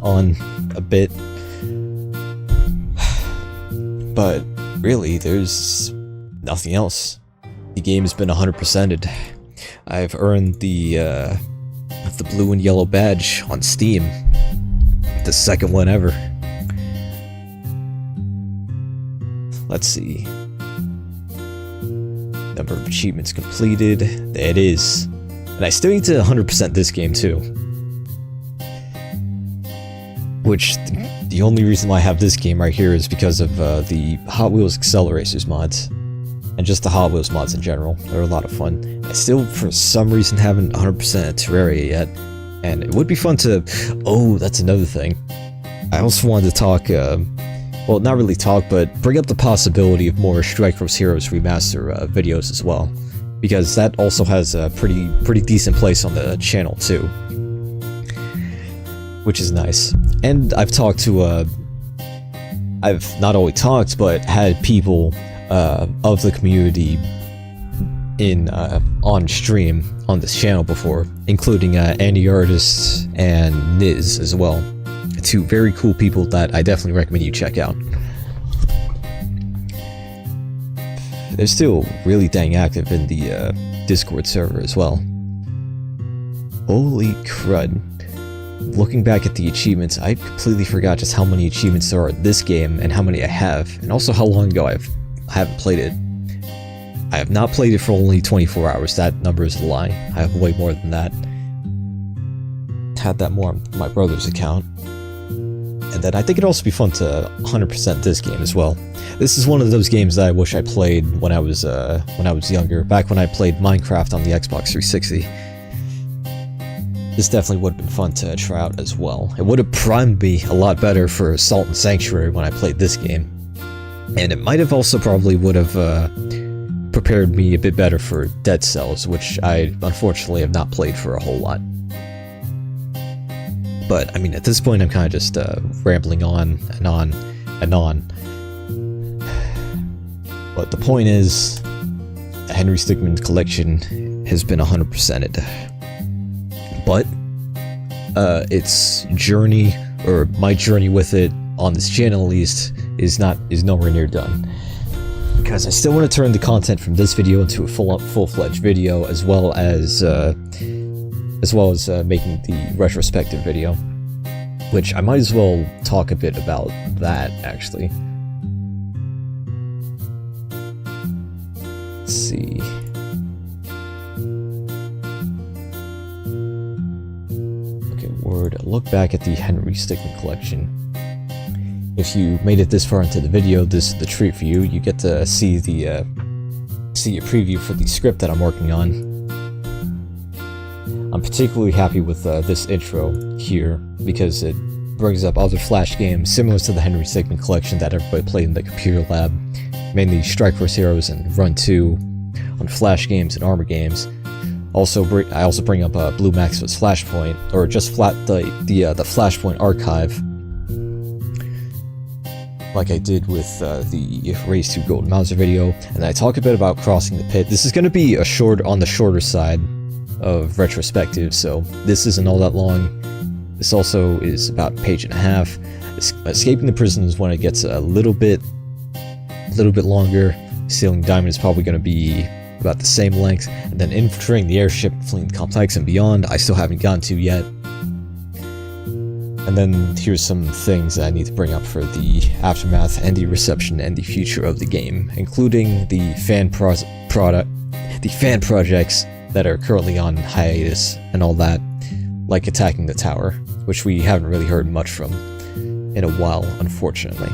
on a bit. But really, there's nothing else. The game has been 100%ed. I've earned the with the blue and yellow badge on Steam. The second one ever. Let's see. Number of achievements completed. There it is. And I still need to 100% this game too. Which, the only reason why I have this game right here is because of the Hot Wheels Acceleracers mods. And just the Hot Wheels mods in general. They're a lot of fun. I still, for some reason, haven't 100% Terraria yet. And it would be fun to... Oh, that's another thing. I also wanted to talk... well, not really talk, but bring up the possibility of more Strike Force Heroes Remaster videos as well. Because that also has a pretty decent place on the channel, too. Which is nice. And I've talked to... I've not only talked, but had people of the community in on stream on this channel before, including Andy Artist and Niz as well. Two very cool people that I definitely recommend you check out. They're still really dang active in the Discord server as well. Holy crud. Looking back at the achievements, I completely forgot just how many achievements there are in this game and how many I have, and also how long ago I haven't played it. I have not played it for only 24 hours. That number is a lie. I have way more than that. Had that more on my brother's account. And then I think it'd also be fun to 100% this game as well. This is one of those games that I wish I played when I was younger, back when I played Minecraft on the Xbox 360. This definitely would have been fun to try out as well. It would have primed me a lot better for Assault and Sanctuary when I played this game. And it might have also probably would have prepared me a bit better for Dead Cells, which I unfortunately have not played for a whole lot. But, I mean, at this point I'm kind of just rambling on and on and on. But the point is, the Henry Stickmin Collection has been 100%ed. But, its journey, or my journey with it, on this channel at least, is nowhere near done. Because I still want to turn the content from this video into a full-fledged video, as well as making the retrospective video, which I might as well talk a bit about that, actually. Let's see. Okay, look back at the Henry Stickmin Collection. If you made it this far into the video, this is the treat for you. You get to see a preview for the script that I'm working on. I'm particularly happy with this intro here, because it brings up other Flash games similar to the Henry Stickmin Collection that everybody played in the computer lab, mainly Strike Force Heroes and Run 2 on Flash games and Armor games. I also bring up Blue Maximus Flashpoint, or just the Flashpoint archive, like I did with the Race to Golden Mauser video, and I talk a bit about Crossing the Pit. This is going to be on the shorter side of retrospective, so this isn't all that long. This also is about a page and a half. Escaping the Prison is when it gets a little bit longer. Stealing Diamond is probably going to be about the same length, and then Infiltrating the Airship, Fleeing the Complex, and Beyond, I still haven't gotten to yet. And then here's some things that I need to bring up for the aftermath and the reception and the future of the game, including the fan projects that are currently on hiatus and all that, like Attacking the Tower, which we haven't really heard much from in a while, unfortunately.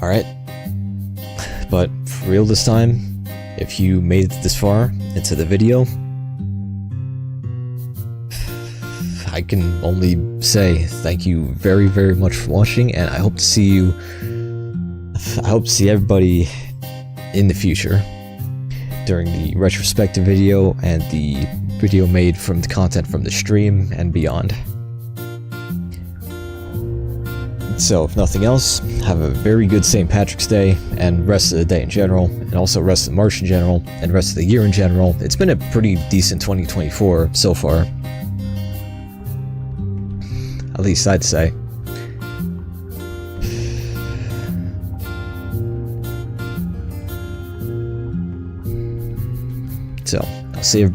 Alright, but for real this time, if you made it this far into the video, I can only say thank you very, very much for watching, and I hope to see everybody in the future during the retrospective video and the video made from the content from the stream and beyond. So, if nothing else, have a very good St. Patrick's Day, and rest of the day in general, and also rest of March in general, and rest of the year in general. It's been a pretty decent 2024 so far. At least I'd say. See everybody.